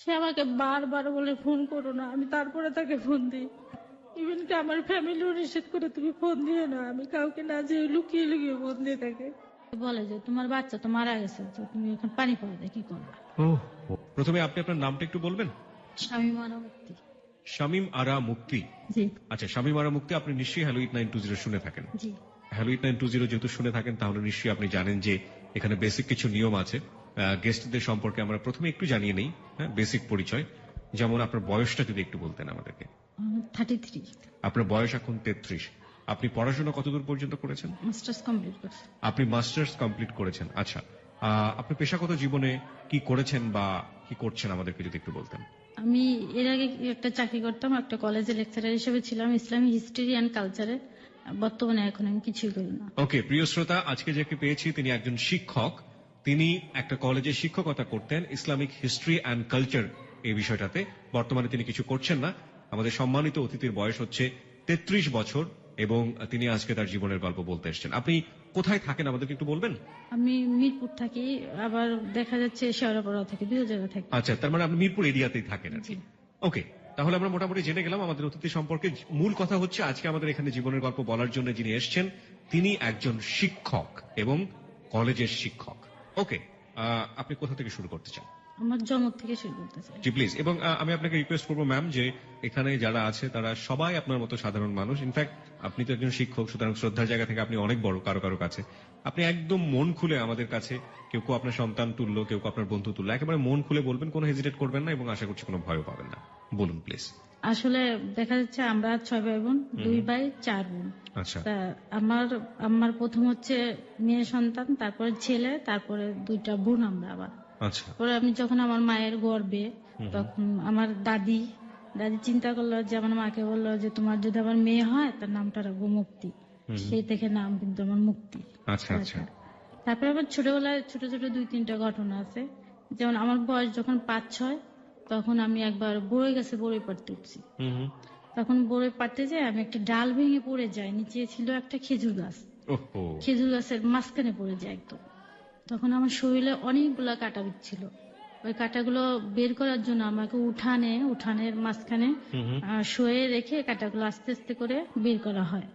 সে আমাকে বারবার বলে ফোন করো না, আমি তারপরে তাকে ফোন দিই। ইভেন কি আমার ফ্যামিলিও নিষেধ করে তুমি ফোন দিও না, আমি কাউকে না যে লুকিয়ে লুকিয়ে ফোন দিয়ে থাকে। বলে যে তোমার বাচ্চা তো মারা গেছে, তো তুমি এখন পানি পড়ে দেয় কি করবা। ও, প্রথমে আপনি আপনার নামটা একটু বলবেন? স্বামী মারা মুক্তি। শামীম আরা মুক্তি। জি আচ্ছা, শামীম আরা মুক্তি, আপনি নিশ্চয়ই হ্যালো 8920 শুনে থাকেন। জি। হ্যালো 8920 যেহেতু শুনে থাকেন, তাহলে নিশ্চয়ই আপনি জানেন যে এখানে বেসিক কিছু নিয়ম আছে। গেস্টদের সম্পর্কে আমরা প্রথমে একটু জানিয়ে নেই, হ্যাঁ, বেসিক পরিচয়। যেমন আপনার বয়সটা যদি একটু বলতেন আমাদেরকে। 33। আপনার বয়স এখন 33। আপনি পড়াশোনা কতদূর পর্যন্ত করেছেন? মাস্টার্স কমপ্লিট করছি। আপনি মাস্টার্স কমপ্লিট করেছেন। আচ্ছা, আপনি পেশাগত জীবনে কি করেছেন বা কি করছেন আমাদেরকে যদি একটু বলতেন। আমি এর আগে একটা চাকরি করতাম, একটা কলেজে লেকচারার হিসেবে ছিলাম ইসলামী হিস্ট্রি অ্যান্ড কালচারে। বর্তমানে এখন আমি কিছুই করি না। ওকে, প্রিয় শ্রোতা, আজকে যাকে পেয়েছি তিনি একজন শিক্ষক। তিনি একটা কলেজে শিক্ষকতা করতেন ইসলামিক হিস্ট্রি অ্যান্ড কালচার এই বিষয়টাতে। বর্তমানে তিনি কিছু করছেন না। আমাদের সম্মানিত অতিথির বয়স হচ্ছে 33 বছর এবং তিনি আজকে তার জীবনের গল্প বলতে এসেছেন। আপনি কোথায় থাকেন আমাদেরকে একটু বলবেন? আমি মিরপুর থাকি, আবার দেখা যাচ্ছে শেওড়াপাড়া থেকে, দুই জায়গায় থাকি। আচ্ছা, তার মানে আপনি মিরপুর এরিয়াতেই থাকেন আর কি। ওকে, তাহলে আমরা মোটামুটি জেনে গেলাম আমাদের অতিথি সম্পর্কে। মূল কথা হচ্ছে আজকে আমাদের এখানে জীবনের গল্প বলার জন্য যিনি এসেছেন তিনি একজন শিক্ষক এবং কলেজের শিক্ষক। ওকে, আপনি কোথা থেকে শুরু করতে চান? আমার জন্ম থেকে শুরু করতে চাই। জি প্লিজ। এবং আমি আপনাকে রিকোয়েস্ট করবো ম্যাম, যে এখানে যারা আছে তারা সবাই আপনার মতো সাধারণ মানুষ। ইনফ্যাক্ট আপনি তো একজন শিক্ষক, সুতরাং শ্রদ্ধার জায়গা থেকে আপনি অনেক বড় কারো কারো কাছে। আপনি একদম মন খুলে আমাদের কাছে, কেউ কেউ আপনার সন্তান তুল্য, কেউ কেউ আপনার বন্ধু তুল্য, একেবারে মন খুলে বলবেন, কোনো হেজিটেট করবেন না এবং আশা করছি কোনো ভয়ও পাবেন না। বলুন প্লিজ। আসলে দেখা যাচ্ছে আমরা 6 ভাই বোন, 2 ভাই 4 বোন। আচ্ছা তা আমার প্রথম হচ্ছে মেয়ে সন্তান, তারপরে ছেলে, তারপরে 2টা বোন আমরা আবার। আচ্ছা। পরে আমি যখন আমার মায়ের গর্ভে, তখন আমার দাদি চিন্তা করলো যে আমার মাকে বললো যে তোমার যদি আমার মেয়ে হয় তার নামটা রাখবো মুক্তি। সেই থেকে নাম কিন্তু আমার মুক্তি। আচ্ছা আচ্ছা। তারপরে আমার ছোটবেলায় ছোট ছোট 2-3টা ঘটনা আছে। যেমন আমার বয়স যখন 5-6, তখন আমি একবার বড়ই গাছে বড়ই পাড়তে উঠছি। তখন বড়ই পাড়তে যাই আমি একটা ডাল ভেঙে পড়ে যাই, নিচে ছিল একটা খেজুর গাছ। ওহো। খেজুর গাছের মাঝখানে পড়ে যায় একদম। তখন আমার শরীরে অনেকগুলা কাটা বিচ্ছিল। ওই কাটাগুলো বের করার জন্য আমাকে উঠানের মাঝখানে শুয়ে রেখে কাটাগুলো আস্তে আস্তে করে বের করা হয়।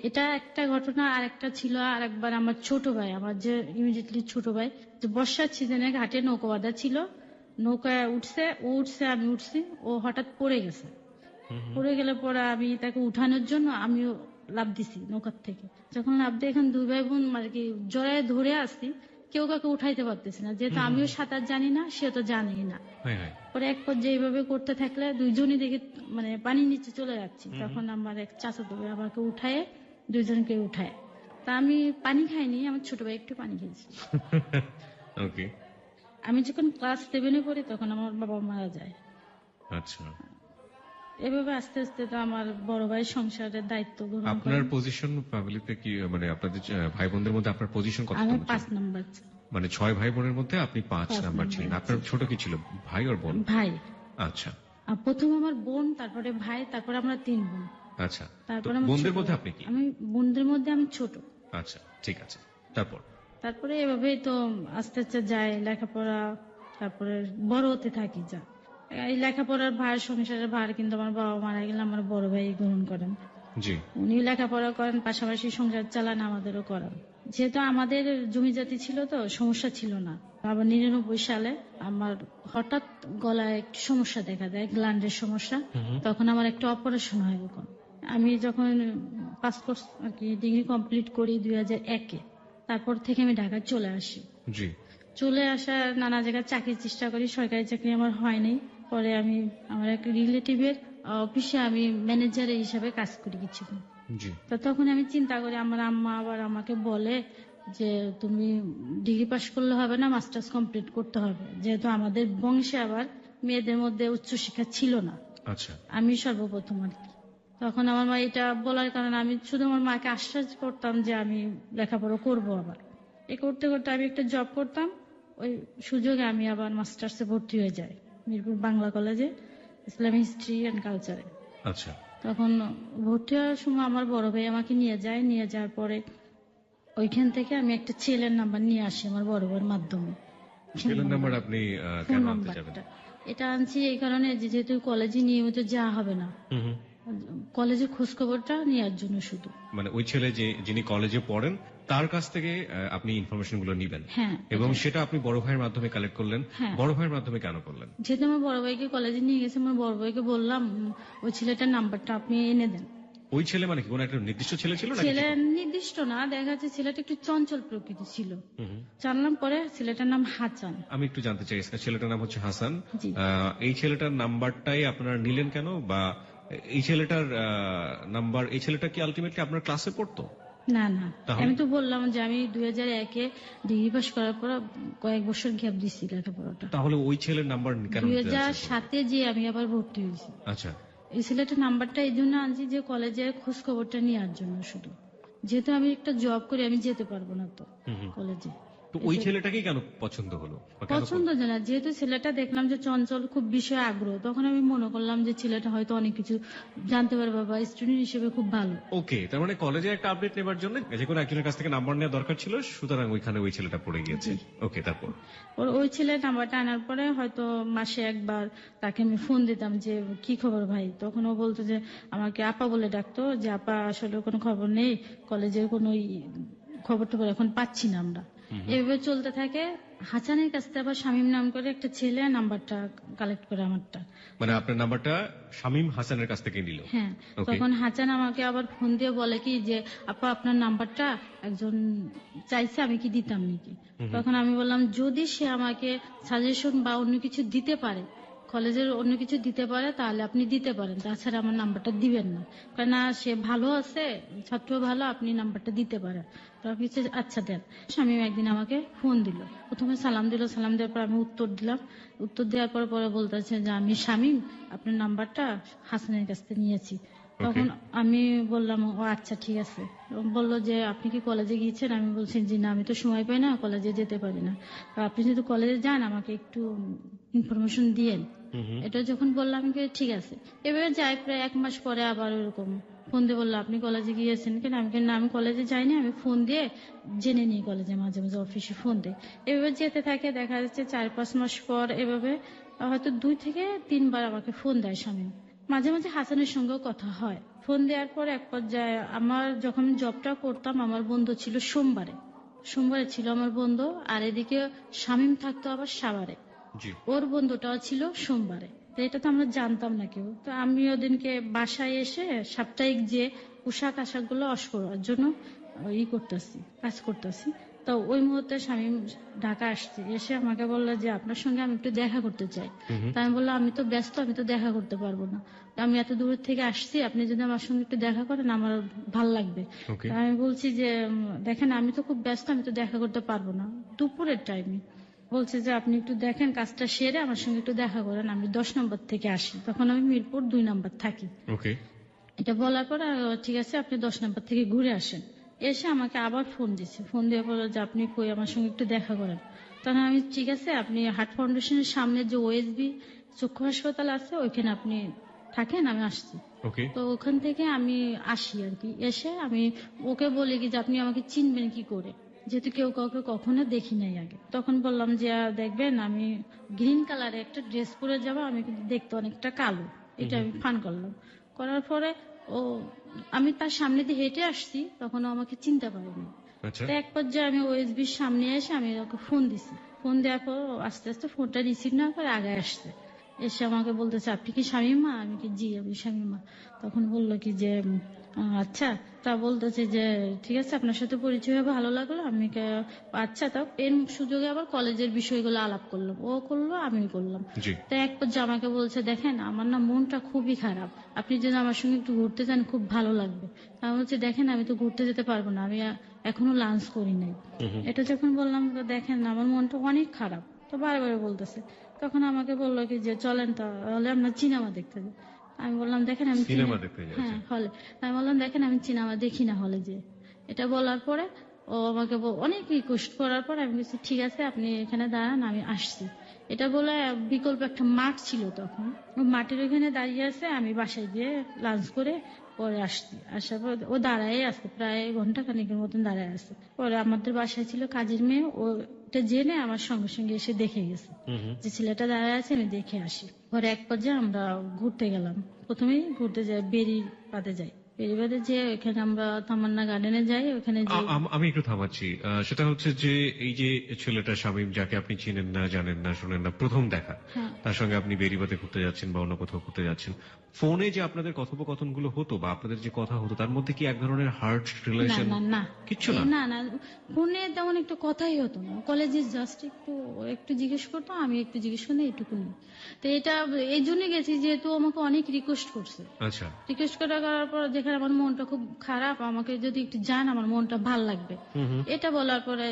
এটা একটা ঘটনা। আর একটা ছিল, আর একবার আমার ছোট ভাই, আমার যে ইমিডিয়েটলি ছোট ভাই, যে বর্ষার সিজনে ঘাটে নৌকা বাঁধা ছিল, নৌকায় উঠছে আমি উঠছি, ও হঠাৎ পড়ে গেছে। পড়ে গেলে পরে আমি তাকে উঠানোর জন্য আমিও লাফ দিছি নৌকার থেকে। যখন লাফ দিয়ে এখন 2 ভাই বোন মানে কি জড়ায় ধরে আসছি, কেউ কাউকে উঠাইতে পারতেছি না, যেহেতু আমিও সাঁতার জানি না, সে তো জানেই না। পরে এক পর্যায়ে এইভাবে করতে থাকলে দুইজনই দেখে মানে পানির নিচে চলে যাচ্ছি। তখন আমার এক চাচাতো ভাই আমাকে উঠায়, দুইজনকে উঠায়। তা আমি পানি খাইনি, আমার ছোট ভাই একটু পানি খেয়েছি। ওকে। আমি যখন ক্লাস 7-এ পড়ি তখন আমার বাবা মারা যায়। আচ্ছা। এভাবে আস্তে আস্তে তো আমার বড় ভাই সংসারের দায়িত্ব গ্রহণ করে। আপনার পজিশন ফ্যামিলিতে কি, মানে আপনাদের ভাই বোনদের মধ্যে আপনার পজিশন কত? আমি 5 নাম্বার। মানে 6 ভাই বোনের মধ্যে আপনি 5 নাম্বার ছিলেন। আপনার ছোট কি ছিল, ভাই আর বোন? ভাই। আচ্ছা। প্রথম আমার বোন, তারপরে ভাই, তারপরে আমরা 3 বোন। আচ্ছা, তারপরে বোনদের মধ্যে আপনি কি? আমি বোনদের মধ্যে আমি ছোট। আচ্ছা, ঠিক আছে। তারপরে এভাবেই তো আস্তে আস্তে যায় লেখাপড়া, তারপরে বড় হতে থাকি। এই লেখাপড়ার ভার, সংসারের ভার কিন্তু আমার বাবা মারা গেলে আমার বড় ভাই গ্রহণ করেন। জি। উনি লেখাপড়া করেন, পাশাপাশি সংসার চালান, আমাদেরও করান। যেহেতু আমাদের জমি জাতি ছিল তো সমস্যা ছিল না। আবার 99 সালে আমার হঠাৎ গলায় একটু সমস্যা দেখা দেয়, গ্ল্যান্ডের সমস্যা। তখন আমার একটা অপারেশন হয়। আমি যখন পাস কোর্স আর কি ডিগ্রি কমপ্লিট করি 2001-এ, তারপর থেকে আমি ঢাকায় চলে আসি। জি। চলে আসার নানা জায়গায় চাকরির চেষ্টা করি, সরকারি চাকরি আমার হয়নি। পরে আমি আমার এক রিলেটিভের অফিসে আমি ম্যানেজার হিসাবে কাজ করি কিছুদিন। তো তখন আমি চিন্তা করি, আমার আম্মা আবার আমাকে বলে যে তুমি ডিগ্রি পাস করলে হবে না, মাস্টার্স কমপ্লিট করতে হবে, যেহেতু আমাদের বংশে আবার মেয়েদের মধ্যে উচ্চশিক্ষা ছিল না। আচ্ছা। আমি সর্বপ্রথম আর কি। তখন আমার মা এটা বলার কারণে আমি শুধু আমার মাকে আশ্বাস করতাম যে আমি লেখাপড়া করবো। আবার এ করতে করতে আমি একটা জব করতাম, ওই সুযোগে আমি আবার মাস্টার্সে ভর্তি হয়ে যাই মিরপুর বাংলা কলেজে, ইসলামিক হিস্ট্রি অ্যান্ড কালচারে। আচ্ছা। তখন ভর্তি হওয়ার সময় আমার বড় ভাই আমাকে নিয়ে যাওয়ার পরে ওইখান থেকে আমি একটা ছেলের নাম্বার নিয়ে আসি আমার বড় ভাইয়ের মাধ্যমে। ছেলের নাম্বার আপনি ফোন কেন আনতে যাবেন? নাম্বারটা এটা আনছি এই কারণে যে যেহেতু কলেজে নিয়মিত যাওয়া হবে না, হুম হুম। কলেজের খোঁজ খবরটা নেওয়ার জন্য শুধু। মানে ওই ছেলে যিনি কলেজে পড়েন তার কাছ থেকে আপনি ইনফরমেশন গুলো নিবেন, হ্যাঁ, এবং এটাই। সেটা আপনি বড় ভাইয়ের মাধ্যমে কালেক্ট করলেন। হ্যাঁ, বড় ভাইয়ের মাধ্যমে কেন করলেন? যেহেতু আমার বড় ভাইকে কলেজে নিয়ে গেছে, আমার বড় ভাইকে বললাম ওই ছেলেটার নাম্বারটা আপনি এনে দেন। ওই ছেলে মানে কি কোন একটা নির্দিষ্ট ছেলে ছিল নাকি? ছেলে নির্দিষ্ট না, দেখা যাচ্ছে ছেলেটা একটু চঞ্চল প্রকৃতি ছিল। হুম হুম। জানলাম পরে ছেলেটার নাম হাচান। আমি একটু জানতে চাই, ছেলেটার নাম হচ্ছে হাসান। জি। এই ছেলেটার নাম্বারটাই আপনারা নিলেন কেন, বা এই ছেলেটার নাম্বার, এই ছেলেটা কি আলটিমেটলি আপনার ক্লাসে পড়তো? না না, তাহলে? আমি তো বললাম যে আমি 2001-এ ডিগ্রি পাস করার পর কয়েক বছর গ্যাপ দিচ্ছি লেখাপড়াটা। তাহলে ওই ছেলের নাম্বার কেন নিতে যাচ্ছেন? 2007-এ যে আমি আবার ভর্তি হয়েছি। আচ্ছা। এই ছেলেটার নাম্বারটা এই জন্য আনছি যে কলেজের খোঁজ খবরটা নেওয়ার জন্য শুধু। যেহেতু আমি একটা জব করি, আমি যেতে পারবো না তো হুম হুম। কলেজে। তো ওই ছেলেটাকেই কেন পছন্দ হলো বা কেন পছন্দ যে না, যেহেতু ছেলেটা দেখলাম যে চঞ্চল, খুব বিষয়ে আগ্রহ, তখন আমি মনে করলাম যে ছেলেটা হয়তো অনেক কিছু জানতে পারবে বা স্টুডেন্ট হিসেবে খুব ভালো। ওকে, তার মানে কলেজে একটা আপডেট নেবার জন্য যে কোনো একজনের কাছ থেকে নাম্বার নেওয়া দরকার ছিল, সুতরাং ওইখানে ওই ছেলেটা পড়ে গিয়েছে। ওকে, তারপর? ওই ছেলের নাম্বারটা আনার পরে হয়তো মাসে একবার তাকে আমি ফোন দিতাম যে কি খবর ভাই, তখন ও বলতো যে আমাকে আপা বলে ডাকতো, যে আপা আসলে কোনো খবর নেই, কলেজের কোনো খবর টবর এখন পাচ্ছি না আমরা। এভাবে চলতে থাকে। হাসানের কাছ থেকে আবার শামীম নাম করে একটা ছেলে নাম্বারটা কালেক্ট করে আমারটা। মানে আপনার নাম্বারটা শামীম হাসানের কাছ থেকে নিল? হ্যাঁ, ওকে। তখন হাসান আমাকে আবার ফোন দিয়ে বলে কি যে আপা আপনার নাম্বারটা একজন চাইছে, আমি কি দিতাম নাকি? তখন আমি বললাম যদি সে আমাকে সাজেশন বা অন্য কিছু দিতে পারে, কলেজের অন্য কিছু দিতে পারে, তাহলে আপনি দিতে পারেন, তাছাড়া আমার নাম্বারটা দিবেন না। কেননা সে ভালো আছে, ছাত্র ভালো, আপনি নাম্বারটা দিতে পারেন। তো আমি বলছি, আচ্ছা দেন। শামীম একদিন আমাকে ফোন দিল, প্রথমে সালাম দিল, সালাম দেওয়ার পর আমি উত্তর দিলাম। উত্তর দেওয়ার পরে পরে বলতেছে যে আমি শামীম আপনার নাম্বারটা হাসানের কাছ থেকে নিয়েছি। তখন আমি বললাম ও আচ্ছা ঠিক আছে। ও বললো যে আপনি কি কলেজে গিয়েছেন? আমি বলছি যে না, আমি তো সময় পাই না, কলেজে যেতে পারি না। আর আপনি যদি কলেজে যান আমাকে একটু ইনফরমেশন দিয়েন। এটা যখন বললাম আমি বলি, ঠিক আছে। এবারে যাই, প্রায় 1 মাস পরে আবার ওরকম ফোন দিয়ে বললো আপনি কলেজে গিয়েছেন কেন? আমি বলি, না আমি কলেজে যাইনি, আমি ফোন দিয়ে জেনে নিই কলেজে, মাঝে মাঝে অফিসে ফোন দেয়। এভাবে যেতে থাকে, দেখা যাচ্ছে 4-5 মাস পর এভাবে হয়তো 2 থেকে 3 বার আমাকে ফোন দেয় স্বামী। মাঝে মাঝে হাসানের সঙ্গেও কথা হয়। ফোন দেওয়ার পর এক পর্যায়ে আমার যখন জবটা করতাম, আমার বন্ধু ছিল সোমবারে, সোমবারে ছিল আমার বন্ধু, আর এদিকে শামীম থাকতো আবার সাভারে, জি। ওর বন্ধুটাও ছিল সোমবারে। তো এটা তো আমরা জানতাম না কেউ। তো আমি ওদিনকে বাসায় এসে সাপ্তাহিক যে পোশাক আশাক গুলো ওয়াশ করার জন্য করতেছি, কাজ করতেছি। তো ওই মুহূর্তে স্বামী ঢাকা আসছে, এসে আমাকে বললো যে আপনার সঙ্গে আমি একটু দেখা করতে চাই। তা আমি বললাম আমি তো ব্যস্ত, আমি তো দেখা করতে পারবো না, আমি এত দূর থেকে আসছি, আপনি যদি আমার সঙ্গে একটু দেখা করেন আমার ভাল লাগবে। ওকে। তা আমি বলছি যে দেখেন আমি তো খুব ব্যস্ত, আমি তো দেখা করতে পারবো না, দুপুরের টাইমে। বলছে যে আপনি একটু দেখেন, কাজটা সেরে আমার সঙ্গে একটু দেখা করেন, আমি 10 নম্বর থেকে আসি, তখন আমি মিরপুর 2 নম্বর থাকি। ওকে। এটা বলার পর ঠিক আছে আপনি 10 নম্বর থেকে ঘুরে আসেন। এসে আমাকে আবার ফোন দিচ্ছে, ফোন দিয়ে বললো যে আপনি কই, আমার সঙ্গে একটু দেখা করেন। তখন আমি ঠিক আছে, আপনি হার্ট ফাউন্ডেশনের সামনে যে ওএসবি চক্ষু হাসপাতাল আছে ওইখানে আপনি থাকেন, আমি আসছি। ওকে। তো ওখান থেকে আমি আসি আর কি। এসে আমি ওকে বলি কি যে আপনি আমাকে চিনবেন কি করে, যেহেতু কেউ কাউকে কখনো দেখি নাই আগে। তখন বললাম যে দেখবেন আমি গ্রিন কালারে একটা ড্রেস পরে যাবো, আমি কিন্তু দেখতে অনেকটা কালো, এটা আমি ফান করলাম। করার পরে ও, আমি তার সামনে দিয়ে হেঁটে আসছি, তখন ও আমাকে চিনতে পারেনি। আচ্ছা। তো এক পর্যায়ে আমি ওএসবির সামনে এসে আমি ওকে ফোন দিছি। ফোন দেওয়ার পর ও আস্তে আস্তে ফোনটা রিসিভ না করে আগে আসছে। এসে আমাকে বলতেছে আপনি কি শামীমা? আমি কি জি আমি শামীমা। তখন বললো কি যে আচ্ছা। তা বলতেছে যে ঠিক আছে আপনার সাথে পরিচয় হয়ে ভালো লাগলো, আমি আচ্ছা। তা এর সুযোগে আবার কলেজের বিষয়গুলো আলাপ করলাম, ও করলো আমিও করলাম। জি। তো এক পর্যায়ে আমাকে বলছে দেখেন আমার না মনটা খুবই খারাপ, আপনি যদি আমার সঙ্গে একটু ঘুরতে যান খুব ভালো লাগবে। আমি বলছি দেখেন আমি তো ঘুরতে যেতে পারবো না, আমি এখনো লাঞ্চ করি নাই। এটা যখন বললাম তো দেখেন আমার মনটা অনেক খারাপ, তো বারবার বলতেছে। তখন আমাকে বললো কি যে চলেন তাহলে আমরা সিনেমা দেখতে যাই। আমি বললাম দেখেন আমি সিনেমা দেখতে যাচ্ছেন? হ্যাঁ হলে। আমি বললাম দেখেন আমি সিনেমা দেখি না হলে যে। এটা বলার পরে ও আমাকে অনেক রিকোয়েস্ট করার পর আমি বলছি ঠিক আছে আপনি এখানে দাঁড়ান, আমি আসছি। এটা বলে বিকল্প একটা মাঠ ছিল তখন, ওই মাঠের ওইখানে দাঁড়িয়ে আছে, আমি বাসায় গিয়ে লাঞ্চ করে পরে আসার পর ও দাঁড়ায় আছে, প্রায় ঘন্টা খানিকের মতন দাঁড়ায় আছে। পরে আমাদের বাসায় ছিল কাজের মেয়ে, ওটা জেনে আমার সঙ্গে সঙ্গে এসে দেখে গেছে যে ছেলেটা দাঁড়ায় আছে, আমি দেখে আসি। পরে এক পর্যায়ে আমরা ঘুরতে গেলাম। প্রথমেই ঘুরতে যাই, বেরির পাতে যাই। বেরির পাতে যে ওখানে আমরা তামান্না গার্ডেনে যাই, ওখানে যে আমি একটু থামাচ্ছি। সেটা হচ্ছে যে এই যে ছেলেটা শামীম, যাকে আপনি চিনেন না, জানেন না, শোনেন না, প্রথম দেখা, হ্যাঁ তার সঙ্গে আপনি বেরিবাতে ঘুরতে যাচ্ছেন বা অন্য কোথাও ঘুরতে যাচ্ছেন, ফোনে যে আপনাদের কথোপকথন গুলো হতো বা আপনাদের যে কথা হতো, তার মধ্যে কি এক ধরনের হার্ট না রিলেশন? না না কিচ্ছু এ না। না না, ফোনে তেমন একটু কথাই হতো না। কলেজে জাস্ট একটু একটু জিজ্ঞেস করতো, আমি একটু জিজ্ঞেস করি, এইটুকুনি। তো এটা এই জন্য গেছি যেহেতু আমাকে অনেক রিকোয়েস্ট করছে। আচ্ছা। রিকোয়েস্ট করার পর যেখানে আমার মনটা খুব খারাপ, আমাকে যদি একটু জান আমার মনটা ভাল লাগবে, এটা বলার পরে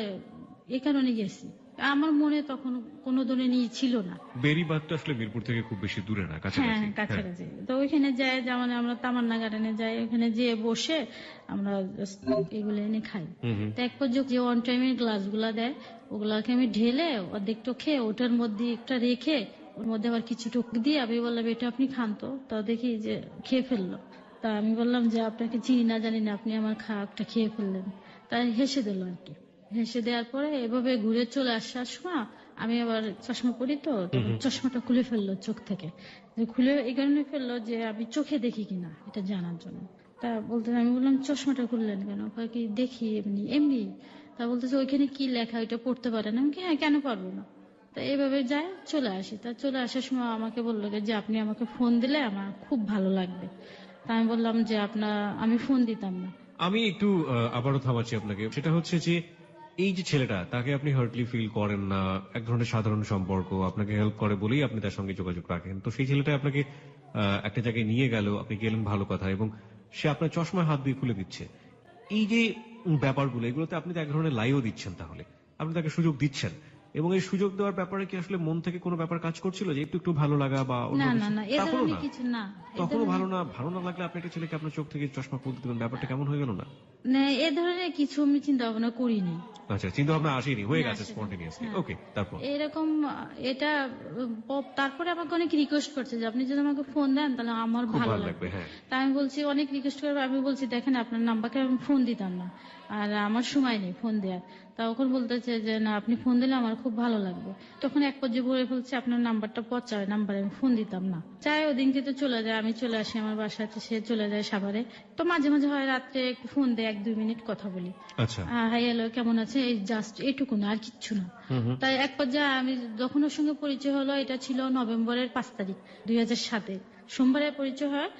এই কারণে গেছি। আমার মনে তখন কোনো ধরনের ই ছিল না। বেরিবাদ তো আসলে মিরপুর থেকে খুব বেশি দূরে না, হ্যাঁ কাছাকাছি। হ্যাঁ। কাছাকাছি। তো ওইখানে যাই, যেমন আমরা তামান্না গার্ডেনে যাই, ওখানে যেয়ে বসে আমরা just এগুলো এনে খাই। তো এক পর্যায়ে যে অন টাইমের গ্লাস গুলা দেয়, ওগুলাকে আমি ঢেলে অর্ধেকটা খেয়ে ওটার মধ্যে একটা রেখে ওর মধ্যে আবার কিছু টুক দিয়ে আমি বললাম এটা আপনি খান তো। তা দেখি যে খেয়ে ফেললো। তা আমি বললাম যে আপনাকে চিনি না জানি না, আপনি আমার খাওয়াটা খেয়ে ফেললেন। তাই হেসে দিল আর কি। হেসে দেওয়ার পরে এভাবে ঘুরে চলে আসার সময় আমি আবার চশমা পরি, তো তখন চশমাটা খুলে ফেললো চোখ থেকে। যে খুলে এই কারণে ফেললো যে আমি চোখে দেখি কিনা এটা জানার জন্য। তা বলতে আমি বললাম চশমাটা খুললেন কেন? কয় কি দেখি এমনি এমনি। তা বলতেছে ওইখানে কি লেখা ওইটা পড়তে পারেন? আমি কি হ্যাঁ, কেন পারবো না। তা এইভাবে যাই, চলে আসি। তা চলে আসার সময় আমাকে বললো যে আপনি আমাকে ফোন দিলে আমার খুব ভালো লাগবে। তা আমি বললাম যে আমি ফোন দিতাম না। আমি একটু আবারও থামাচ্ছি আপনাকে। সেটা হচ্ছে যে এই যে ছেলেটা, তাকে আপনি হার্টলি ফিল করেন না, এক ধরনের সাধারণ সম্পর্ক, আপনাকে হেল্প করে বলেই আপনি তার সঙ্গে যোগাযোগ রাখেন। তো সেই ছেলেটা আপনাকে একটা জায়গায় নিয়ে গেল, আপনি গেলেন, ভালো কথা, এবং সে আপনার চশমায় হাত দিয়ে খুলে দিচ্ছে। এই যে ব্যাপারগুলো, এগুলোতে আপনি তো এক ধরনের লাইও দিচ্ছেন, তাহলে আপনি তাকে সুযোগ দিচ্ছেন, এবং এই সুযোগ দেওয়ার ব্যাপারে কি আসলে মন থেকে কোনো ব্যাপার কাজ করছিল যে একটু একটু ভালো লাগা বা অন্য না না কিছু? না, এ তখনও ধরনের না? কিছু না। এ তখনও ধরনের ভালো না লাগলে আপনি একটা ছেলেকে আপনার চোখ থেকে চশমা খুলতে দেবেন, ব্যাপারটা কেমন হয়ে গেল না? না, এ ধরনের কিছু আমি চিন্তা ভাবনা করিনি। আচ্ছা, চিন্তা ভাবনা আসেনি, হয়ে না, গেছে সেটা স্পন্টেনিয়াসলি। হ্যাঁ ওকে, তারপর? এরকম এটা তারপরে আমাকে অনেক রিকোয়েস্ট করছে যে আপনি যদি আমাকে ফোন দেন তাহলে আমার খুব ভালো ভালো লাগবে, লাগবে। হ্যাঁ। তা আমি বলছি অনেক রিকোয়েস্ট করবে, আমি বলছি দেখেন আপনার নাম্বারকে আমি ফোন দিতাম না, আর আমার সময় নেই ফোন দেওয়ার। তা ওখন বলতেছে যে না আপনি ফোন দিলে আমার খুব ভালো লাগবে। তখন এক পর্যায়ে বলে ফেলছে আপনার নাম্বারটা পচা নাম্বার, আমি ফোন দিতাম না। চাই ওদিনকে তো চলে যায়, আমি চলে আসি আমার বাসাতে, সে চলে যায় সাভারে। তো মাঝে মাঝে হয় রাত্রে একটু ফোন দেয়, 1-2 মিনিট কথা বলি। আচ্ছা। হাই হ্যালো কেমন আছে, এই জাস্ট এইটুকু না, আর কিচ্ছু না। তাই এক পর্যায়ে আমি যখন ওর সঙ্গে পরিচয় হলো, এটা ছিল নভেম্বরের 5 তারিখ 2007-এ। সোমবারে পরিচয় হয়,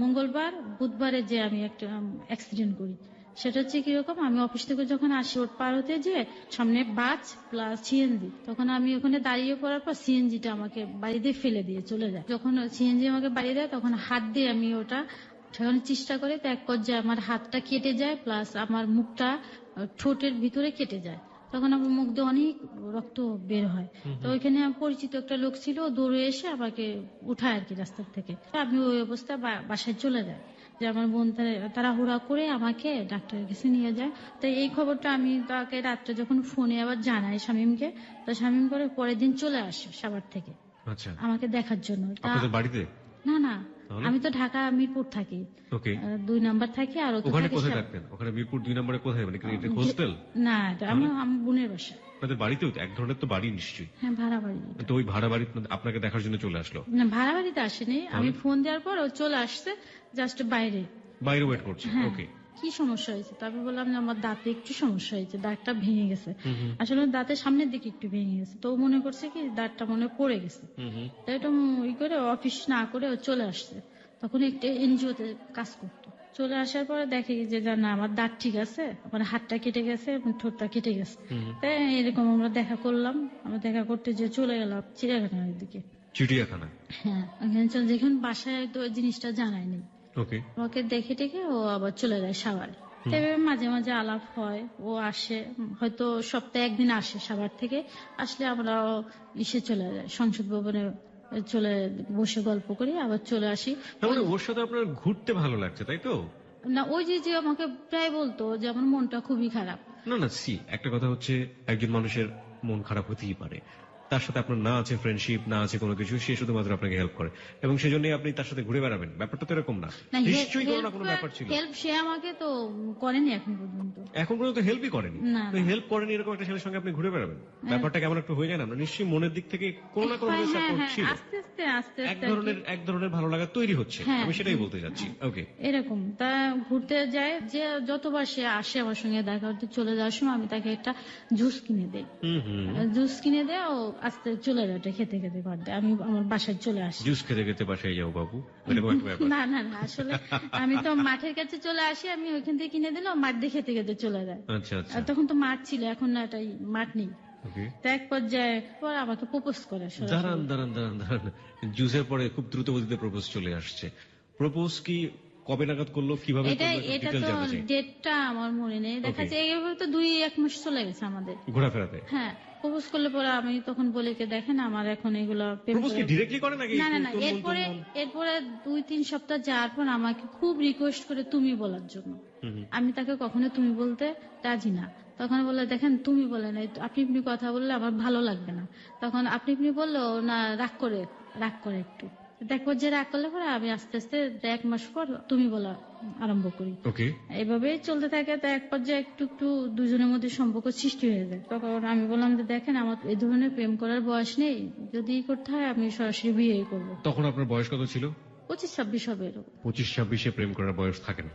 মঙ্গলবার বুধবারে যে আমি একটা অ্যাক্সিডেন্ট করি। সেটা হচ্ছে কিরকম, আমি অফিস থেকে যখন আসি রোড পার হতে যে সামনে বাস প্লাস সিএনজি, তখন আমি ওখানে দাঁড়িয়ে পড়ার পর সিএনজিটা আমাকে বাড়ি দিয়ে ফেলে দিয়ে চলে যায়। যখন সিএনজি আমাকে বাড়ি দেয় তখন হাত দিয়ে আমি ওটা ঠেকানোর চেষ্টা করে, তো এক পর্যায়ে আমার হাতটা কেটে যায়, প্লাস আমার মুখটা ঠোঁটের ভিতরে কেটে যায়। তখন আমার মুখ দিয়ে অনেক রক্ত বের হয়। তো ওইখানে আমার পরিচিত একটা লোক ছিল, ও দৌড়ে এসে আমাকে উঠায় আর কি রাস্তার থেকে। আমি ওই অবস্থায় বাসায় চলে যাই। যে আমার বোন তাড়াহুড়া করে আমাকে ডাক্তারের কাছে নিয়ে যায়। তো এই খবরটা আমি তাকে রাত্রে যখন ফোনে আবার জানাই শামীমকে, তো শামীম করে পরের দিন চলে আসে সাভার থেকে আচ্ছা, আমাকে দেখার জন্য। আপনাদের বাড়িতে? না না, তাহলে? আমি তো ঢাকা মিরপুর থাকি, ওকে। 2 নাম্বার থাকি। আর ও তো ওখানে থাকে কোথায় থাকতেন? ওখানে মিরপুর 2 নম্বরে কোথায়, মানে কি হোস্টেল? না, এটা আমার বোনের বাসা। আপনাদের বাড়িতেও তো এক ধরনের তো বাড়ি নিশ্চয়ই। হ্যাঁ ভাড়া বাড়ি। তো ওই ভাড়া বাড়ি আপনাকে দেখার জন্য চলে আসলো? না, ভাড়া বাড়িতে আসেনি, আমি ফোন দেওয়ার পর ও চলে আসছে জাস্ট বাইরে। বাইরে ওয়েট করছে? হ্যাঁ, ওকে। কি সমস্যা হয়েছে? তো আমি বললাম যে আমার দাঁতে একটু সমস্যা হয়েছে, দাঁতটা ভেঙে গেছে। আসলে দাঁতের সামনের দিকে একটু ভেঙে গেছে, তো ও মনে করছে কি দাঁতটা মনে হয় পড়ে গেছে। তো এটা ই করে অফিস না করে ও চলে আসছে। তখন একটা এনজিওতে কাজ করতো। চলে আসার পরে দেখে যে না আমার দাঁত ঠিক আছে, আমার হাতটা কেটে গেছে এবং ঠোঁটটা কেটে গেছে। তাই এরকম আমরা দেখা করলাম। আমরা দেখা করতে যে চলে গেলাম চিড়িয়াখানার দিকে। চিড়িয়াখানা? হ্যাঁ, ওখানে চলে, যেখানে বাসায় তো ওই জিনিসটা জানায়নি। ওকে। আমাকে দেখে টেকে ও আবার চলে যায় সাভারে। তবে মাঝে মাঝে আলাপ হয়, ও আসে, হয়তো সপ্তাহে 1 দিন আসে সাভার থেকে। আসলে আমরা ইসে চলে যায় সংসদ ভবনে, চলে বসে গল্প করি, আবার চলে আসি। তার মানে ওর সাথে আপনার ঘুরতে ভালো লাগছে, তাই তো? না, ওই যে আমাকে প্রায় বলতো যে আমার মনটা খুবই খারাপ। না না, একটা কথা হচ্ছে একজন মানুষের মন খারাপ হতেই পারে। তার সাথে আপনার না আছে ফ্রেন্ডশিপ, না আছে কোনো কিছু, সে শুধুমাত্র আপনাকে হেল্প করে এবং সেজন্যই আপনি তার সাথে ঘুরে বেড়াবেন, ব্যাপারটা তো এরকম না। না, নিশ্চয়ই কোনো না কোনো ব্যাপার ছিল। হেল্প সে আমাকে তো করেনি এখন পর্যন্ত। এখন পর্যন্ত হেল্পই করেনি। না, তো হেল্প করেনি এরকম একটা ছেলের সঙ্গে আপনি ঘুরে বেড়াবেন, ব্যাপারটা কেমন একটু হয়ে যায় না? নিশ্চয়ই মনের দিক থেকে কোনো না কোনো হ্যাঁ, হ্যাঁ, সাপোর্ট হ্যাঁ, ছিল, আস্তে আস্তে আস্তে এক আস্তে ধরনের ভালো লাগা তৈরি হচ্ছে। হ্যাঁ, আমি সেটাই বলতে যাচ্ছি। ওকে, এরকম তা ঘুরতে যায় যে যতবার সে আসে আমার সঙ্গে দেখা করতে, চলে যাওয়ার সময় আমি তাকে একটা জুস কিনে দেই। জুস কিনে দেয়, ও আস্তে চলে যায়, ওটা খেতে খেতে ঘর দেয়, আমি আমার বাসায় চলে আসি। জুস খেতে খেতে বাসায় যাও বাবু, এরকম একটা ব্যাপার। না না না, আসলে আমি তো মাঠের কাছে চলে আসি, আমি ওইখান থেকে কিনে দিলাম, মাঠ দিয়ে খেতে খেতে চলে যায়। আচ্ছা আচ্ছা, আর তখন তো মাঠ ছিল, এখন না এটাই মাঠ নেই। ওকে। তো এক পর্যায়ে পর আমাকে প্রপোজ করে সরাসরি। দাঁড়ান দাঁড়ান দাঁড়ান দাঁড়ান, জুসের পরে খুব দ্রুত গতিতে প্রপোজ চলে আসছে। প্রপোজ কি কবে নাগাদ করলো, কিভাবে এটা করলো, এটা ডিটেইলস তো জানতে চাই। ডেটটা আমার মনে নেই, দেখা Okay. যাচ্ছে এইভাবে তো 2-1 মাস চলে গেছে আমাদের। ঘোরাফেরাতে হ্যাঁ, প্রপোজ করলে পরে আমি তখন বলি কি, দেখেন আমার এখন এগুলো প্রেম প্রপোজ কি করে- ডিরেক্টলি করে নাকি? না না না, তুন মন তুন এরপরে মন? এরপরে 2-3 সপ্তাহ যাওয়ার পর আমাকে খুব রিকোয়েস্ট করে তুমি বলার জন্য। আমি তাকে কখনো তুমি বলতে রাজি না। তখন বলে, দেখেন তুমি বলে নাই, আপনি আপনি কথা বললে আমার ভালো লাগবে না। তখন আপনি আপনি বললেও না, রাগ করে একটু। দেখো যে রাগ করলে পরে আমি আস্তে আস্তে 1 মাস পর তুমি বলা আরম্ভ করি। ওকে, এভাবেই চলতে থাকে। তো এক পর্যায়ে একটু একটু দুজনের মধ্যে সম্পর্ক সৃষ্টি হয়ে যায়। তখন আমি বললাম যে, দেখেন আমার এই ধরনের প্রেম করার বয়স নেই, যদি করতে হয় আমি সরাসরি বিয়ে করবো। তখন আপনার বয়স কত ছিল? 25-26 হবে এরকম। 25-26-এ প্রেম করার বয়স থাকে না।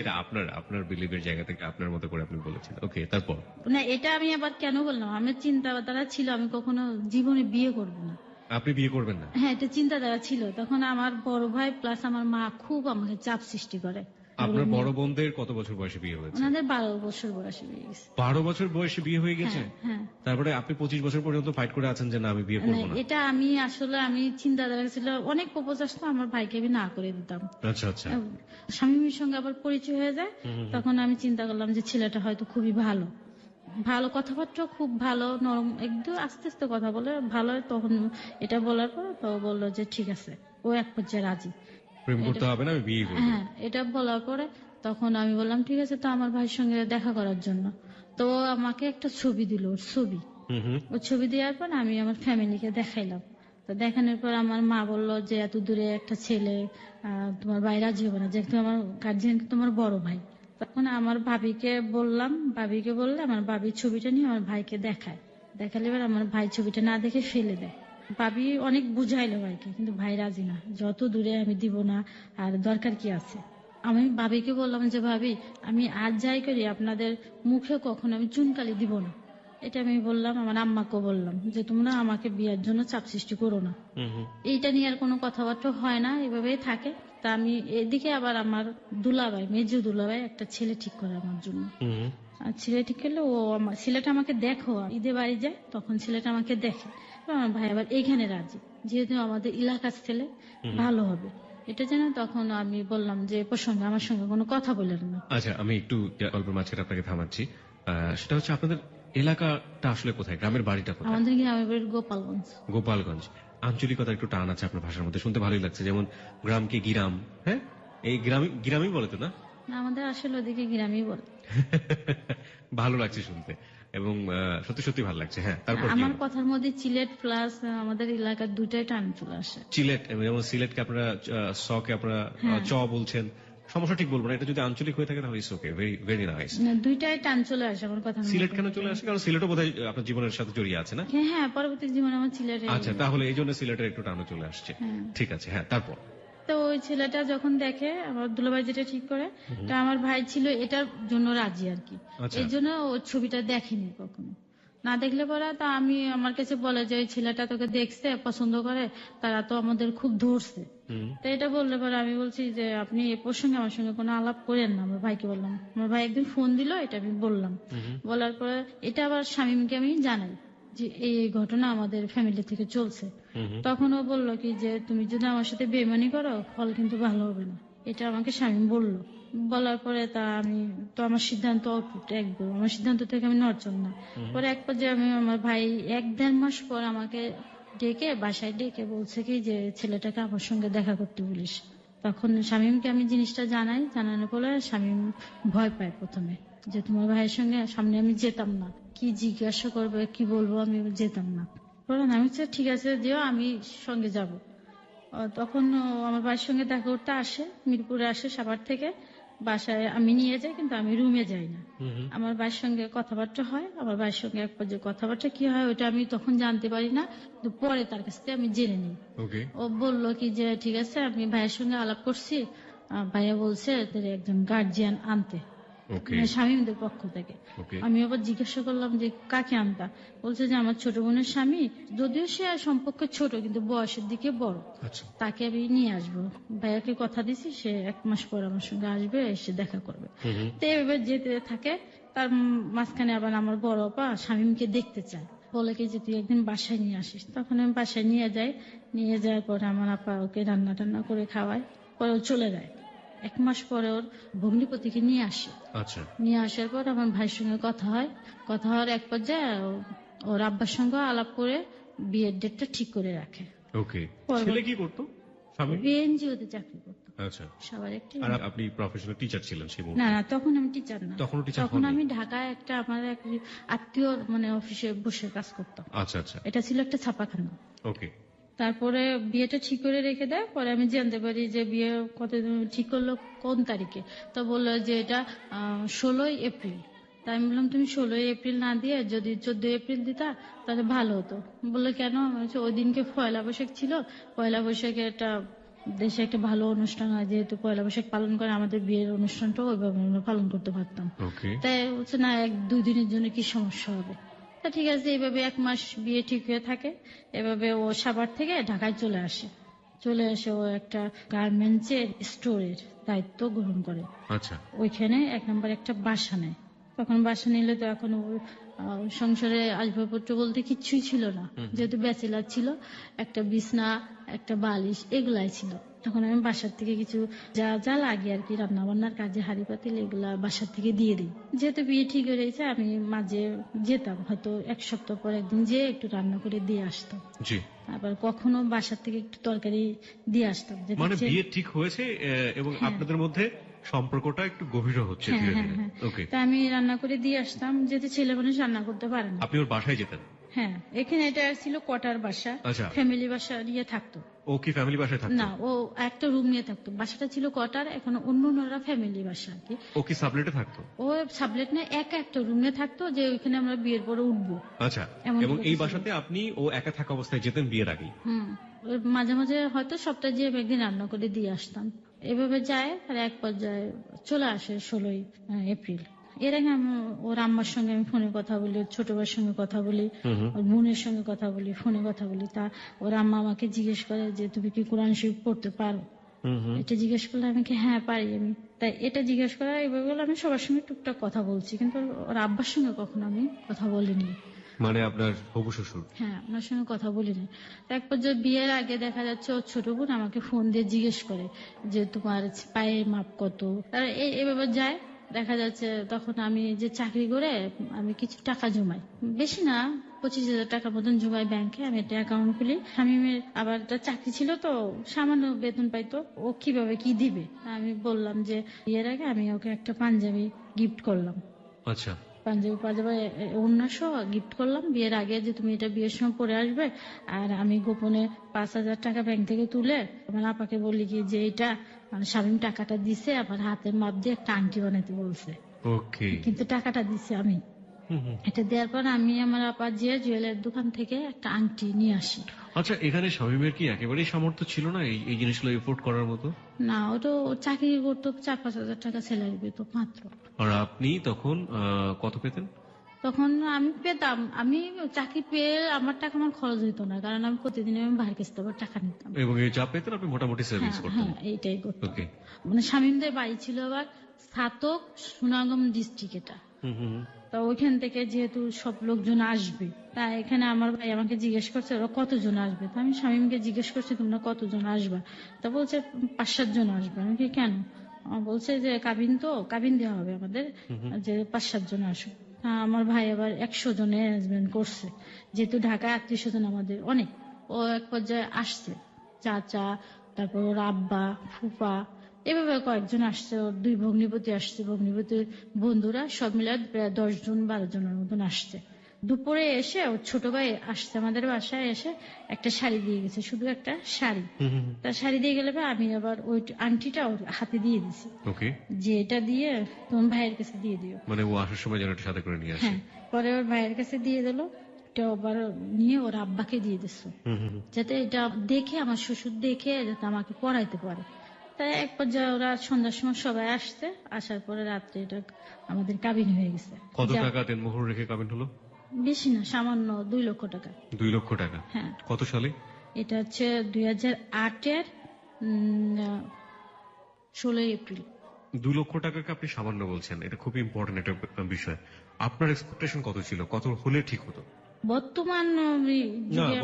এটা আপনার আপনার বিলিভের জায়গা থেকে আপনার মতো করে আপনি বলেছেন। ওকে, তারপর? না, এটা আমি আবার কেন বললাম, আমার চিন্তাধারা ছিল আমি কখনো জীবনে বিয়ে করব না। আপনি বিয়ে করবেন না? হ্যাঁ, এটা চিন্তাধারা ছিল। তখন আমার বড় ভাই প্লাস আমার মা খুব আমাকে চাপ সৃষ্টি করে। আপনার বড় বোনদের কত বছর বয়সে বিয়ে হয়েছে? ওনাদের 12 বছর বয়সে বিয়ে গেছে। 12 বছর বয়সে বিয়ে হয়ে গেছে? হ্যাঁ, হ্যাঁ। তারপরে আপনি 25 বছর পর্যন্ত ফাইট করে আছেন যে না আমি বিয়ে করবো মানে না। এটা আমি আসলে আমি চিন্তাধারা ছিল, অনেক প্রপোজ আসতো, আমার ভাইকে আমি না করে দিতাম। আচ্ছা আচ্ছা, স্বামীর সঙ্গে আবার পরিচয় হয়ে যায়। তখন আমি চিন্তা করলাম যে ছেলেটা হয়তো খুবই ভালো, ভালো কথাবার্তা খুব ভালো, নরম, একদম আস্তে আস্তে কথা বলে ভালো। তখন এটা বলার পর তো বললো যে ঠিক আছে, ও এক পর্যায়ে রাজি। প্রেম করতে হবে না, আমি বিয়ে করবো। হ্যাঁ, এটা বলার পরে তখন আমি বললাম ঠিক আছে, তো আমার ভাইয়ের সঙ্গে দেখা করার জন্য তো ও আমাকে একটা ছবি দিল, ওর ছবি। ও ছবি দেওয়ার পর আমি আমার ফ্যামিলিকে দেখাইলাম। তো দেখানোর পর আমার মা বললো যে এত দূরে একটা ছেলে, তোমার ভাই রাজি হবে না, যেহেতু আমার গার্জিয়ান তোমার বড় ভাই। তখন আমার ভাবিকে বললে আমার ভাবি ছবিটা নিয়ে আমার ভাইকে দেখালে এবার আমার ভাই ছবিটা না দেখে ফেলে দেয়। ভাবি অনেক বুঝাইলো ভাইকে, কিন্তু ভাই রাজি না, যত দূরে আমি দিব না, আর দরকার কি আছে। আমি ভাবিকে বললাম যে ভাবি, আমি আর যাই করি আপনাদের মুখে কখনো আমি চুনকালি দিব না। এটা আমি বললাম, আমার আম্মাকে বললাম যে তোমরা আমাকে বিয়ের জন্য চাপ সৃষ্টি করো না। এইটা নিয়ে আর কোনো কথাবার্তা হয় না, এভাবেই থাকে। তা আমি এদিকে আবার আমার দুলাভাই, মেজু দুলাভাই একটা ছেলে ঠিক করে আমার জন্য। আর ছেলে ঠিক করলে ছেলেটা আমাকে দেখো, ঈদে বাড়ি যায় তখন ছেলেটা আমাকে দেখে। তো আমার ভাই আবার এইখানে রাজি, যেহেতু আমাদের এলাকার ছেলে ভালো হবে এটা জানে। তখন আমি বললাম যে প্রসঙ্গে আমার সঙ্গে কোনো কথা বললেন না। আচ্ছা, আমি একটু গল্পের মাঝখানে আপনাকে থামাচ্ছি। সেটা হচ্ছে আপনাদের এলাকাটা আসলে কোথায়, গ্রামের বাড়িটা কোথায়? আমাদের গ্রামের বাড়ি গোপালগঞ্জ। গোপালগঞ্জ। আঞ্চলিকতা একটু টান আছে আপনার ভাষার মধ্যে, শুনতে ভালোই লাগছে। যেমন গ্রামকে গিরাম, হ্যাঁ এই গ্রামই বলে তো না? না, আমাদের আসলে ওদিকে গ্রামই বলে। ভালো লাগছে শুনতে এবং সত্যি সত্যি ভালো লাগছে। হ্যাঁ, তারপর কি আমার হলো? কথার মধ্যে চিলেট প্লাস আমাদের এলাকার দুটাই টান চলে আসে। সিলেট, যেমন সিলেটকে আপনারা সকে আপনারা চ বলছেন, সমস্যা ঠিক বলবো না, এটা যদি আঞ্চলিক হয়ে থাকে তাহলে it's okay, very very nice. না, দুইটাই টান চলে আসে আমার কথা। সিলেট কেন চলে আসে? কারণ সিলেটও বোধহয় আপনার জীবনের সাথে জড়িয়ে আছে না? হ্যাঁ হ্যাঁ, পরবর্তী জীবনে আমার ছেলের। আচ্ছা, তাহলে এই জন্য সিলেটের একটু টানও চলে আসছে। ঠিক আছে, হ্যাঁ, তারপর? তো ওই ছেলেটা যখন দেখে আমার দুলাভাই যেটা ঠিক করে, তা আমার ভাই ছিল এটার জন্য রাজি আর কি। আচ্ছা। এই জন্য ওর ছবিটা দেখেনি কখনো। না দেখলে পরে তা আমি আমার কাছে বলে যে ওই ছেলেটা তোকে দেখছে, পছন্দ করে, তারা তো আমাদের খুব ধরছে। তো এটা বললে পরে আমি বলছি যে আপনি এ প্রসঙ্গে আমার সঙ্গে কোনো আলাপ করেন না। আমার ভাইকে বললাম, আমার ভাই একদিন ফোন দিল, এটা আমি বললাম। বলার পরে এটা আবার শামীমকে আমি জানাই যে এই ঘটনা আমাদের ফ্যামিলি থেকে চলছে। তখন ও বললো কি যে তুমি যদি আমার সাথে বেইমানি করো ফল কিন্তু ভালো হবে না, এটা আমাকে শামীম বললো। বলার পরে তা আমি তো আমার সিদ্ধান্ত অটুট, একদম আমার সিদ্ধান্ত থেকে আমি নড়চড় না। পরে এক পর্যায়ে আমি আমার ভাই 1-1.5 মাস পর আমাকে বাসায় ডেকে বলছে কি যে ছেলেটাকে আমার সঙ্গে দেখা করতে বলিস। তখন শামীমকে আমি জিনিসটা জানানোর পরে শামীম ভয় পায় প্রথমে। যে তোমার ভাইয়ের সঙ্গে সামনে আমি যেতাম না, কি জিজ্ঞাসা করবে কি বলবো, আমি যেতাম না। বললাম আমি বলছি, ঠিক আছে যেও, আমি সঙ্গে যাব। তখন আমার ভাইয়ের সঙ্গে দেখা করতে আসে, মিরপুরে আসে সাভার থেকে। বাসায় আমি নিয়ে যাই, কিন্তু আমি রুমে যাই না। আমার ভাইয়ের সঙ্গে কথাবার্তা হয়, আমার ভাইয়ের সঙ্গে এক পর্যায়ে কথাবার্তা কি হয় ওটা আমি তখন জানতে পারি না, কিন্তু পরে তার কাছ থেকে আমি জেনে নিই। ওকে। ও বললো কি যে ঠিক আছে, আমি ভাইয়ের সঙ্গে আলাপ করছি, ভাইয়া বলছে তোর একজন গার্জিয়ান আনতে, ওকে। মানে স্বামীদের পক্ষ থেকে। ওকে। আমি আবার জিজ্ঞাসা করলাম যে কাকে আনতা? বলছে যে আমার ছোট বোনের স্বামী, যদিও সে সম্পর্কে ছোট কিন্তু বয়সের দিকে বড়, আচ্ছা। তাকে আমি নিয়ে আসবো। ভাইয়াকে কথা দিছি সে 1 মাস পর আমার সঙ্গে আসবে, এসে দেখা করবে। তো এভাবে যেতে থাকে। তার মাঝখানে আবার আমার বড় আপা স্বামীকে দেখতে চায়, বলে কি যে তুই একদিন বাসায় নিয়ে আসিস। তখন আমি বাসায় নিয়ে যাই। নিয়ে যাওয়ার পরে আমার আপা ওকে রান্না টান্না করে খাওয়ায়, পরে ও চলে যায়। 1 মাস পরে ওর ভগ্নিপতিকে নিয়ে আসে। আচ্ছা। নিয়ে আসার পর আমার ভাইয়ের সঙ্গে কথা হয়। কথা হওয়ার এক পর্যায়ে ওর আব্বার সঙ্গে আলাপ করে বিয়ের ডেটটা ঠিক করে রাখে। ওকে। পরবর্তী- ছেলে কি করতো স্বামী? এনজিওতে চাকরি করতো। আচ্ছা। সবার একটি। আর আপনি প্রফেশনাল টিচার ছিলেন সেই মুহূর্তে? না না, তখন আমি টিচার না। তখনও টিচার তখন হননি? আমি ঢাকায় একটা আমার এক আত্মীয় মানে অফিসে বসে কাজ করতাম। আচ্ছা আচ্ছা। এটা ছিল একটা ছাপাখানা। ওকে। তারপরে বিয়েটা ঠিক করে রেখে দেয়। পরে আমি জানতে পারি যে বিয়ে কতদিন ঠিক করলো, কোন তারিখে। তো বললো যে এটা 16ই এপ্রিল। তাই আমি বললাম তুমি 16ই এপ্রিল না দিয়ে যদি 14 এপ্রিল দিতা তাহলে ভালো হতো। বললো কেন? আমি বলছি, ওই দিনকে পয়লা বৈশাখ ছিল, পয়লা বৈশাখে একটা দেশে একটা ভালো অনুষ্ঠান হয়, যেহেতু পয়লা বৈশাখ পালন করে, আমাদের বিয়ের অনুষ্ঠানটা ওইভাবে আমরা পালন করতে পারতাম। ওকে। তাই বলছে না, 1-2 দিনের জন্য কি সমস্যা হবে? তা ঠিক আছে, এইভাবে 1 মাস বিয়ে ঠিক হয়ে থাকে। এভাবে ও সাভার থেকে ঢাকায় চলে আসে। চলে এসে ও একটা গার্মেন্টসের স্টোরের দায়িত্ব গ্রহণ করে। আচ্ছা। ওইখানে 1 নম্বর একটা বাসা নেয়। তখন বাসা নিলে তো এখন ওর সংসারে আসবাবপত্র বলতে কিচ্ছুই ছিল না, যেহেতু ব্যাচেলার ছিল। একটা বিছনা, একটা বালিশ, এগুলাই ছিল। তখন আমি বাসার থেকে কিছু যা যা লাগে আর কি, রান্না বান্নার কাজে হাঁড়ি পাতিল এগুলা বাসার থেকে দিয়ে দিই। যেহেতু বিয়ে ঠিক হয়ে রয়েছে, আমি মাঝে যেতাম, হয়তো 1 সপ্তাহ পর একদিন যেয়ে একটু রান্না করে দিয়ে আসতাম। জি। আবার কখনো বাসার থেকে একটু তরকারি দিয়ে আসতাম। যেটা মানে যে- বিয়ে ঠিক হয়েছে এবং হ্যাঁ। আপনাদের মধ্যে সম্পর্কটা একটু গভীর হচ্ছে হ্যাঁ ধীরে হ্যাঁ ধীরে। হ্যাঁ। ওকে। তা আমি রান্না করে দিয়ে আসতাম, যেহেতু ছেলে মানুষ রান্না করতে পারে না। আপনি ওর বাসায় যেতেন? হ্যাঁ, এখানে এটা ছিল কোয়ার্টার বাসা, আচ্ছা। ফ্যামিলি বাসা নিয়ে থাকতো। ও কি ফ্যামিলি বাসায় থাকতো? না, ও একটা রুম নিয়ে থাকতো। বাসাটা ছিল কোয়ার্টার, এখন অন্যরা ফ্যামিলি বাসা আর কি। ও কি সাবলেটে থাকতো? ও সাবলেট নিয়ে একা একটা রুম নিয়ে থাকতো, যে ওইখানে আমরা বিয়ের পরে উঠবো। আচ্ছা। এমন এবং করে এই ছিল। বাসাতে আপনি ও একা থাকা অবস্থায় যেতেন বিয়ের আগেই? ওই মাঝে মাঝে হয়তো সপ্তাহে যে একদিন রান্না করে দিয়ে আসতাম। এভাবে যায়, আর এক পর্যায়ে চলে আসে 16ই এপ্রিল। এর আগে আমি ওর আম্মার সঙ্গে আমি ফোনে কথা বলি, ওর ছোট ভাইয়ের সঙ্গে কথা বলি, ওর বোনের সঙ্গে কথা বলি, ফোনে কথা বলি। তা ওর আম্মা আমাকে জিজ্ঞেস করে যে তুমি কি কোরআন শরীফ পড়তে পারো? এটা জিজ্ঞেস করলে আমি কি হ্যাঁ পারি আমি। তাই এটা জিজ্ঞেস করা এইভাবে বলে আমি সবার সঙ্গে টুকটাক কথা বলছি, কিন্তু ওর আব্বার সঙ্গে কখনো আমি কথা বলিনি। মানে আপনার হবু শ্বশুর? হ্যাঁ, আপনার সঙ্গে কথা বলিনি। এক পর্যায়ে বিয়ের আগে দেখা যাচ্ছে ওর ছোট বোন আমাকে ফোন দিয়ে জিজ্ঞেস করে যে তোমার পায়ের মাপ কত। তারা এভাবে যায়। দেখা যাচ্ছে তখন আমি যে চাকরি করে আমি কিছু টাকা জমাই, বেশি না, 25,000 টাকা মতন জমাই ব্যাংকে। আমি একটা অ্যাকাউন্ট খুলি। স্বামীর আবার একটা চাকরি ছিল, তো সামান্য বেতন পাইতো, ও কিভাবে কি দিবে। আমি বললাম যে বিয়ের আগে আমি ওকে একটা পাঞ্জাবি গিফট করলাম। আচ্ছা। পাঞ্জাবি পাজামা ওড়না সহ গিফট করলাম বিয়ের আগে, যে তুমি এটা বিয়ের সময় পরে আসবে। আর আমি গোপনে 5,000 টাকা ব্যাংক থেকে তুলে আমার আপাকে বলি কি যে এটা মানে স্বামী টাকাটা দিছে, আমার হাতের মাপ দিয়ে একটা আংটি বানাইতে বলছে, ওকে। কিন্তু টাকাটা দিছে আমি। এটা দেওয়ার পর আমি আমার আপা যে জুয়েলারি দোকান থেকে একটা আংটি নিয়ে আসি। আচ্ছা, এখানে শামীমের কি একেবারেই সামর্থ্য ছিল না এই জিনিসগুলো এফোর্ড করার মতো? না, ওটা ও চাকরি করতো, 4-5 হাজার টাকা স্যালারি পেতো মাত্র। আর আপনি তখন কত পেতেন? তখন আমি পেতাম, আমি চাকরি পেয়ে আমার টাকা আমার খরচ হইতো না, কারণ আমি প্রতিদিন আমি ভাইয়ের কাছ থেকে আবার টাকা নিতাম। এবং এই যা পেতেন আপনি মোটামুটি সেভিংস হ্যাঁ করতেন? হ্যাঁ, এইটাই করতাম। ওকে। মানে স্বামীমদের বাড়ি ছিল আবার ছাতক, সুনামগঞ্জ ডিস্ট্রিক্ট এটা। তা ওইখান থেকে যেহেতু সব লোকজন আসবে, তা এখানে আমার ভাই আমাকে জিজ্ঞেস করছে ওরা কতজন আসবে। তা আমি স্বামীমকে জিজ্ঞেস করছি তোমরা কতজন আসবা। তা বলছে 5-7 জন আসবে। আমি কি কেন? বলছে যে কাবিন দেওয়া হবে আমাদের, যে 5-7 জন আসুক। আমার ভাই আবার 100 জনের অ্যারেঞ্জমেন্ট করছে, যেহেতু ঢাকায় আত্মীয় স্বজন আমাদের অনেক। ও এক পর্যায়ে আসছে, চাচা, তারপর ওর আব্বা, ফুপা, এভাবে কয়েকজন আসছে, ওর 2 ভগ্নিপতি আসছে, ভগ্নিপতির বন্ধুরা সব মিলে প্রায় 10 জন 12 জনের মতন আসছে। দুপুরে এসে ওর ছোট ভাই আসছে আমাদের বাসায়, এসে একটা শাড়ি দিয়ে গেছে, শুধু একটা শাড়ি। তার শাড়ি দিয়ে গেলে আমি আবার ওই আংটিটা ওর হাতে দিয়ে দিছি, ওকে, যে এটা দিয়ে তোমার ভাইয়ের কাছে দিয়ে দিও। মানে ও আসার সময় যেন এটা সাথে করে নিয়ে আসে। হ্যাঁ, পরে ওর ভাইয়ের কাছে দিয়ে দিল, এটা আবার নিয়ে ওর আব্বাকে দিয়ে দিচ্ছে, যাতে এটা দেখে আমার শ্বশুর দেখে যাতে আমাকে পড়াইতে পারে। তাই এক পর্যায়ে ওরা সন্ধ্যার সময় সবাই আসছে, আসার পরে রাত্রে এটা আমাদের কাবিন হয়ে গেছে। কত টাকা দেনমোহর রেখে কাবিন হলো? বেশি না, সামান্য 2 লক্ষ টাকা। 2 লক্ষ টাকা? হ্যাঁ। কত সালে? এটা হচ্ছে 2008-এর 16 এপ্রিল। 2 লক্ষ টাকাকে আপনি সামান্য বলছেন, এটা খুব ইম্পর্টেন্ট একটা বিষয়। আপনার এক্সপেকটেশন কত ছিল, কত হলে ঠিক হতো? বর্তমান না,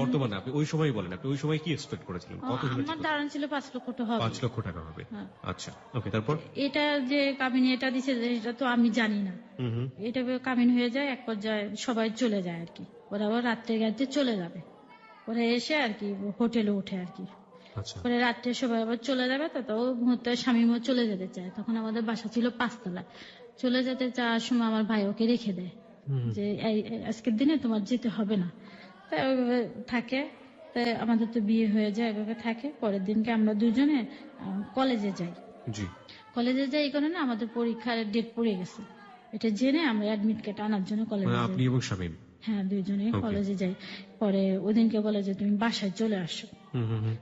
বর্তমানে আপনি ওই সময় বলেন, আপনি ওই সময় কি এক্সপেক্ট করেছিলেন, কত হলে ঠিক আমার হতো? ধারণা ছিল 5 লক্ষ টাকা হবে। 5 লক্ষ টাকা হবে? হ্যাঁ। আচ্ছা, ওকে, তারপর? এটা যে কাবিন এটা দিছে, এটা তো আমি জানি না। এটা কাবিন হয়ে যায়, এক পর্যায়ে সবাই চলে যায় আর কি। ওরা আবার রাত্রে গাড়িতে চলে যাবে, ওরা এসে আর কি হোটেলে উঠে আর কি। আচ্ছা, পরে রাত্রে সবাই আবার চলে যাবে, তো ও মুহূর্তে স্বামীও চলে যেতে চায়। তখন আমাদের বাসা ছিল 5 তলায়। চলে যেতে চাওয়ার সময় আমার ভাই ওকে রেখে দেয়, যে আজকের দিনে তোমার যেতে হবে না। তাই ওইভাবে থাকে। তাই আমাদের তো বিয়ে হয়ে যায়, এভাবে থাকে। পরের দিনকে আমরা দুজনে কলেজে যাই। জি। কলেজে যাই এই কারণে আমাদের পরীক্ষার ডেট পড়ে গেছে, এটা জেনে আমরা অ্যাডমিট কার্ড আনার জন্য কলেজে মানে যাই। আপনি এবং শামীম? হ্যাঁ, দুইজনে Okay. কলেজে যাই। পরে ওদিনকে বলে যে তুমি বাসায় চলে আসো।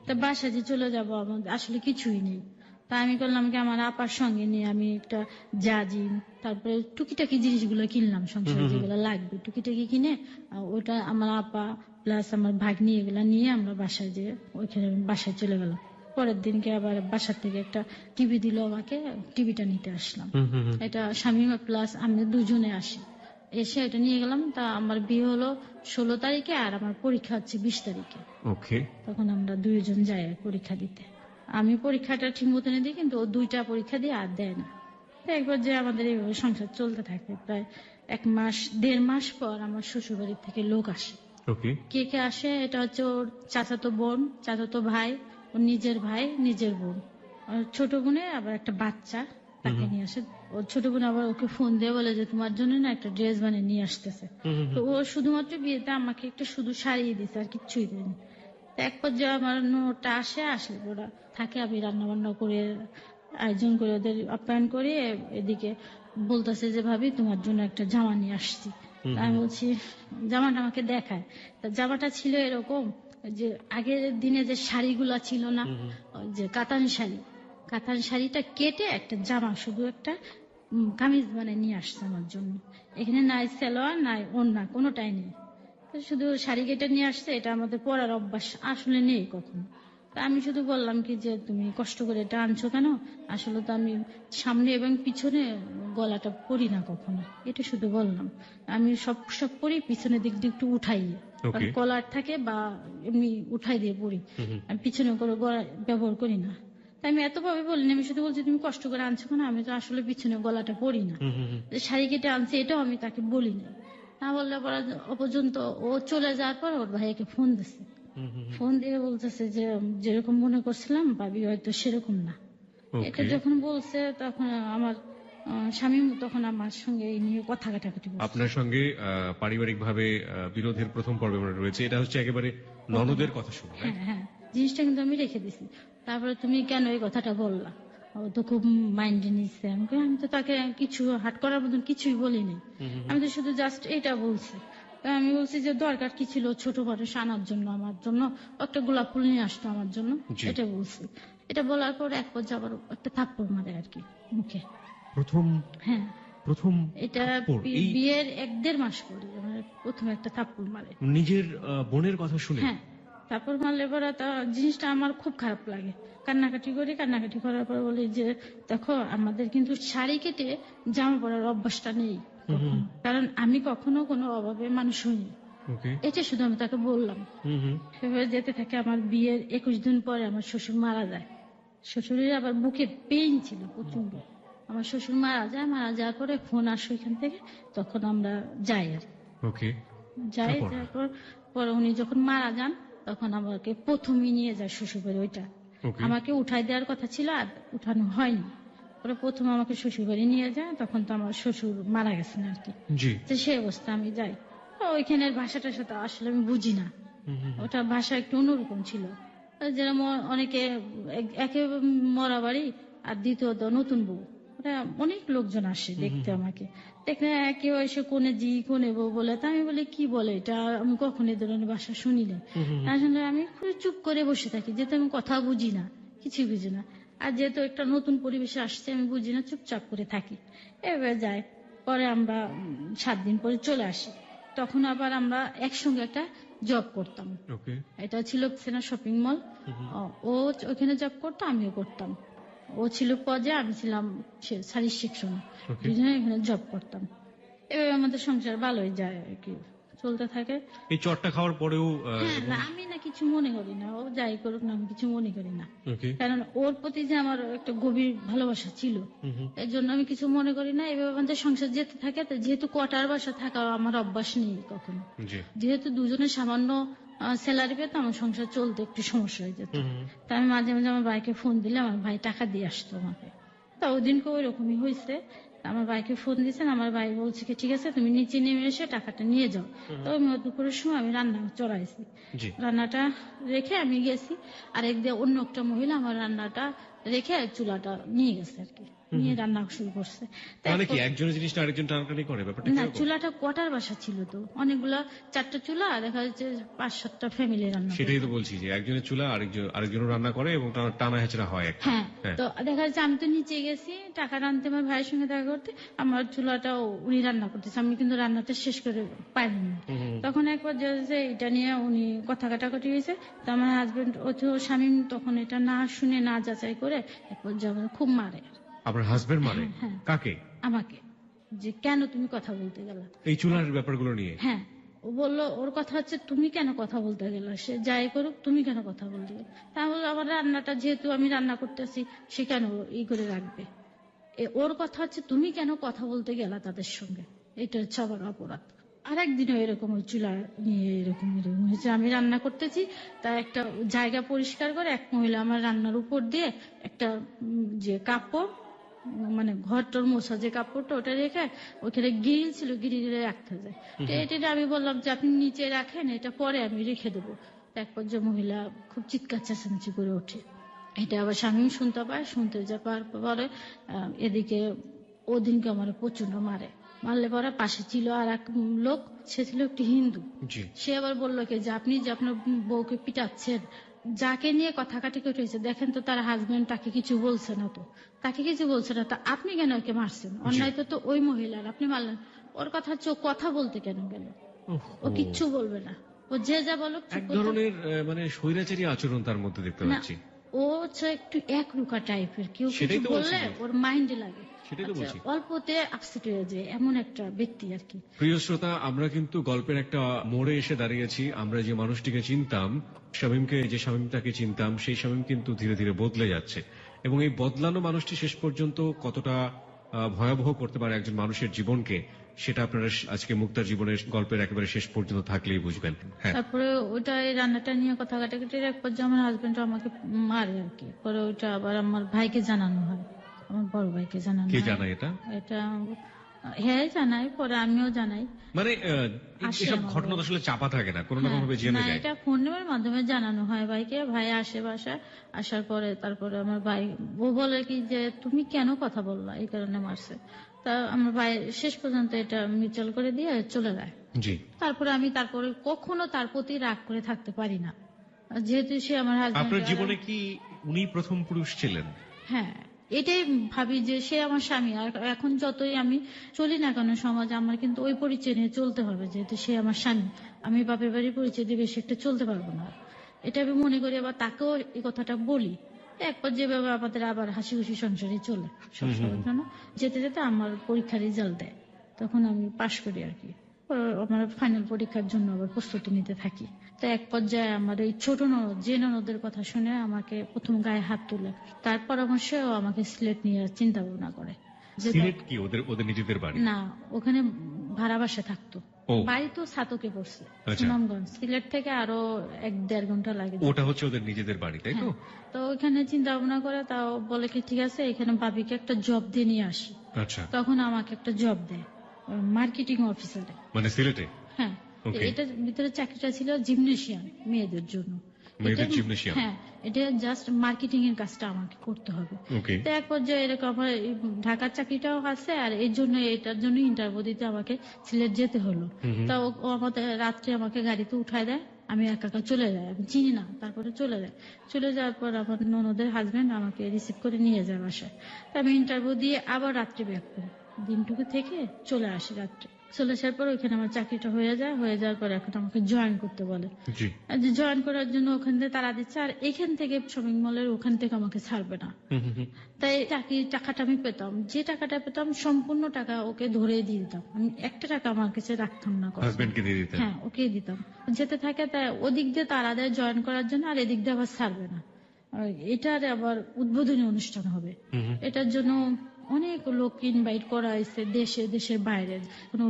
তা বাসায় যে চলে যাবো, আমার আসলে কিছুই নেই। তা আমি করলাম কি, আমার আপার সঙ্গে নিয়ে আমি একটা জাজিম, তারপরে টুকিটাকি জিনিসগুলো কিনলাম, সংসারে যেগুলো লাগবে টুকিটাকি কিনে ওটা আমার আপা প্লাস আমার ভাগ্নি এগুলা নিয়ে আমরা বাসায় যে ওইখানে বাসায় চলে গেলাম। পরের দিনকে আবার বাসার থেকে একটা টিভি দিল আমাকে, টিভিটা নিতে আসলাম। এটা স্বামী প্লাস আমি দুজনে আসি, এসে এটা নিয়ে গেলাম। তা আমার বিয়ে হলো 16 তারিখে, আর আমার পরীক্ষা হচ্ছে 20 তারিখে। ওকে। তখন আমরা দুইজন যাই পরীক্ষা দিতে। আমি পরীক্ষাটা ঠিক মতন দিই, কিন্তু ও 2টা পরীক্ষা দিয়ে আর দেয় না। তো একবার যে আমাদের এইভাবে সংসার চলতে থাকে, প্রায় 1 মাস 1.5 মাস পর আমার শ্বশুর বাড়ির থেকে লোক আসে। ওকে। কে কে আসে, এটা হচ্ছে ওর চাচাতো বোন, চাচাতো ভাই, ওর নিজের ভাই, নিজের বোন, আর ছোট বোনের আবার একটা বাচ্চা, তাকে নিয়ে আসে। ওর ছোট বোন আবার ওকে ফোন দিয়ে বলে যে তোমার জন্য না একটা ড্রেস বানিয়ে নিয়ে আসতেছে। তো ও শুধুমাত্র বিয়েতে আমাকে একটা শুধু শাড়ি দিছে, আর কিচ্ছুই দেয়নি। তো এক পর্যায়ে আমার নোটা আসলে ওরা থাকে, আমি রান্না বান্না করে আয়োজন করে ওদের আপ্যায়ন করে, এদিকে বলতেছে যে ভাবি তোমার জন্য একটা জামা নিয়ে আসছি। তা আমি বলছি, জামাটা আমাকে দেখায়। তা জামাটা ছিল এরকম, যে আগের দিনে যে শাড়িগুলা ছিল না, ওই যে কাতান শাড়ি, কাতান শাড়িটা কেটে একটা জামা, শুধু একটা কামিজ বানিয়ে নিয়ে আসছে আমার জন্য। এখানে নাই সালোয়ার নাই ওড়না, কোনোটাই নেই। তো শুধু শাড়ি কেটে নিয়ে আসছে, এটা আমাদের পরার অভ্যাস আসলে নেই কখনো। তা আমি শুধু বললাম কি যে তুমি কষ্ট করে এটা আনছো কেন, আসলে তো আমি সামনে এবং পিছনে গলাটা পরি না কখনো, এটা শুধু বললাম। আমি সব পরি পিছনের দিক দিয়ে একটু উঠাই, Okay. কলার থাকে বা এমনি উঠাই দিয়ে পরি, আমি পিছনে করে গলা ব্যবহার করি না। তাই আমি এতভাবে বলিনি, আমি শুধু বলছি তুমি কষ্ট করে আনছো কেন, আমি তো আসলে পিছনে গলাটা পরি না, যে শাড়ি কেটে আনছি এটাও আমি তাকে বলি না। না বললে পরে পর্যন্ত ও চলে যাওয়ার পর ওর ভাইকে ফোন দিছে, ফোন দিয়ে বলতেছে যে যেরকম মনে করছিলাম ভাবি হয়তো সেরকম না। এটা ওকে। যখন বলছে তখন আমার স্বামী তখন আমার সঙ্গে এই নিয়ে কথা কাটাকাটি করছে। আপনার সঙ্গে পারিবারিক ভাবে বিরোধের প্রথম পর্বে মনে রয়েছে, এটা হচ্ছে একেবারে ননদের কথা শুনে, হ্যাঁ হ্যাঁ, জিনিসটা কিন্তু আমি রেখে দিছি। তারপরে তুমি কেন এই কথাটা বললা, ও তো খুব মাইন্ডে নিচ্ছে। আমি তো তাকে কিছু হাট করার মতন কিছুই বলিনি, আমি তো শুধু জাস্ট এটা বলছি। তাই আমি বলছি যে দরকার কি ছিল ছোট মানুষ আনার জন্য, আমার জন্য একটা গোলাপ ফুল নিয়ে আসতো আমার জন্য, জি। এটা বলছি। এটা বলার পর এক পর্যায়ে আবার একটা থাপ্পড় মারে আর কি মুখে। প্রথম হ্যাঁ, প্রথম এটা থাপ্পড়, এই বিয়ের 1.5 মাস পরে আমার প্রথমে একটা থাপ্পড় মারে। নিজের বোনের কথা শুনে? হ্যাঁ, তারপর মারলে পরে তো জিনিসটা আমার খুব খারাপ লাগে, কান্নাকাটি করি। কান্নাকাটি করার পর বলি যে দেখো আমাদের কিন্তু শাড়ি কেটে জামা পরার অভ্যাসটা নেই কখনো। কারণ আমি কখনো কোনো অভাবে মানুষ হইনি, ওকে। এটা শুধু আমি তাকে বললাম। সেভাবে যেতে থাকে। আমার বিয়ের 21 দিন পরে আমার শ্বশুর মারা যায়। শ্বশুরের আবার বুকে পেইন ছিল প্রচন্ড। আমার শ্বশুর মারা যায়, মারা যাওয়ার পরে ফোন আসে এখান থেকে, তখন আমরা যাই আর কি। ওকে। যাই, তারপর? তারপর পরে উনি যখন মারা যান তখন আমাকে প্রথমেই নিয়ে যায় শ্বশুর বাড়ি, ওইটা Okay. আমাকে উঠাই দেওয়ার কথা ছিল, আর উঠানো হয়নি। পরে প্রথম আমাকে শ্বশুর বাড়ি নিয়ে যায়, তখন তো আমার শ্বশুর মারা গেছেন আর কি। জি। তো সেই অবস্থা আমি যাই, তো ওইখানের ভাষাটার সাথে আসলে আমি বুঝি না, ওটা ভাষা একটু অন্যরকম ছিল। যেরকম অনেকে একে মরা বাড়ি, আর দ্বিতীয়ত নতুন বউ, ওটা অনেক লোকজন আসে দেখতে আমাকে। দেখলে কেউ এসে কোনে জি কোনে বউ বলে, তা আমি বলি কি বলে এটা, আমি কখনো এই ধরনের ভাষা শুনি না। আসলে আমি খুব চুপ করে বসে থাকি, যেহেতু আমি কথা বুঝি না, কিছুই বুঝি না। আর যেহেতু একটা নতুন পরিবেশে আসছে, আমি বুঝি না, চুপচাপ করে থাকি। এবার যায়, পরে আমরা 7 দিন পরে চলে আসি। তখন আবার আমরা একসঙ্গে একটা জব করতাম। ওকে। এটা ছিল সেনা শপিং মল। ও ওখানে জব করতো, আমিও করতাম। ও ছিল পজে, আমি ছিলাম সার্ভিস সেকশনে। Okay. দুজনে এখানে জব করতাম। এভাবে আমাদের সংসার ভালোই যায় আর কি, চলতে থাকে। এই চটটা খাওয়ার পরেও হ্যাঁ, না, আমি না কিছু মনে করি না, ও যাই করুক না, আমি কিছু মনে করি না। ওকে। কারণ ওর প্রতি যে আমার একটা গভীর ভালোবাসা ছিল, এর জন্য আমি কিছু মনে করি না। এভাবে আমাদের সংসার যেতে থাকে। তো যেহেতু কোয়ার্টার বাসা থাকা আমার অভ্যাস নেই কখনো, জি। যেহেতু দুজনের সামান্য স্যালারি পেতো, আমার সংসার চলতে একটু সমস্যা হয়ে যেত। তা আমি মাঝে মাঝে আমার ভাইকে ফোন দিলে আমার ভাই টাকা দিয়ে আসতো আমাকে। তা ওই দিনকে ওই রকমই হয়েছে। আমার ভাইকে ফোন দিয়েছেন, আমার ভাই বলছে কি ঠিক আছে তুমি নিচে নেমে এসে টাকাটা নিয়ে যাও। তো আমি দুপুরের সময় আমি রান্না চড়াইছি, জি। রান্নাটা রেখে আমি গেছি। আর একদিকে অন্য একটা মহিলা আমার রান্নাটা রেখে চুলাটা নিয়ে গেছে আর কি, নিয়ে রান্না শুরু করছে। তা মানে কি এখন- একজনের জিনিসটা আরেকজন টানাটানি করে, ব্যাপারটা না, কিরকম? চুলাটা কোয়ার্টার বাসা ছিল, তো অনেকগুলা 4টা চুলা, দেখা যাচ্ছে 5-7টা ফ্যামিলি রান্না সেটাই করে। তো বলছি যে একজনের চুলা আরেকজনও রান্না করে এবং টানা হেঁচড়া হয় একটা। হ্যাঁ, হ্যাঁ। তো দেখা যাচ্ছে আমি তো নিচে গেছি টাকা আনতে, আমার ভাইয়ের সঙ্গে দেখা করতে। আমার চুলাটাও উনি রান্না করতেছে, আমি কিন্তু রান্নাটা শেষ করে পারিনি। তখন একবার যে এটা নিয়ে উনি কথা কাটাকাটি হয়েছে। তো আমার হাজবেন্ড স্বামী তখন এটা না শুনে না যাচাই করে একবার যেমন খুব মারে আপনার হাজবেন্ড মানে হ্যাঁ। কাকে? আমাকে, যে কেন তুমি কথা বলতে গেলা। এই চুলার ব্যাপারগুলো নিয়ে? হ্যাঁ, ও বললো ওর কথা হচ্ছে তুমি কেন কথা বলতে গেলা, সে যাই করুক তুমি কেন কথা বলতে গেলা। তা আমি বললাম, আমার রান্নাটা যেহেতু আমি রান্না করতেছি, সে কেন ই করে রাখবে। ওর কথা হচ্ছে তুমি কেন কথা বলতে গেলা তাদের সঙ্গে, এটা হচ্ছে আমার অপরাধ। আর একদিনও এরকম ওই চুলা নিয়ে এরকম হয়েছে, আমি রান্না করতেছি, তা একটা জায়গা পরিষ্কার করে এক মহিলা আমার রান্নার উপর দিয়ে একটা যে কাপড়, মানে ঘরটার মোছা যে কাপড়টা, ওটা রেখে ওখানে গিরিল ছিল, গিরিলে রাখতে যায়। তো এটা আমি বললাম যে আপনি নিচে রাখেন, এটা পরে আমি রেখে দেবো। এক পর্যায়ে মহিলা খুব চিৎকার চেঁচামেচি করে ওঠে। এটা আবার স্বামী শুনতে পায়, শুনতে যাওয়ার পরে এদিকে ওদিনকে আমার প্রচন্ড মারে। মারলে পরে পাশে ছিল আর এক লোক, সে ছিল একটি হিন্দু। জি। সে আবার বললো কি যে আপনি যে আপনার বউকে পিটাচ্ছেন, যাকে নিয়ে কথা কাটাকাটি হয়েছে, দেখেন তো তার হাজবেন্ড তাকে কিছু বলছে না, তো তাকে কিছু বলছে না, তা আপনি কেন ওকে মারছেন, অন্যায় তো ওই মহিলার, আপনি মারলেন। ওর কথা হচ্ছে ও কথা বলতে কেন গেল, ও কিচ্ছু বলবে না, ও যে যা বলো এক ধরনের মানে স্বৈরাচারী আচরণ তার মধ্যে দেখতে না, পাচ্ছি। ও হচ্ছে একটু একরুকা টাইপের, কেউ সেটাই কিছু তো বলছি বললে যে। ওর মাইন্ডে লাগে। সেটাই তো আচ্ছা, বলছি। অল্পতে আপসেট হয়ে যায়, এমন একটা ব্যক্তি আর কি। প্রিয় শ্রোতা, আমরা কিন্তু গল্পের একটা মোড়ে এসে দাঁড়িয়েছি। আমরা যে মানুষটিকে চিনতাম, শামীমটাকে চিনতাম, সেই শামীম কিন্তু ধীরে ধীরে বদলে যাচ্ছে। এবং এই বদলানো মানুষটি শেষ পর্যন্ত কতটা ভয়াবহ করতে পারে একজন মানুষের জীবনকে, সেটা আপনারা আজকে মুক্তার জীবনের গল্পের একেবারে শেষ পর্যন্ত থাকলেই বুঝবেন। হ্যাঁ। তারপরে ওইটা এই রান্নাটা নিয়ে কথা কাটাকাটির এক পর্যায়ে আমার হাজবেন্ড আমাকে মারে আর কি। পরে ওইটা আবার আমার ভাইকে জানানো হয়, আমার বড় ভাইকে জানানো কে হয়। জানায় এটা? এটা হ্যাঁ জানাই, পরে আমিও জানাই। মানে আসে এসব আমার ঘটনা তো আসলে চাপা থাকে না, কোনো না কোনো ভাবে হ্যাঁ, জেনে না, যায়। এটা ফোনের মাধ্যমে জানানো হয় ভাইকে। ভাই আসে বাসায়, আসার পরে তারপরে আমার ভাই ও বলে কি যে তুমি কেন কথা বললা, এই কারণে মারছে। তা আমার ভাই শেষ পর্যন্ত এটা মিউচুয়াল করে দিয়ে চলে যায়। জি। তারপরে কখনো তার প্রতি রাগ করে থাকতে পারি না, যেহেতু সে আমার হাজবেন্ড। আপনার জীবনে কি উনি প্রথম পুরুষ ছিলেন? হ্যাঁ, এটাই ভাবি যে সে আমার স্বামী। আর এখন যতই আমি চলি না কেন সমাজে, আমার কিন্তু ওই পরিচয় নিয়ে চলতে হবে, যেহেতু সে আমার স্বামী। আমি বাপের বাড়ির পরিচয় দিয়ে বেশি একটা চলতে পারবো না, এটা আমি মনে করি। আবার তাকেও এই কথাটা বলি। একবার যেভাবে আমাদের আবার হাসি খুশি সংসারে চলে সবসময়ের জন্য, যেতে যেতে আমার পরীক্ষার রেজাল্ট দেয়, তখন আমি পাশ করি আর কি। আমার ফাইনাল পরীক্ষার জন্য আবার প্রস্তুতি নিতে থাকি। তো এক পর্যায়ে আমার এই ছোট ননদ, যে ননদের কথা শুনে আমাকে প্রথম গায়ে হাত তুলে, তার পরামর্শেও আমাকে সিলেট নিয়ে চিন্তা ভাবনা করে যে সিলেট কি ওদের নিজেদের বাড়ি? না, ওখানে ভাড়া বাসা থাকতো। ও বাড়ি তো ছাতকে পড়ছে, আচ্ছা। সুনামগঞ্জ, সিলেট থেকে আরো 1-1.5 ঘন্টা লাগে যেতে। ওটা হচ্ছে ওদের নিজেদের বাড়ি, তাই তো? হ্যাঁ, তো ওখানে চিন্তা ভাবনা করে তাও বলে কি ঠিক আছে এখানে ভাবিকে একটা জব দিয়ে নিয়ে আসি। আচ্ছা, তখন আমাকে একটা জব দেয় মার্কেটিং অফিসারে। মানে সিলেটে? হ্যাঁ, তো Okay. এটার ভিতরে চাকরিটা ছিল জিমনেশিয়ান, মেয়েদের জন্য। মেয়েদের এটা- জিমনেশিয়াম? হ্যাঁ, এটা জাস্ট মার্কেটিং এর কাজটা আমাকে করতে হবে। ওকে। তো এক পর্যায়ে এরকম আমার এই ঢাকার চাকরিটাও আছে, আর এর জন্য এটার জন্য ইন্টারভিউ দিতে আমাকে সিলেট যেতে হলো। তা ও আমাদের রাত্রে আমাকে গাড়িতে উঠায় দেয়, আমি একা একা চলে যাই, আমি চিনি না, তারপরে চলে যায়। চলে যাওয়ার পর আমার ননদের হাজবেন্ড আমাকে রিসিভ করে নিয়ে যায় বাসায়। তা আমি ইন্টারভিউ দিয়ে আবার রাত্রে ব্যাক করি, দিনটুকু থেকে চলে আসি রাত্রে। চলে আসার পর ওখানে আমার চাকরিটা হয়ে যায়, হয়ে যাওয়ার পর এখন আমাকে জয়েন করতে বলে। জি। আর যে জয়েন করার জন্য ওখান থেকে তারা দিচ্ছে, আর এখান থেকে শপিং মলের ওখান থেকে আমাকে ছাড়বে না। তাই চাকরির টাকাটা আমি পেতাম, যে টাকাটা পেতাম সম্পূর্ণ টাকা ওকে ধরে দিয়ে দিতাম, আমি একটা টাকা আমার কাছে রাখতাম না কখনো। হাজবেন্ডকে দিয়ে দিতেন? হ্যাঁ, ওকে দিতাম। যেতে থাকে, তাই ওদিক দিয়ে তারা দেয় জয়েন করার জন্য, আর এদিক দিয়ে আবার ছাড়বে না। আর এটার আবার উদ্বোধনী অনুষ্ঠান হবে, এটার জন্য অনেক লোক ইনভাইট করা হয়েছে, দেশের বাইরে,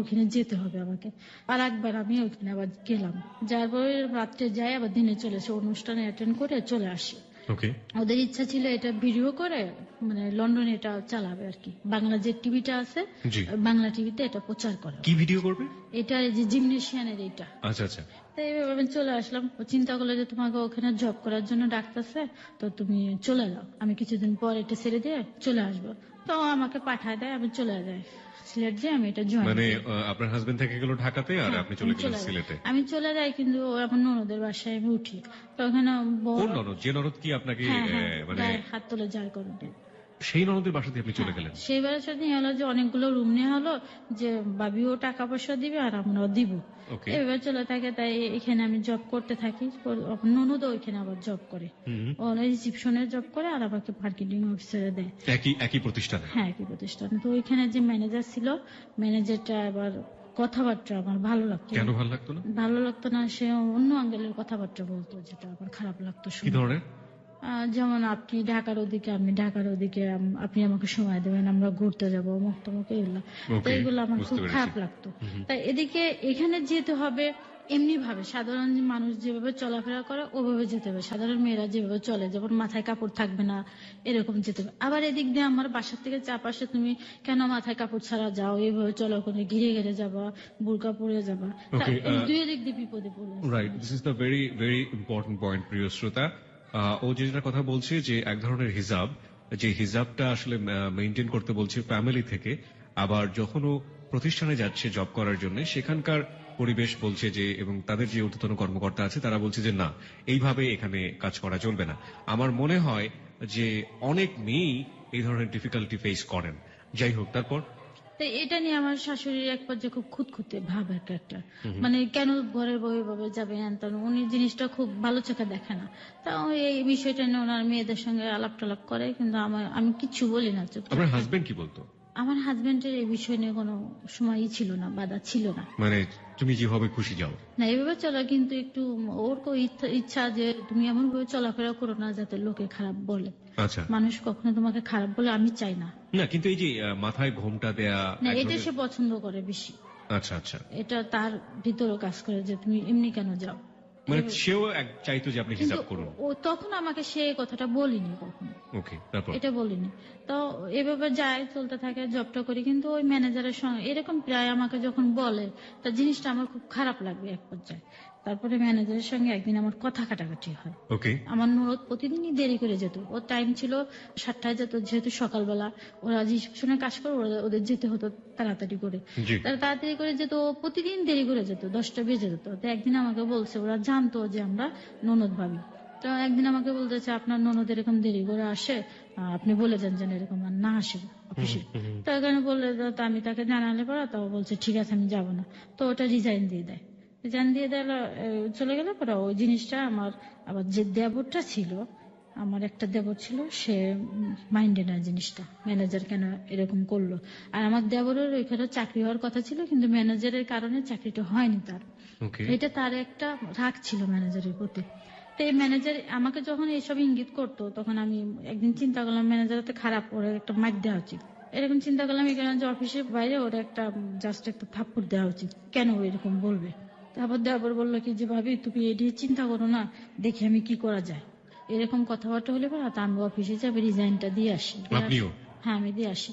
ওখানে যেতে হবে আমাকে। আর একবার আমি ওখানে আবার গেলাম, যার পরে রাত্রে যাই, আবার দিনে চলে এসে অনুষ্ঠানে অ্যাটেন্ড করে চলে আসি। ওকে। ওদের ইচ্ছা ছিল এটা ভিডিও করে মানে লন্ডনে এটা চালাবে আর কি, বাংলা যে টিভিটা আছে জি। বাংলা টিভিতে এটা প্রচার করে। কি ভিডিও করবে? এটা এই যে জিমনেশিয়ানের এটা। আচ্ছা আচ্ছা। তাই এইভাবে আমি চলে আসলাম। ও চিন্তা করলো যে তোমাকে ওখানে জব করার জন্য ডাকতেছে, তো তুমি চলে যাও, আমি কিছুদিন পর এটা ছেড়ে দিয়ে চলে আসবো। তো ও আমাকে পাঠায় দেয়, আমি চলে যাই সিলেট, যে আমি এটা জয়েন মানে আপনার হাজবেন্ড থেকে গেল ঢাকাতে আর আপনি চলে গেলেন সিলেটে? আমি চলে যাই, কিন্তু আমার ননদের বাসায় আমি উঠি, তো ওখানে কোন ননদ? যে ননদ কি আপনাকে মানে গায়ে হাত তুলে যায় করবে। সেই ননদের বাসাতে আপনি চলে গেলেন? সেইবারের সাথে হলো যে অনেকগুলো রুম নেওয়া হলো, যে বাবিও টাকা পয়সা দিবে আর আমরাও দিব, ওকে। এভাবে চলে থাকে। তাই এখানে আমি জব করতে থাকি, ননদও ওইখানে আবার জব করে, ও রিসিপশনের জব করে, আর আমাকে মার্কেটিং অফিসারে দেয়। একই প্রতিষ্ঠানে? হ্যাঁ, একই প্রতিষ্ঠানে। তো ওইখানে যে ম্যানেজার ছিল, ম্যানেজারটা আবার কথাবার্তা আমার ভালো লাগতো কেন না। ভালো লাগতো না? ভালো লাগতো না, সে অন্য অ্যাঙ্গেলের কথাবার্তা বলতো, যেটা আমার খারাপ লাগতো কি শুনে। ধরনের? যেমন আপনি ঢাকার ওদিকে, আমি ঢাকার ওদিকে, আপনি আমাকে সময় দেবেন, আমরা ঘুরতে যাবো, অমুক তমুক, এগুলো। তো Okay, এগুলো আমার বুঝতে খুব পেরেছি। খারাপ লাগতো। তাই এদিকে এখানে যেতে হবে এমনি ভাবে, সাধারণ মানুষ যেভাবে চলাফেরা করে ওভাবে যেতে হবে, সাধারণ মেয়েরা যেভাবে চলে, যেমন মাথায় কাপড় থাকবে না এরকম যেতে হবে। আবার এদিক দিয়ে আমার বাসার থেকে চাপ আসে, তুমি কেন মাথায় কাপড় ছাড়া যাও, এইভাবে চলো, ওখানে ঘিরে ঘিরে যাবা, বোরকা পরে যাবা। Okay, দুই দিক দিয়ে বিপদে পড়ে যাবে। Right, this is the very very important point, প্রিয় শ্রোতা। ও যেটা কথা বলছে যে এক ধরনের হিজাব, যে হিজাবটা আসলে মেনটেন করতে বলছে ফ্যামিলি থেকে, আবার যখন ও প্রতিষ্ঠানে যাচ্ছে জব করার জন্য, সেখানকার পরিবেশ বলছে যে, এবং তাদের যে ঊর্ধ্বতন কর্মকর্তা আছে তারা বলছে যে না, এইভাবে এখানে কাজ করা চলবে না। আমার মনে হয় যে অনেক মেয়েই এই ধরনের ডিফিকাল্টি ফেস করেন। যাই হোক, তারপর? তো এটা নিয়ে আমার শাশুড়ির এক পর্যায়ে খুব খুঁতখুঁতে ভাব একটা, মানে কেন ঘরের বউ এভাবে যাবে, উনি জিনিসটা খুব ভালো চোখে দেখে না। তা এই বিষয়টা নিয়ে ওনার মেয়েদের সঙ্গে আলাপ টালাপ করে, কিন্তু আমি কিচ্ছু বলি না, চুপ আপনার থাকি। হাজবেন্ড কি বলতো? আমার হাজবেন্ডের এই বিষয় নিয়ে কোনো সময়ই ছিল না, বাধা ছিল না। মানে তুমি যেভাবে খুশি যাও? না, এভাবে চলা কিন্তু একটু ওর ইচ্ছা যে তুমি এমন ভাবে চলাফেরা করো না যাতে লোকে খারাপ বলে। আচ্ছা। মানুষ কখনো তোমাকে খারাপ বলে আমি চাই না। না, কিন্তু এই যে মাথায় ঘোমটা দেয়া না, এক এটা ধরনের- সে পছন্দ করে বেশি। আচ্ছা আচ্ছা। এটা তার ভিতরেও কাজ করে যে তুমি এমনি কেন যাও। মানে সেও চাইতো যে আপনি কিন্তু হিসাব করুন। ও তখন আমাকে সে কথাটা বলিনি কখনো, ওকে, তারপর? এটা বলিনি। তো এভাবে যায়, চলতে থাকে, জবটা করি, কিন্তু ওই ম্যানেজারের সঙ্গে এরকম প্রায় আমাকে যখন বলে, তা জিনিসটা আমার খুব খারাপ লাগবে এক পর্যায়ে। তারপরে ম্যানেজারের সঙ্গে একদিন আমার কথা কাটাকাটি হয়। ওকে। আমার ননদ প্রতিদিনই দেরি করে যেত, ওর টাইম ছিল 7টায় যেত, যেহেতু সকালবেলা ওরা রিসেপশনে কাজ করে, ওদের যেতে হতো তাড়াতাড়ি করে। জি। তারা তাড়াতাড়ি করে যেত, ও প্রতিদিন দেরি করে যেত, 10টা বেজে যেত। তো একদিন আমাকে বলছে, ওরা জানতো যে আমরা ননদ ভাবি, তো একদিন আমাকে বলতেছে আপনার ননদ এরকম দেরি করে আসে, আপনি বলে যান যেন এরকম আর না আসে অফিসে। তো এখানে বললে, তো আমি তাকে জানালে পরে তো বলছে ঠিক আছে আমি যাব না। তো ওটা রিজাইন দিয়ে দেয়, রিজাইন দিয়ে দিল, চলে গেলে পরে ওই জিনিসটা আমার, আবার যে দেবরটা ছিল, আমার একটা দেবর ছিল, সে মাইন্ডে না জিনিসটা, ম্যানেজার কেন এরকম করলো। আর আমার দেবরের ওইখানে চাকরি হওয়ার কথা ছিল, কিন্তু ম্যানেজারের কারণে চাকরিটা হয়নি তার। ওকে। এটা তার একটা রাগ ছিল ম্যানেজারের প্রতি। তো এই ম্যানেজার আমাকে যখন এইসব ইঙ্গিত করতো, তখন আমি একদিন চিন্তা করলাম ম্যানেজার তো খারাপ, ওরা একটা মাইর দেওয়া উচিত। এরকম চিন্তা করলাম এখানে যে অফিসের বাইরে ওর একটা জাস্ট একটা থাপ্পড় দেওয়া উচিত, কেন ও এরকম বলবে। তারপর দেওয়ার বললো কি যে ভাবি তুমি এটি চিন্তা করো না, দেখি আমি কি করা যায়। এরকম কথাবার্তা হলে পরে তা আমি অফিসে যাবে রিজাইনটা দিয়ে আসি। আপনিও? হ্যাঁ আমি দিয়ে আসি।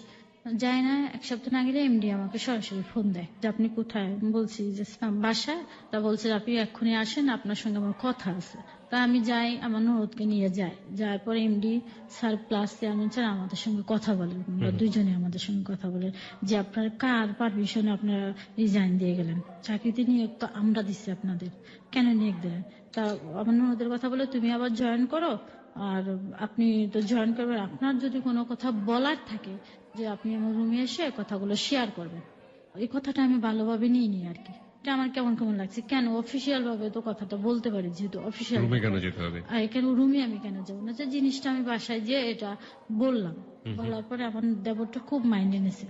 যাই না, এক সপ্তাহ না গেলে এমডি আমাকে সরাসরি ফোন দেয় যে আপনি কোথায়। আমি বলছি যে বাসায়। তা বলছে আপনি এক্ষুনি আসেন, আপনার সঙ্গে আমার কথা আছে। তা আমি যাই, আমার ননদকে নিয়ে যাই। যাওয়ার পর MD sir plus chairman sir আমাদের সঙ্গে কথা বলেন, আমরা দুইজনে আমাদের সঙ্গে কথা বলেন যে আপনার কার পারমিশনে আপনারা রিজাইন দিয়ে গেলেন, চাকরিতে নিয়োগ তো আমরা দিচ্ছি আপনাদের, কেন নিয়োগ দিলেন। তা আমার ননদের কথা বলে তুমি আবার জয়েন করো, আর আপনি তো জয়েন করবেন, আপনার যদি কোনো কথা বলার থাকে যে আপনি আমার রুমে এসে কথাগুলো শেয়ার করবেন। এই কথাটা আমি ভালোভাবে নিইনি আর কি। এটা আমার কেমন কেমন লাগছে, কেন অফিসিয়াল ভাবে তো কথাটা বলতে পারি, যেহেতু অফিসিয়াল রুমে কেন যেতে হবে? আর এখানে রুমে আমি কেন যাবো না, যে জিনিসটা আমি বাসায় যে এটা বললাম। বলার পরে আমার দেবরটা খুব মাইন্ডে নিছে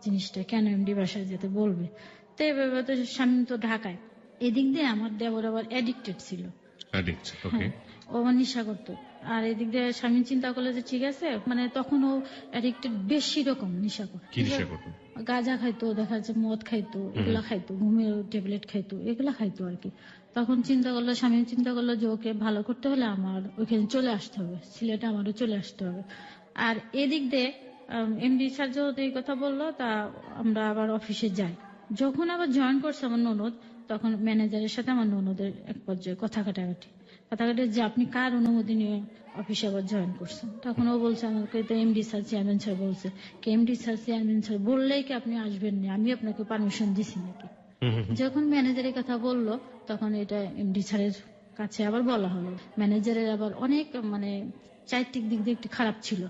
জিনিসটা, কেন এমডি বাসায় যেতে বলবে। তো এভাবে তো স্বামী তো ঢাকায়, এদিক দিয়ে আমার দেবর আবার অ্যাডিক্টেড ছিল। অ্যাডিক্ট, ওকে। হ্যাঁ, ও আবার নেশা করতো। আর এদিক দিয়ে স্বামী চিন্তা করলো যে ঠিক আছে, মানে তখন ও অ্যাডিক্টেড বেশি রকম নেশা করতো। কি নেশা করতো? গাঁজা খাইতো, দেখা যাচ্ছে মদ খাইতো, এগুলা খাইতো, ঘুমের ট্যাবলেট খাইতো, এগুলা খাইতো আর কি। তখন চিন্তা করলো, স্বামী চিন্তা করলো যে ওকে ভালো করতে হলে আমার ওইখানে চলে আসতে হবে, সিলেটে আমারও চলে আসতে হবে। আর এদিক দিয়ে এমডি স্যার যেহেতু এই কথা বললো, তা আমরা আবার অফিসে যাই। যখন আবার জয়েন করছে আমার ননদ, তখন ম্যানেজারের সাথে আমার ননদের এক পর্যায়ে কথা কাটাকাটি যে আপনি কার অনুমতি নিয়ে অফিসে আবার জয়েন করছেন। তখন ও বলছে আমাকে তো এমডি স্যার চেয়ারম্যান স্যার বলছে। কি এমডি স্যার চেয়ারম্যান স্যার বললেই কি আপনি আসবেন না, আমি আপনাকে পারমিশন দিছি নাকি। যখন ম্যানেজারের কথা বললো, তখন এটা এমডি স্যারের কাছে আবার বলা হলো। ম্যানেজারের আবার অনেক মানে চারিত্রিক দিক দিয়ে একটু খারাপ ছিল।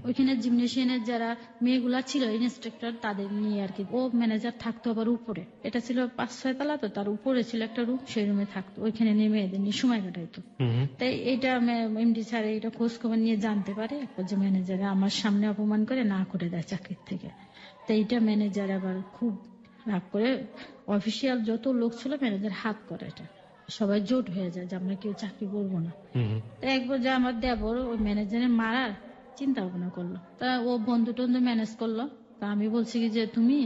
ওইখানে জিমনেশিয়ানের যারা মেয়েগুলা ছিল ইন্সট্রাক্টর, তাদের নিয়ে আর কি। ও ম্যানেজার থাকতো আবার উপরে, এটা ছিল 5-6 তলা, তো তার উপরে ছিল একটা রুম, সেই রুমে থাকতো, ওইখানে নেমে এদের নিয়ে সময় কাটাইতো। তাই এটা এমডি স্যার এটা খোঁজ খবর নিয়ে জানতে পারে, যে ম্যানেজার আমার সামনে অপমান করে না করে দেয় চাকরির থেকে। তো এইটা ম্যানেজার আবার খুব রাগ করে, অফিসিয়াল যত লোক ছিল ম্যানেজার হাত করে, এটা সবাই জোট হয়ে যায় যে আমরা কেউ চাকরি করবো না। তা একবার যে আমার দেবর ওই ম্যানেজারের মারার চিন্তা ভাবনা করলো, তা ও বন্ধু টন্ধু ম্যানেজ করলো। তা আমি বলছি কি যে তুমি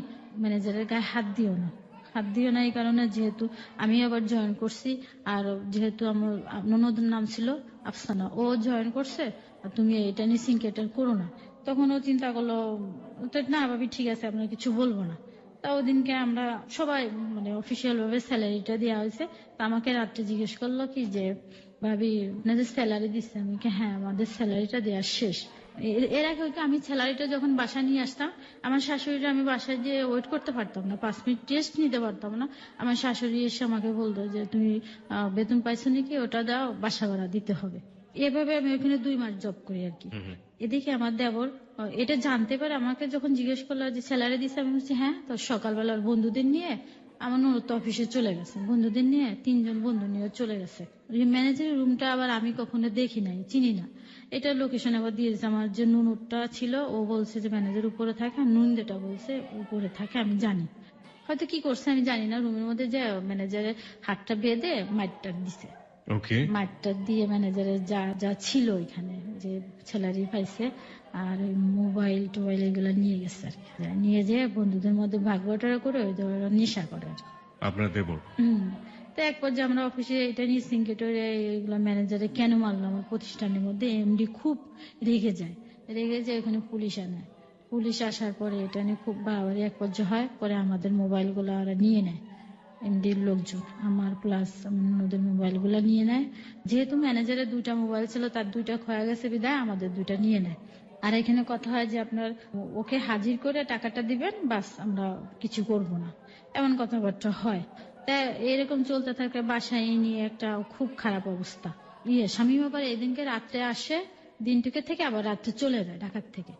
ম্যানেজারের গায়ে হাত দিও না, হাত দিও না এই কারণে যেহেতু আমি আবার জয়েন করছি, আর যেহেতু আমার ননদের নাম ছিল আফসানা, ও জয়েন করছে, আর তুমি এটা নিয়ে সিনকেটার করো না। তখন ও চিন্তা করলো, তো না ভাবি ঠিক আছে, আপনার কিছু বলবো না। তা ওদিনকে আমরা সবাই মানে অফিসিয়াল ভাবে স্যালারিটা দেওয়া হয়েছে। তা আমাকে রাত্রে জিজ্ঞেস করলো কি যে ভাবি আপনাদের স্যালারি দিচ্ছে, আমি কি হ্যাঁ আমাদের স্যালারিটা দেওয়া শেষ। এর আগে আমি স্যালারিটা যখন বাসায় নিয়ে আসতাম, আমার শাশুড়িটা আমি বাসায় যে ওয়েট করতে পারতাম না, 5 মিনিট টেস্ট নিতে পারতাম না। আমার শাশুড়ি এসে আমাকে বলতো যে তুমি বেতন পাইছো নাকি, ওটা দাও, বাসা ভাড়া দিতে হবে। এভাবে আমি ওখানে 2 মাস জব করি আর কি। এদিকে আমার দেবর এটা জানতে পারে, আমাকে যখন জিজ্ঞেস করলো যে স্যালারি দিচ্ছে, আমি বলছি হ্যাঁ। তো সকালবেলা বন্ধুদের নিয়ে আমার ননদ তো অফিসে চলে গেছে, বন্ধুদের নিয়ে 3 জন বন্ধু নিয়ে চলে গেছে। ম্যানেজারের রুমটা আবার আমি কখনো দেখি নাই, চিনি না। এটা লোকেশন আবার দিয়েছে, আমার যে নুনুরটা ছিল ও বলছে যে ম্যানেজার উপরে থাকে, আর নুন যেটা বলছে উপরে থাকে, আমি জানি। হয়তো কি করছে আমি জানি না, রুমের মধ্যে যে ম্যানেজারের হাতটা বেঁধে মাইরটা দিছে। ওকে। মাঠটা দিয়ে ম্যানেজারের যা যা ছিল ওইখানে, যে স্যালারি পাইছে আর মোবাইল টোবাইল এগুলো নিয়ে গেছে আর কি। নিয়ে যেয়ে বন্ধুদের মধ্যে ভাগ বাটোয়ারা করে ওই ধরো নেশা করে আর কি। আপনার দেবর? তো এক পর্যায়ে আমরা অফিসে এটা নিয়ে সিনকেটরে এগুলো ম্যানেজারে কেন মারলাম আমার প্রতিষ্ঠানের মধ্যে, এমডি খুব রেগে যায়। ওখানে পুলিশ আনে। পুলিশ আসার পরে এটা নিয়ে খুব বাড়াবাড়ি এক পর্যায়ে হয়, পরে আমাদের মোবাইলগুলো ওরা নিয়ে নেয়। এমডির লোকজন আমার প্লাস ওদের মোবাইল গুলা নিয়ে নেয়। যেহেতু ম্যানেজারের 2টা মোবাইল ছিল, তার 2টা খোয়া গেছে বিদায় আমাদের 2টা নিয়ে নেয়। আর এখানে কথা হয় যে আপনার ওকে হাজির করে টাকাটা দিবেন, বাস আমরা কিছু করব না, এমন কথাবার্তা হয়। তা এরকম চলতে থাকে, বাসায় নিয়ে একটা খুব খারাপ অবস্থা। স্বামী আবার এদিনকে রাত্রে আসে, দিনটুকে থেকে আবার রাত্রে চলে যায় ঢাকার থেকে।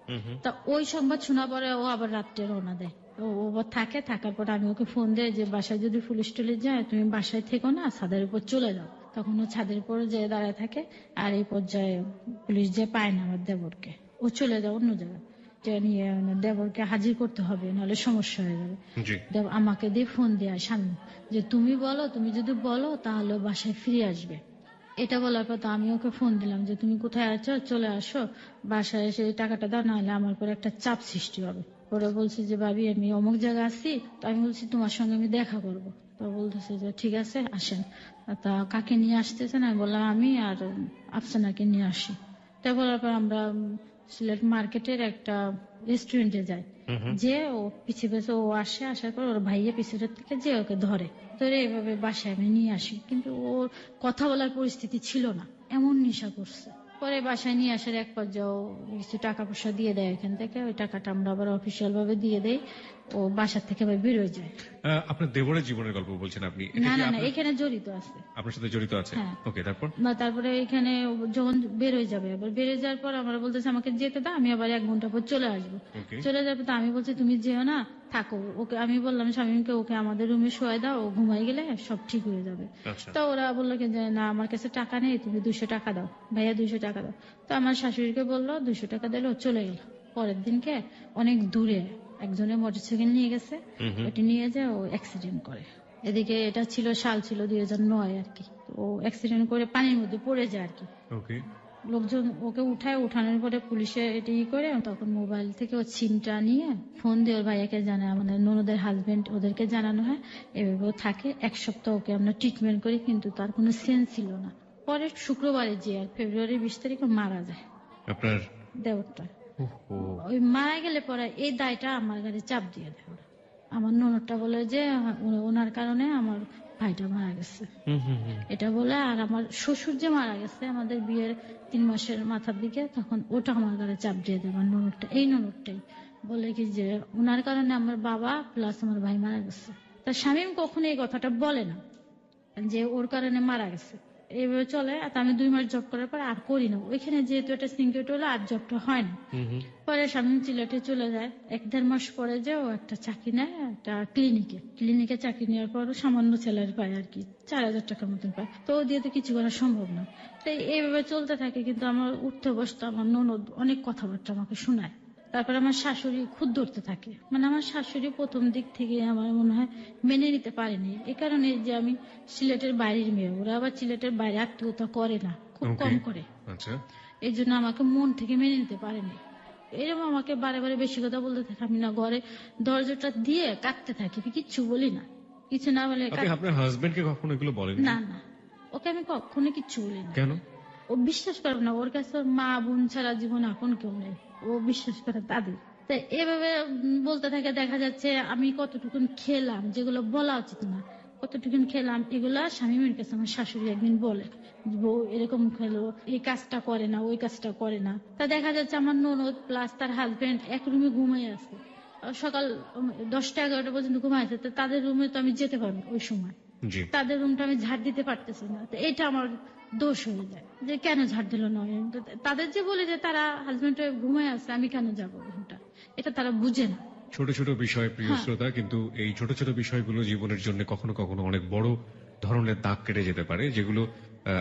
তা ওই সংবাদ শোনা পরে ও আবার রাত্রে রওনা দেয়। ও থাকে, থাকার পর আমি ওকে ফোন দেয় যে বাসায় যদি পুলিশ টুলিশ যায় তুমি বাসায় থেকো না, ছাদের উপর চলে যাও। তখন ও ছাদের উপর যে দাঁড়ায় থাকে, আর এই পর্যায়ে পুলিশ যে পায় না আমার দেবরকে, ও চলে যায় অন্য জায়গায়। যে নিয়ে দেবরকে হাজির করতে হবে, নাহলে সমস্যা হয়ে যাবে। আমাকে দিয়ে ফোন দেয় স্বামী যে তুমি বলো, তুমি যদি বলো তাহলে বাসায় ফিরে আসবে। এটা বলার পর তো আমি ওকে ফোন দিলাম যে তুমি কোথায় আছো, চলে আসো বাসায়, এসে টাকাটা দাও, নাহলে আমার পর একটা চাপ সৃষ্টি হবে। পরে বলছি যে ভাবি আমি অমুক জায়গায় আছি, তো আমি বলছি তোমার সঙ্গে আমি দেখা করব। তো বলতেছে যে ঠিক আছে আসেন। তা কাকে নিয়ে আসতেছেন? আমি বললাম আমি আর আফসানাকে নিয়ে আসি। তা বলার পর আমরা সিলেট মার্কেটের একটা রেস্টুরেন্টে যাই। যে ও পিছিয়ে পিছিয়ে ও আসে, আসার পর ওর ভাইয়া পিছনের থেকে যে ওকে ধরে ধরে এভাবে বাসায় আমি নিয়ে আসি, কিন্তু ওর কথা বলার পরিস্থিতি ছিল না, এমন নেশা করছে। পরে বাসায় নিয়ে আসার এক পর্যায়ে ও কিছু টাকা পয়সা দিয়ে দেয় এখান থেকে, ওই টাকাটা আমরা আবার অফিসিয়াল ভাবে দিয়ে দেই। ও বাসার থেকে আবার বেরোয় যায়। আপনার দেবরের জীবনের গল্প বলছেন আপনি, এটা না কি না না, আপনার এখানে জড়িত আছে। আপনার সাথে জড়িত আছে? হ্যাঁ। ওকে, তারপর? বা তারপরে এখানে যখন বেরোয় যাবে, আবার বেরোয় যাওয়ার পর আমরা বলতেছে আমাকে যেতে দাও, আমি আবার 1 ঘন্টা পর চলে আসবো। ওকে। চলে যাবে, তো আমি বলছি তুমি যেও না, থাকো। ওকে আমি বললাম শামীমকে ওকে আমাদের রুমে শোয়াই দাও, ও ঘুমাই গেলে সব ঠিক হয়ে যাবে। আচ্ছা। তো ওরা বললো কি যে না আমার কাছে টাকা নেই, তুমি 200 টাকা দাও, ভাইয়া 200 টাকা দাও। তো আমার শাশুড়িকে বললো 200 টাকা দিলে ও চলে গেল। পরের দিনকে অনেক দূরে একজনের মোটরসাইকেল নিয়ে গেছে, ওটি নিয়ে যায় ও অ্যাক্সিডেন্ট করে। এদিকে এটা ছিল সাল ছিল 2009 আর কি। ও অ্যাক্সিডেন্ট করে পানির মধ্যে পড়ে যায় আর কি। ওকে। লোকজন ওকে উঠানোর পরে পুলিশে এটি করে, তখন মোবাইল থেকে ও সিমটা নিয়ে ফোন দিয়ে ওর ভাইয়াকে জানায়, আমাদের ননদের হাজবেন্ড ওদেরকে জানানো হয়। এভাবে ও থাকে 1 সপ্তাহ, ওকে আমরা ট্রিটমেন্ট করি, কিন্তু তার কোনো সেন্স ছিল না। পরে শুক্রবারে যে আর ফেব্রুয়ারি 20 তারিখে মারা যায় আপনার দেওরটা। ওহো। ওই মারা গেলে পরে এই দায়টা আমার গাড়ি চাপ দিয়ে দেয় ওরা। আমার ননদটা বলে যে ওনার কারণে আমার ভাইটা মারা গেছে, এটা বলে। আর আমার শ্বশুর যে মারা গেছে আমাদের বিয়ের 3 মাসের মাথার দিকে, তখন ওটা আমার গাড়ি চাপ দিয়ে দেয় আমার ননদটা। এই ননদটাই বলে কি যে ওনার কারণে আমার বাবা প্লাস আমার ভাই মারা গেছে। তার শামীম কখনো এই কথাটা বলে না যে ওর কারণে মারা গেছে। এইভাবে চলে। আর আমি 2 মাস জব করার পর আর করি না ওইখানে, যেহেতু এটা সিঙ্গেট হলো আর জবটা হয় না। পরে স্বামী সিলেটে চলে যায়। 1-1.5 মাস পরে যে ও একটা চাকরি নেয় একটা ক্লিনিকে চাকরি নেওয়ার পর সামান্য স্যালারি পায় আর কি, 4000 টাকার মতন পায়। তো ও দিয়ে তো কিছু করা সম্ভব না। তো এইভাবে চলতে থাকে, কিন্তু আমার উঠতে বসতে আমার ননদ অনেক কথাবার্তা আমাকে শোনায়। তারপরে আমার শাশুড়ি খুদ ধরতে থাকে, মানে আমার শাশুড়ি প্রথম দিক থেকে আমার মনে হয় মেনে নিতে পারেনি। এই কারণে যে আমি সিলেটের বাইরের মেয়ে, ওরা আবার সিলেটের বাইরে আত্মীয়তা করে না, খুব কম করে। আচ্ছা। এই জন্য আমাকে মন থেকে মেনে নিতে পারেনি। এরকম আমাকে বারে বারে বেশি কথা বলতে থাকে। আমি না ঘরে দরজাটা দিয়ে কাঁদতে থাকি, আমি কিচ্ছু বলি না, কিছু না বলে আপনি আপনার হাজবেন্ডকে কখনো এগুলো বলেন? না না, ওকে আমি কখনো কিচ্ছু বলি না। কেন? ও বিশ্বাস করবে না, ওর কাছে ওর মা বোন ছাড়া জীবনে আপন কেউ নেই। ও বিশ্বাস করে তাদের। তো এভাবে বলতে থাকে। দেখা যাচ্ছে আমি কতটুকুন খেলাম যেগুলো বলা উচিত না, কতটুকুন খেলাম, এগুলা স্বামীমের কাছে আমার শাশুড়ি একদিন বলে বউ এরকম খেলো, এই কাজটা করে না, ওই কাজটা করে না। তা দেখা যাচ্ছে আমার ননদ প্লাস তার হাজবেন্ড এক রুমে ঘুমাই আছে, সকাল 10টা-11টা পর্যন্ত ঘুমাই আছে। তো তাদের রুমে তো আমি যেতে পারবো ওই সময়, জি। তাদের রুমটা আমি ঝাড় দিতে পারতেছি না। তো এটা আমার দোষ হয়ে যায় যে কেন ঝাড় দিল না। তাদের যে বলে যে তারা হাজবেন্ড ঘুমায় আছে, আমি কেন যাবো রুমটা, এটা তারা বুঝে না। ছোট ছোট বিষয় প্রিয় হ্যাঁ। শ্রোতা, কিন্তু এই ছোট ছোট বিষয়গুলো জীবনের জন্য কখনো কখনো অনেক বড় ধরনের দাগ কেটে যেতে পারে, যেগুলো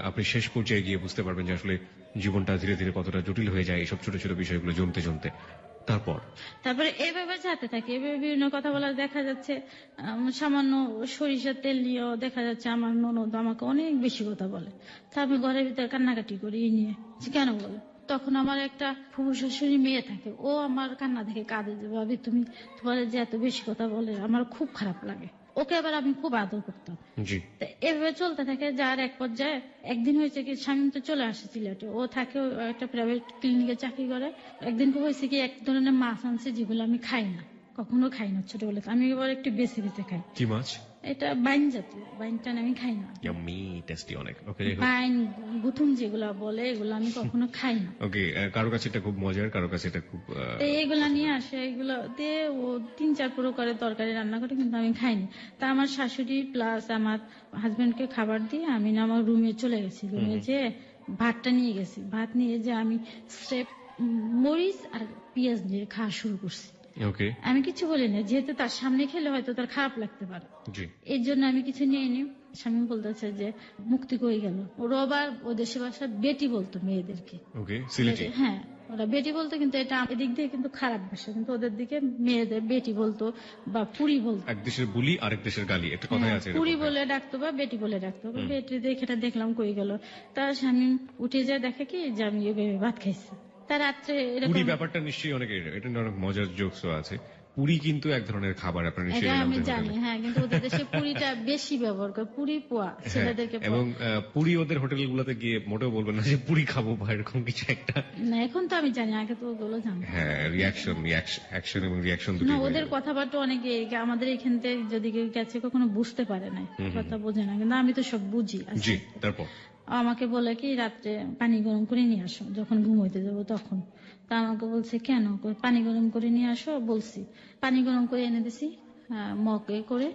আপনি শেষ পর্যায়ে গিয়ে বুঝতে পারবেন যে আসলে জীবনটা ধীরে ধীরে কতটা জটিল হয়ে যায় এইসব ছোট ছোট বিষয়গুলো জমতে জমতে। তারপরে এভাবে যেতে থাকে, এভাবে বিভিন্ন কথা বলা। দেখা যাচ্ছে সামান্য সরিষার তেল নিয়েও দেখা যাচ্ছে আমার ননদ আমাকে অনেক বেশি কথা বলে। তা আমি ঘরের ভিতরে কান্নাকাটি করি এই নিয়ে, যে কেন বলে। তখন আমার একটা ফুফু শাশুড়ি মেয়ে থাকে, ও আমার কান্না দেখে কাঁদে যে ভাবি তুমি, তোমার যে এত বেশি কথা বলে আমার খুব খারাপ লাগে। ওকে আবার আমি খুব আদর করতাম। জি। তো এভাবে চলতে থাকে। যার এক পর্যায়ে একদিন হয়েছে কি, স্বামী তো চলে আসে সিলেটে, ও থাকে একটা প্রাইভেট ক্লিনিকে চাকরি করে। একদিন হয়েছে কি, এক ধরনের মাছ আনছে যেগুলো আমি খাই না, কখনো খাই না ছোটবেলা, আমি এবার একটু বেছে বেছে খাই। কি মাছ? এটা বাইন জাতীয়, বাইনটা আমি খাই না। ইয়াম্মি, টেস্টি অনেক। ওকে, বাইন গুথুম যেগুলা বলে এগুলো আমি কখনো খাই না। ওকে। কারো কাছে এটা খুব মজার, কারো কাছে এটা খুব তো এগুলা নিয়ে আসে, এগুলো দিয়ে ও 3-4 প্রকারের তরকারি রান্না করে, কিন্তু আমি খাইনি। তা আমার শাশুড়ি প্লাস আমার হাজবেন্ডকে খাবার দিয়ে আমি না আমার রুমে চলে গেছি। রুমে যে ভাতটা নিয়ে গেছি, ভাত নিয়ে যে আমি স্রেফ মরিচ আর পেঁয়াজ দিয়ে খাওয়া শুরু করছি। ওকে। আমি কিছু বলি না, যেহেতু তার সামনে খেলে হয়তো তার খারাপ লাগতে পারে, জি। এর জন্য আমি কিছু নিয়ে নি। স্বামী বলতেছে যে মুক্তি কই গেল। ওর আবার ও দেশে ভাষা বেটি বলতো মেয়েদেরকে। ওকে, সিলেটি। হ্যাঁ, ওরা বেটি বলতো, কিন্তু এটা এদিক দিয়ে কিন্তু খারাপ ভাষা, কিন্তু ওদের দিকে মেয়েদের বেটি বলতো বা পুরি বলতো। এক দেশের বুলি আরেক দেশের গালি, একটা কথাই আছে এরকম। পুরি বলে ডাকতো বা বেটি বলে ডাকতো। বেটি দেখে এটা দেখলাম কই গেল। তার স্বামী উঠে যায়, দেখে কি যে আমি এভাবে ভাত খাইছি। তার রাত্রে পুরি এরকম ব্যাপারটা নিশ্চয়ই অনেক, এটা নিয়ে অনেক মজার জোকসও আছে। পুরি কিন্তু এক ধরনের খাবার, আপনার এটা নিশ্চয়ই আমি জানেন জানি, হোটেলে। হ্যাঁ, কিন্তু ওদের দেশে পুরিটা বেশি ব্যবহার করে, পুরি পোয়া হ্যাঁ, ছেলেদেরকে এবং পোয়া। পুরি ওদের হোটেলগুলোতে গিয়ে মোটেও বলবেন না যে পুরি খাবো বা এরকম কিছু একটা। না, এখন তো আমি জানি, আগে তো ওগুলো জানি। হ্যাঁ, অ্যাকশন এবং রিয়াকশন না, দুটোই হয়ে ওদের যাবে। কথাবার্তা অনেকে আমাদের এখান থেকে যদি কেউ গেছে কখনো বুঝতে পারে না, কথা বোঝে না, কিন্তু আমি তো সব বুঝি আস্তে জি, আস্তে। তারপর? আমাকে বলে কি রাত্রে পানি গরম করে নিয়ে আসো যখন ঘুমোইতে যাবো তখন। তা আমাকে বলছে কেন, কই পানি গরম করে নিয়ে আসো, বলছি পানি গরম করে এনে দিছি, মগে করে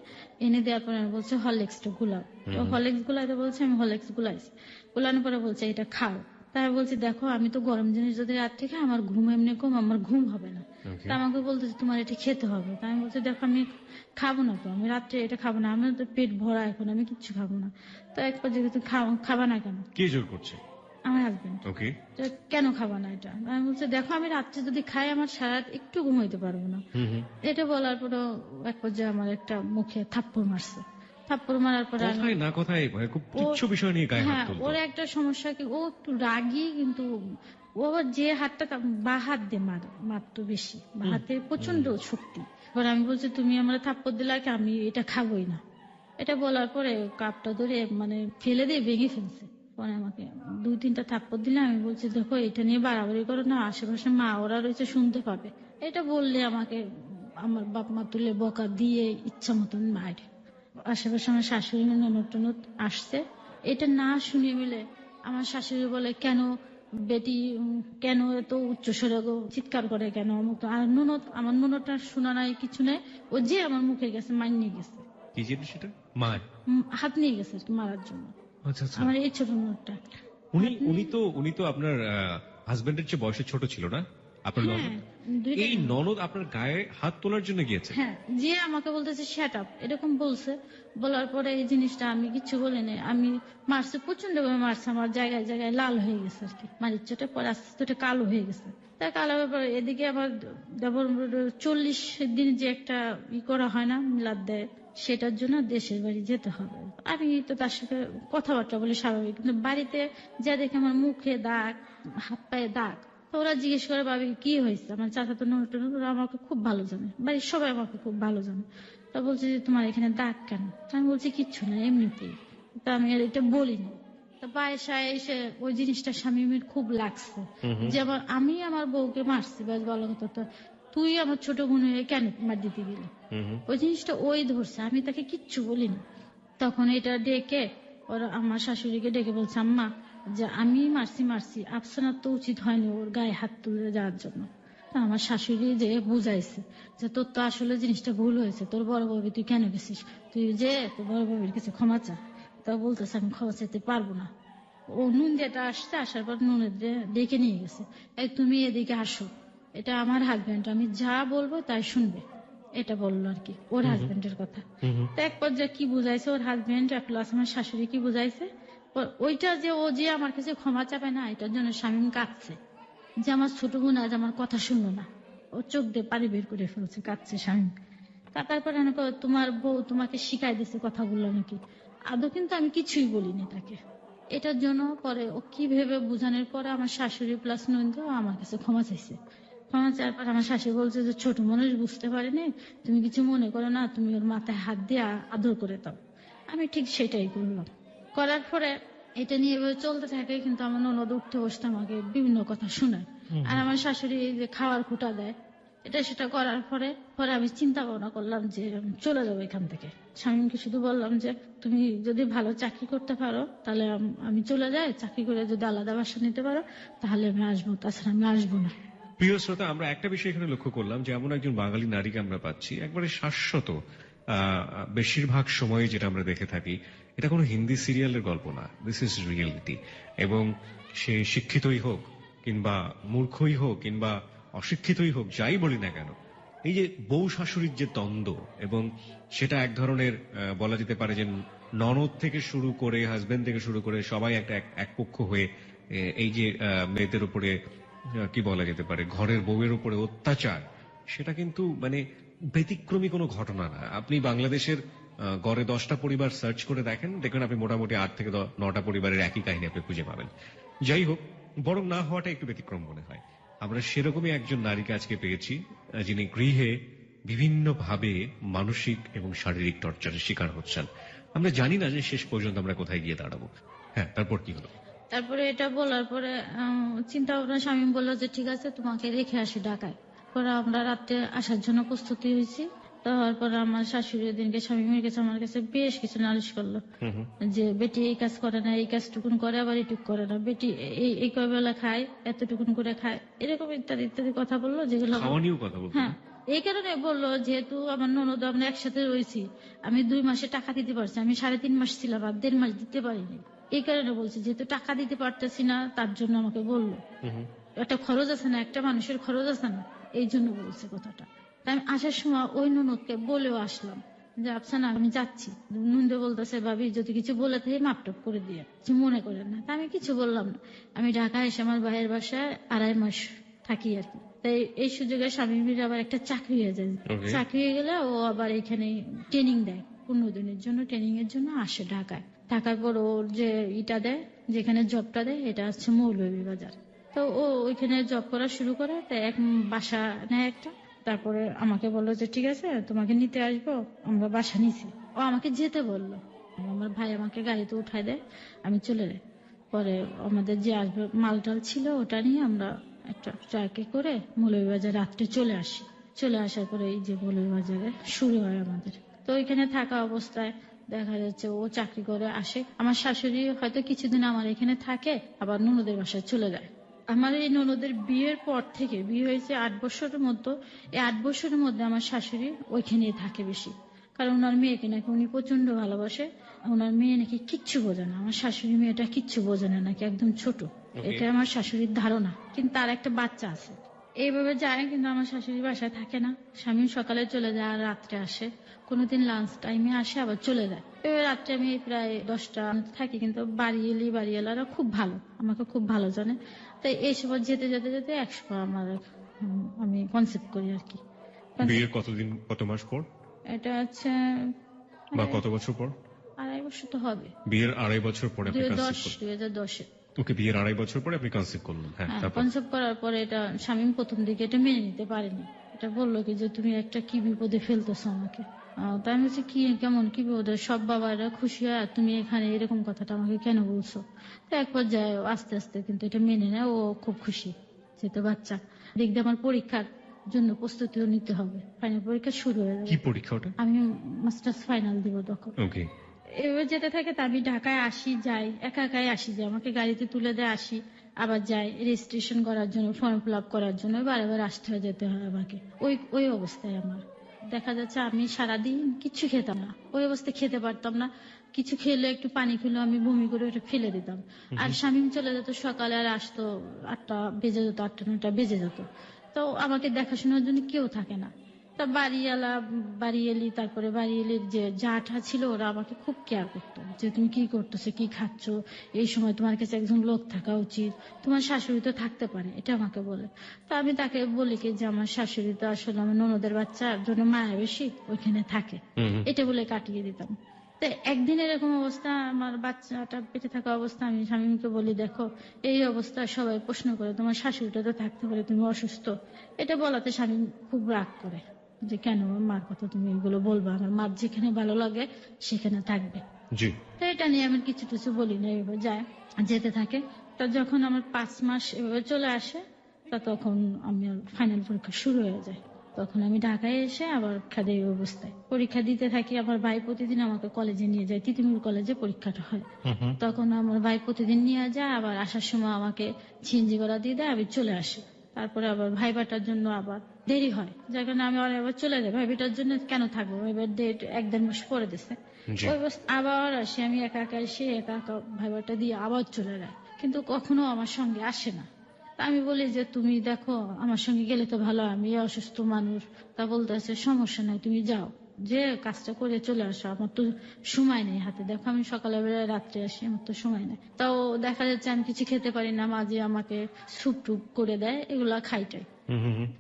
এনে দেওয়ার পরে আমি বলছে হরলিক্সটা গুলাও। তো হরলিক্স গুলাইতে বলছে, আমি হরলিক্স গুলাইছি, গুলানোর পরে বলছে এটা খাও। তাই আমি বলছি দেখো আমি তো গরম জিনিস যদি রাত্রে খাই আমার ঘুম এমনি কম, আমার ঘুম হবে না। ওকে। তা আমাকে বলতেছে তোমার এটা খেতে হবে। তাই আমি বলছি দেখো আমি খাবো না, তো আমি রাত্রে এটা খাবো না, আমার তো পেট ভরা, এখন আমি কিচ্ছু খাবো না। তো এক পর্যায়ে তুমি খাবা না কেন? কে জোর করছে? আমার হাজবেন্ড। ওকে। কেন খাবা না এটা? আমি বলছি দেখো আমি রাত্রে যদি খাই আমার সারা রাত একটু ঘুমাইতে পারবো না। এটা বলার পরে এক পর্যায়ে আমার একটা মুখে থাপ্পড় মারছে। থাপ্পড় মারার পরে আমি, কথায় না কথায় মানে খুব ও, তুচ্ছ বিষয় নিয়ে গায়ে হাত হ্যাঁ, তুলতো। ওর একটা সমস্যা কি, ও একটু রাগী, কিন্তু ও আবার যে হাতটা বা হাত দিয়ে মারতো বেশি, বা হাতে প্রচন্ড শক্তি। এবার আমি বলছি তুমি আমার থাপ্পড় দিলে কি, আমি এটা খাবোই না। এটা বলার পরে কাপটা ধরে মানে ফেলে দিয়ে ভেঙে ফেলছে। পরে আমাকে 2-3টা থাপ্পড় দিলে। আমি বলছি দেখো এটা নিয়ে বাড়াবাড়ি করো না, আশেপাশে মা ওরা রয়েছে শুনতে পাবে, এটা বললে আমাকে আমার বাপ মা তুলে বকা দিয়ে ইচ্ছা মতন মার। আশেপাশে আমার শাশুড়ি ননদ টনদ আসছে, এটা না শুনিয়ে মিলে আমার শাশুড়ি বলে কেন বেটি, কেন এত উচ্চস্বরে চিৎকার করে কেন, অমুক তো। আর ননদ, আমার ননদটা শোনা নাই কিছু নেই, ও যে আমার মুখে গেছে মার নিয়ে গেছে, কি জিনিস সেটা? মার? হাত নিয়ে গেছে আর কি মারার জন্য। আচ্ছা আচ্ছা। আমার এই ছোট ননদটা উনি হাত উনি নিয়ে, তো উনি তো আপনার হাজবেন্ডের চেয়ে বয়সে ছোট ছিল না, আপনার হ্যাঁ, ননদ? দুইটাই এই ননদ আপনার গায়ে হাত তোলার জন্য গিয়েছে? হ্যাঁ, যে আমাকে বলতেছে শ্যাট আপ এরকম বলছে। বলার পরে এই জিনিসটা আমি কিছু বলিনি, আমি মারছে, প্রচন্ড ভাবে মারছে, আমার জায়গায় জায়গায় লাল হয়ে গেছে আর কি, মারির চোটে পরে আস্তে আস্তে ওটা কালো হয়ে গেছে। তাই কালো হয়ে পরে এদিকে আমার দেবর 40 দিন যে একটা করা হয় না, মিলাদ দেয়, সেটার জন্য দেশের বাড়ি যেতে হবে। আমি তো তার সাথে কথাবার্তা বলি স্বাভাবিক, কিন্তু বাড়িতে যা দেখে আমার মুখে দাগ, হাত পায়ে দাগ। তো ওরা জিজ্ঞেস করে ভাবি কি হয়েছে, আমার চাচা তো নতুন, ওরা আমাকে খুব ভালো জানে, বাড়ির সবাই আমাকে খুব ভালো জানে। তা বলছে যে তোমার এখানে দাগ কেন? তা আমি বলছি কিচ্ছু না, এমনিতেই। তা আমি আর এটা বলিনি। তা বাসায় এসে ওই জিনিসটা স্বামীর খুব লাগছে, যে আমি আমার বউকে মারছি, বাস বলো কথা, তো তুই আমার ছোট বোন হয়ে কেন মার দিতে গেলি? ওই জিনিসটা ওই ধরছে, আমি তাকে কিচ্ছু বলিনি। তখন এটা ডেকে ওরা আমার শাশুড়িকে ডেকে বলছে আম্মা যে আমি মারছি, আফসানার তো উচিত হয়নি ওর গায়ে হাত তুলে যাওয়ার জন্য। তা আমার শাশুড়ি যে বুঝাইছে যে তোর তো আসলে জিনিসটা ভুল হয়েছে, তোর বড় বাবু তুই কেন গেছিস, তুই যে তোর বড় বাবুর কাছে ক্ষমা চা। তা বলতেছে আমি ক্ষমা চাইতে পারবো না। ও নুন যেটা আসছে, আসার পর নুনের ডেকে নিয়ে গেছে, এই তুমি এদিকে আসো, এটা আমার হাজবেন্ড, আমি যা বলবো তাই শুনবে, এটা বললো আর কি ওর হাজবেন্ডের কথা। তো এক পর্যায়ে কি বুঝাইছে ওর হাজবেন্ড প্লাস আমার শাশুড়ি কি বুঝাইছে, ওইটা যে ও যে আমার কাছে ক্ষমা চাবে না, এটার জন্য স্বামী কাঁদছে, যে আমার ছোট বোন আজ আমার কথা শুনলো না। ও চোখ দিয়ে পানি বের করে ফেলছে, কাঁদছে স্বামী। তারপরে আমি কই, তোমার বউ তোমাকে শিখাই দিছে কথাগুলো নাকি? আদৌ কিন্তু আমি কিছুই বলিনি তাকে। এটার জন্য পরে ও কি ভেবে বোঝানোর পরে আমার শাশুড়ি প্লাস নন্দ আমার কাছে ক্ষমা চাইছে। ক্ষমা চাওয়ার পর আমার শাশুড়ি বলছে যে ছোট মানুষ বুঝতে পারেনি, তুমি কিছু মনে করো না, তুমি ওর মাথায় হাত দিয়ে আদর করে দাও। আমি ঠিক সেটাই করলাম। করার পরে এটা নিয়ে এভাবে চলতে থাকে, কিন্তু আমার ননদ উঠতে বসতে আমাকে বিভিন্ন কথা শোনায়। আর আমার শাশুড়ি এই যে খাওয়ার খুঁটা দেয়, এটা সেটা করার পরে পরে আমি চিন্তা ভাবনা করলাম যে আমি চলে যাবো এখান থেকে। স্বামীকে শুধু বললাম যে তুমি যদি ভালো চাকরি করতে পারো তাহলে আমি চলে যাই, চাকরি করে যদি আলাদা বাসা নিতে পারো তাহলে আমি আসবো, তাছাড়া আমি আসবো না। প্রিয় শ্রোতা, আমরা একটা বিষয় এখানে লক্ষ্য করলাম যে এমন একজন বাঙালি নারীকে আমরা পাচ্ছি একবারে শাশ্বত। বেশিরভাগ সময় যেটা আমরা দেখে থাকি, এটা কোনো হিন্দি সিরিয়ালের গল্প না, দিস ইজ রিয়েলিটি। এবং সে শিক্ষিতই হোক কিংবা মূর্খই হোক কিংবা অশিক্ষিতই হোক, যাই বলি না কেন, এই যে বউ শাশুড়ির যে দ্বন্দ্ব, এবং সেটা এক ধরনের বলা যেতে পারে যে ননদ থেকে শুরু করে হাজবেন্ড থেকে শুরু করে সবাই একটা এক পক্ষ হয়ে এই যে মেয়েদের উপরে কি বলা যেতে পারে ঘরের বউয়ের উপরে অত্যাচার, সেটা কিন্তু মানে ব্যতিক্রমী কোনো ঘটনা না। আপনি বাংলাদেশের গড়ে 10টা পরিবার সার্চ করে দেখেন, দেখবেন আপনি মোটামুটি 8 থেকে 9টা পরিবারের একই কাহিনী আপনি খুঁজে পাবেন। যাই হোক, বরং না হওয়াটা একটু ব্যতিক্রম মনে হয়। আমরা সেরকমই একজন নারীকে আজকে পেয়েছি, যিনি গৃহে বিভিন্নভাবে মানসিক এবং শারীরিক টর্চারের শিকার হচ্ছেন। আমরা জানি না যে শেষ পর্যন্ত আমরা কোথায় গিয়ে দাঁড়াবো। হ্যাঁ, তারপর কি হলো? তারপরে এটা বলার পরে চিন্তা ভাবনা স্বামী বললো যে ঠিক আছে তোমাকে রেখে আসি ঢাকায়। পরে আমরা রাত্রে আসার জন্য প্রস্তুতি হয়েছি। তারপরে আমার শাশুড়ি দিনকে স্বামীর কাছে আমার কাছে বেশ কিছু নালিশ করলো যে বেটি এই কাজ করে না, এই কাজটুকুন করে, আবার এইটুক করে না, বেটি এই এই কয় বেলা খায়, এতটুকুন করে খায়, এরকম ইত্যাদি ইত্যাদি কথা বললো যেগুলো খাওয়া নিয়েও কথা বলতে? হ্যাঁ, এই কারণে বললো যেহেতু আমার ননদ আমরা একসাথে রয়েছি, আমি 2 মাসে টাকা দিতে পারছি, আমি 3.5 মাস ছিলাম আর 1.5 মাস দিতে পারিনি। এই কারণে বলছি যেহেতু টাকা দিতে পারতেছি না তার জন্য আমাকে বললো একটা খরচ আছে না, একটা মানুষের খরচ আছে না, এই জন্য বলছে কথাটা। তাই আমি আসার সময় ওই ননদকে বলেও আসলাম যে আফসানা আমি যাচ্ছি। নন্দে বলতেছে ভাবি যদি কিছু বলে থাকে মাপটপ করে দিয়ে কিছু মনে করেন না। তা আমি কিছু বললাম না। আমি ঢাকা এসে আমার ভাইয়ের বাসায় 2.5 মাস থাকি আর কি। তাই এই সুযোগে স্বামীর আবার একটা চাকরি হয়ে যায়। চাকরি হয়ে গেলে ও আবার এখানে ট্রেনিং দেয়, 15 দিনের জন্য ট্রেনিং এর জন্য আসে ঢাকায়। থাকার পর ওর যে ইটা দেয়, যেখানে জবটা দেয়, এটা হচ্ছে মৌলভীবাজার। তো ও ওইখানে জব করা শুরু করে। তাই এক বাসা নেয় একটা। তারপরে আমাকে বললো যে ঠিক আছে তোমাকে নিতে আসবো, আমরা বাসা নিছি। ও আমাকে যেতে বললো, আমার ভাই আমাকে গাড়িতে উঠায় দেয়, আমি চলে যাই। পরে আমাদের যে আসবে মালটাল ছিল ওটা নিয়ে আমরা একটা ট্রাকে করে মৌলভীবাজার রাত্রে চলে আসি। চলে আসার পরে এই যে মৌলভীবাজারে শুরু হয় আমাদের। তো ওইখানে থাকা অবস্থায় দেখা যাচ্ছে ও চাকরি করে আসে, আমার শাশুড়ি হয়তো কিছুদিন আমার এখানে থাকে, আবার ননদের বাসায় চলে যায়। আমার এই ননদের বিয়ের পর থেকে, বিয়ে হয়েছে 8 বছরের মধ্যে, এই 8 বছরের মধ্যে আমার শাশুড়ি ওইখানেই থাকে বেশি। কারণ ওনার মেয়েকে নাকি উনি প্রচন্ড ভালোবাসে। ওনার মেয়ে নাকি কিচ্ছু বোঝে না, আমার শাশুড়ি মেয়েটা কিচ্ছু বোঝে না, নাকি একদম ছোট, এটা আমার শাশুড়ির ধারণা। কিন্তু তার একটা বাচ্চা আছে। এইভাবে যায়, কিন্তু আমার শাশুড়ি বাসায় থাকে না। স্বামী সকালে চলে যায় আর রাত্রে আসে, কোনোদিন লাঞ্চ টাইমে আসে আবার চলে যায়। এবার রাত্রে আমি প্রায় 10টা থাকি, কিন্তু বাড়িওয়ালারা খুব ভালো, আমাকে খুব ভালো জানে। তাই এই সময় যেতে যেতে যেতে একসময় আমার আমি কনসেপ্ট করি আর কি। বিয়ের কত মাস পর এটা হচ্ছে বা কত বছর পর? 2.5 বছর তো হবে। বিয়ের 2.5 বছর পরে আপনি কনসিভ করলেন? 2010-এ। ওকে, বিয়ের 2.5 বছর পরে আপনি কনসিভ করলেন। হ্যাঁ, তারপর? কনসেপ্ট করার পরে এটা স্বামী প্রথম দিকে এটা মেনে নিতে পারেনি। এটা বললো কি যে তুমি একটা কি বিপদে ফেলতেছো আমাকে। তাই আমি বলছি কি কেমন কি বিপদে, সব বাবারা খুশি হয় আর তুমি এখানে এরকম কথাটা আমাকে কেন বলছো। তো এক পর্যায়ে আস্তে আস্তে কিন্তু এটা মেনে নেয়, ও খুব খুশি যেহেতু বাচ্চা। দেখতে আমার পরীক্ষার জন্য প্রস্তুতিও নিতে হবে, ফাইনাল পরীক্ষা শুরু হয়ে যাবে। কি পরীক্ষা ওটা? আমি মাস্টার্স ফাইনাল দিব তখন। ওকে। এবার যেতে থাকে, তা আমি ঢাকায় আসি যাই, একা একাই আসি, যে আমাকে গাড়িতে তুলে দেয়, আসি আবার যাই রেজিস্ট্রেশন করার জন্য, ফর্ম ফিল আপ করার জন্য বারবার আসতে হয়, যেতে হয় আমাকে। ওই অবস্থায় আমার দেখা যাচ্ছে আমি সারাদিন কিছু খেতাম না, ওই অবস্থায় খেতে পারতাম না। কিছু খেলে একটু পানি খেলে আমি বমি করে ওটা ফেলে দিতাম। আর স্বামী চলে যেত সকালে, আর আসতো 8টা বেজে যেত, 8টা 9টা বেজে যেত। তো আমাকে দেখাশোনার জন্য কেউ থাকে না। তা বাড়ি এলি, তারপরে বাড়ি এলির যে জাটা ছিল ওরা আমাকে খুব কেয়ার করতো, যে তুমি কি করতেছো, কি খাচ্ছ, এই সময় তোমার কাছে একজন লোক থাকা উচিত, তোমার শাশুড়ি তো থাকতে পারে, এটা আমাকে বলে। তা আমি তাকে বলি কি যে আমার শাশুড়ি তো আসলে আমার ননদের বাচ্চার জন্য মায়া বেশি, ওইখানে থাকে, এটা বলে কাটিয়ে দিতাম। তো একদিন এরকম অবস্থা, আমার বাচ্চাটা পেটে থাকা অবস্থা, আমি স্বামীকে বলি দেখো এই অবস্থা সবাই প্রশ্ন করে, তোমার শাশুড়িটা তো থাকতে পারে, তুমি অসুস্থ। এটা বলাতে স্বামী খুব রাগ করে যে কেন মার কথা তুমি এগুলো বলবা, আমার মার যেখানে ভালো লাগে সেখানে থাকবে। জি। তো এটা নিয়ে আমি কিছু কিছু বলি না, এভাবে যায় যেতে থাকে। তা যখন আমার 5 মাস এভাবে চলে আসে, তা তখন আমার ফাইনাল পরীক্ষা শুরু হয়ে যায়। তখন আমি ঢাকায় এসে আবার এই অবস্থায় পরীক্ষা দিতে থাকি। আমার ভাই প্রতিদিন আমাকে কলেজে নিয়ে যায়, তিতুমির কলেজে পরীক্ষাটা হয়। তখন আমার ভাই প্রতিদিন নিয়ে যায়, আবার আসার সময় আমাকে সিএনজি ভাড়া দিয়ে দেয়, আমি চলে আসি। তারপরে আবার ভাইবাটার জন্য আবার দেরি হয়, যার কারণে আমি আবার চলে যাই। ভাইবাটার জন্য কেন থাকবো, ভাইবার ডেট 1-1.5 মাস পরে দিচ্ছে। ওই আবার আসি, আমি একা একা এসে একা একা ভাইবাটা দিয়ে আবার চলে যায়, কিন্তু কখনো আমার সঙ্গে আসে না। তা আমি বলি যে তুমি দেখো আমার সঙ্গে গেলে তো ভালো, আমি অসুস্থ মানুষ। তা বলতেছে সমস্যা নাই, তুমি যাও, যে কাজটা করে চলে আসো, আমার তো সময় নেই হাতে, দেখো আমি সকালে বেলায় রাত্রে আসি, আমার তো সময় নেই। তাও দেখা যাচ্ছে আমি কিছু খেতে পারি না, মাঝে আমাকে স্যুপ টুপ করে দেয়, এগুলা খাইটাই।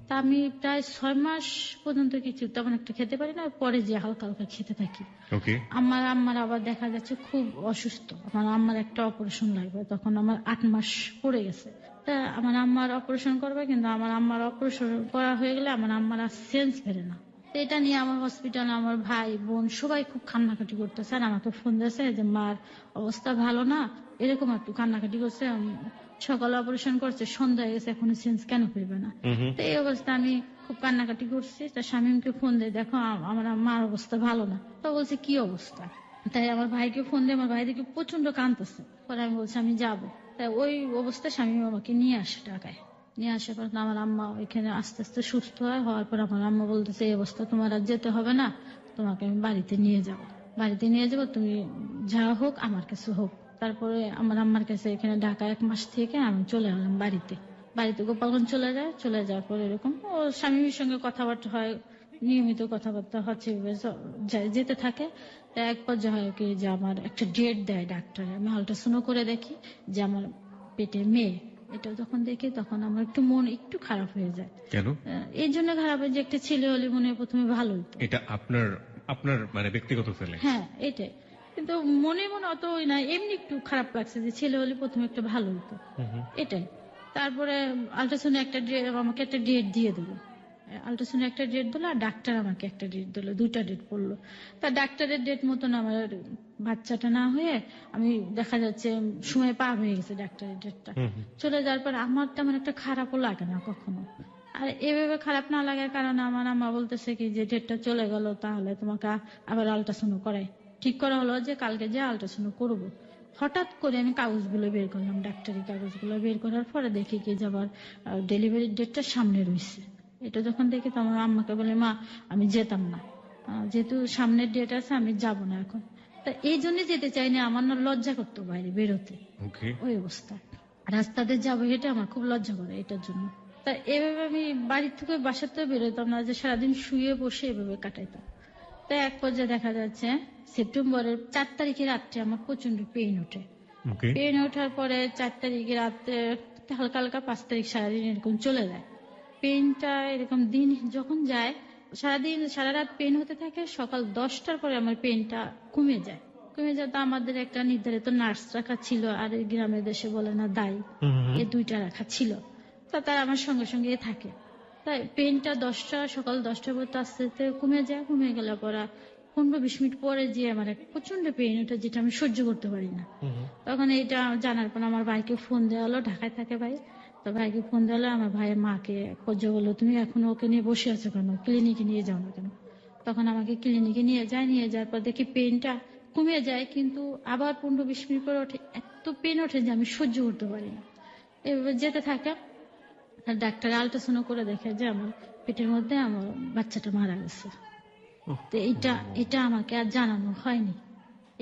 তা আমি প্রায় 6 মাস পর্যন্ত কিছু তেমন একটা খেতে পারি না, পরে যে হালকা হালকা খেতে থাকি। আমার আম্মার আবার দেখা যাচ্ছে খুব অসুস্থ, আমার আম্মার একটা অপারেশন লাগবে, তখন আমার 8 মাস পড়ে গেছে। তা আমার আম্মার অপারেশন করবে, কিন্তু আমার আম্মার অপারেশন করা হয়ে গেলে আমার আম্মার আর সেন্স ফেরে না। তো এটা নিয়ে আমার হসপিটালে আমার ভাই বোন সবাই খুব কান্নাকাটি করতেছে, আর আমাকে ফোন দিয়েছে যে মার অবস্থা ভালো না, এরকম একটু কান্নাকাটি করছে। সকালে অপারেশন করছে, সন্ধ্যা হয়ে গেছে, এখনো চেঞ্জ কেন করবে না। তো এই অবস্থা আমি খুব কান্নাকাটি করছি। তার স্বামীকে ফোন দিয়ে, দেখো আমার মার অবস্থা ভালো না। তো বলছে কি অবস্থা, তাই আমার ভাইকে ফোন দিয়ে, আমার ভাই দেখে প্রচন্ড কাঁদতেছে। পরে আমি বলছি আমি যাবো। তাই ওই অবস্থায় স্বামী আমাকে নিয়ে আসে ঢাকায়। নিয়ে আসার পর আমার আম্মা ওইখানে আস্তে আস্তে সুস্থ হয়। হওয়ার পর আমার আম্মা বলতেছে এই অবস্থা তোমার আর যেতে হবে না, তোমাকে আমি বাড়িতে নিয়ে যাব, বাড়িতে নিয়ে যাব, তুমি যা হোক আমার কাছে হোক। তারপরে আমার আম্মার কাছে এখানে ঢাকা 1 মাস থেকে আমি চলে এলাম বাড়িতে। বাড়িতে গোপালগঞ্জ চলে যায়। চলে যাওয়ার পর এরকম ও স্বামীর সঙ্গে কথাবার্তা হয়, নিয়মিত কথাবার্তা হচ্ছে, যেতে থাকে। তা এক পর্যায়ে হয় কি যে আমার একটা ডেট দেয় ডাক্তার, আমি আল্ট্রাসাউন্ড করে দেখি যে আমার পেটে মেয়ে। এটা যখন দেখি তখন আমার একটু মন একটু খারাপ হয়ে যায়। কেন? এই জন্য খারাপ হয় যে একটা ছেলে হলে মনে হয় প্রথমে ভালো হতো। এটা আপনার আপনার মানে ব্যক্তিগত ফিলিংস? হ্যাঁ এটাই, কিন্তু মনে মনে অত ওই না, এমনি একটু খারাপ লাগছে যে ছেলে হলে প্রথমে একটা ভালো হতো, এটাই। তারপরে আল্ট্রাসাউন্ড আমাকে একটা ডেট দিয়ে দিল। আল্ট্রাসাউন্ড একটা ডেট দিল, আর ডাক্তার আমাকে একটা ডেট দিল, 2টা ডেট পড়লো। তা ডাক্তারের ডেট মতন আমার বাচ্চাটা না হয়ে আমি দেখা যাচ্ছে সময় পার হয়ে গেছে, ডাক্তারের ডেটটা চলে যাওয়ার পর আমার তেমন একটা খারাপও লাগে না কখনো। আর এভাবে খারাপ না লাগার কারণে আমার আম্মা বলতেছে কি যে ডেটটা চলে গেল, তাহলে তোমাকে আবার আল্ট্রাসাউন্ড করাই। ঠিক করা হলো যে কালকে যে আল্ট্রাসাউন্ড করবো। হঠাৎ করে আমি কাগজগুলো বের করলাম, ডাক্তারি কাগজগুলো বের করার পরে দেখি কি যে আবার ডেলিভারির ডেটটা সামনে রয়েছে। এটা যখন দেখি তো আমার আম্মাকে বলে মা আমি যেতাম না, যেহেতু সামনের ডেট আছে আমি যাব না এখন। তা এই জন্য যেতে চাই না, আমার না লজ্জা করতো বাইরে বেরোতে, ওকে। ওই অবস্থা। রাস্তাতে যাবো হেঁটে আমার খুব লজ্জা করে এটার জন্য। তা এভাবে আমি বাড়ির থেকে বাসার থেকে বেরোতাম না, যে সারাদিন শুয়ে বসে এভাবে কাটাইতাম। তাই এক পর্যায়ে দেখা যাচ্ছে সেপ্টেম্বরের 4 তারিখে রাত্রে আমার প্রচন্ড পেইন ওঠে। ওকে। পেইন ওঠার পরে 4 তারিখে রাত্রে হালকা হালকা 5 তারিখ সারাদিন এরকম চলে যায়। পেইনটা এরকম দিন যখন যায়, সারাদিন সারা রাত পেইন হতে থাকে। সকাল 10টার পরে আমার পেইনটা কমে যায়। কমে যায়, তো আমাদের একটা নির্ধারিত নার্স রাখা ছিল, আর এই গ্রামের দেশে বলে না দায়ী, এই 2টা রাখা ছিল। তা তারা আমার সঙ্গে সঙ্গে থাকে। তাই পেইনটা সকাল 10টার পর তো আস্তে আস্তে কমে যায়। কমে গেলে পরে 15-20 মিনিট পরে যে আমার এক প্রচন্ড পেইন ওটা, যেটা আমি সহ্য করতে পারি না। তখন এটা জানার পর আমার ভাইকে ফোন দেওয়া হলো, ঢাকায় থাকে ভাই। তো ভাইকে ফোন দেওয়া হলো, আমার ভাইয়ের মাকে পর্যায়ে বললো তুমি এখন ওকে নিয়ে বসে আছো কেন, ক্লিনিকে নিয়ে যাও না কেন। তখন আমাকে ক্লিনিকে নিয়ে যায়, নিয়ে যাওয়ার পর দেখি পেইনটা কমে যায়, কিন্তু আবার 15-20 মিনিট পরে ওঠে, এত পেইন ওঠে যে আমি সহ্য করতে পারি না। এভাবে যেতে থাকে। আর ডাক্তার আল্ট্রাসাউন্ড করে দেখে যে আমার পেটের মধ্যে আমার বাচ্চাটা মারা গেছে। তো এটা আমাকে আর জানানো হয়নি।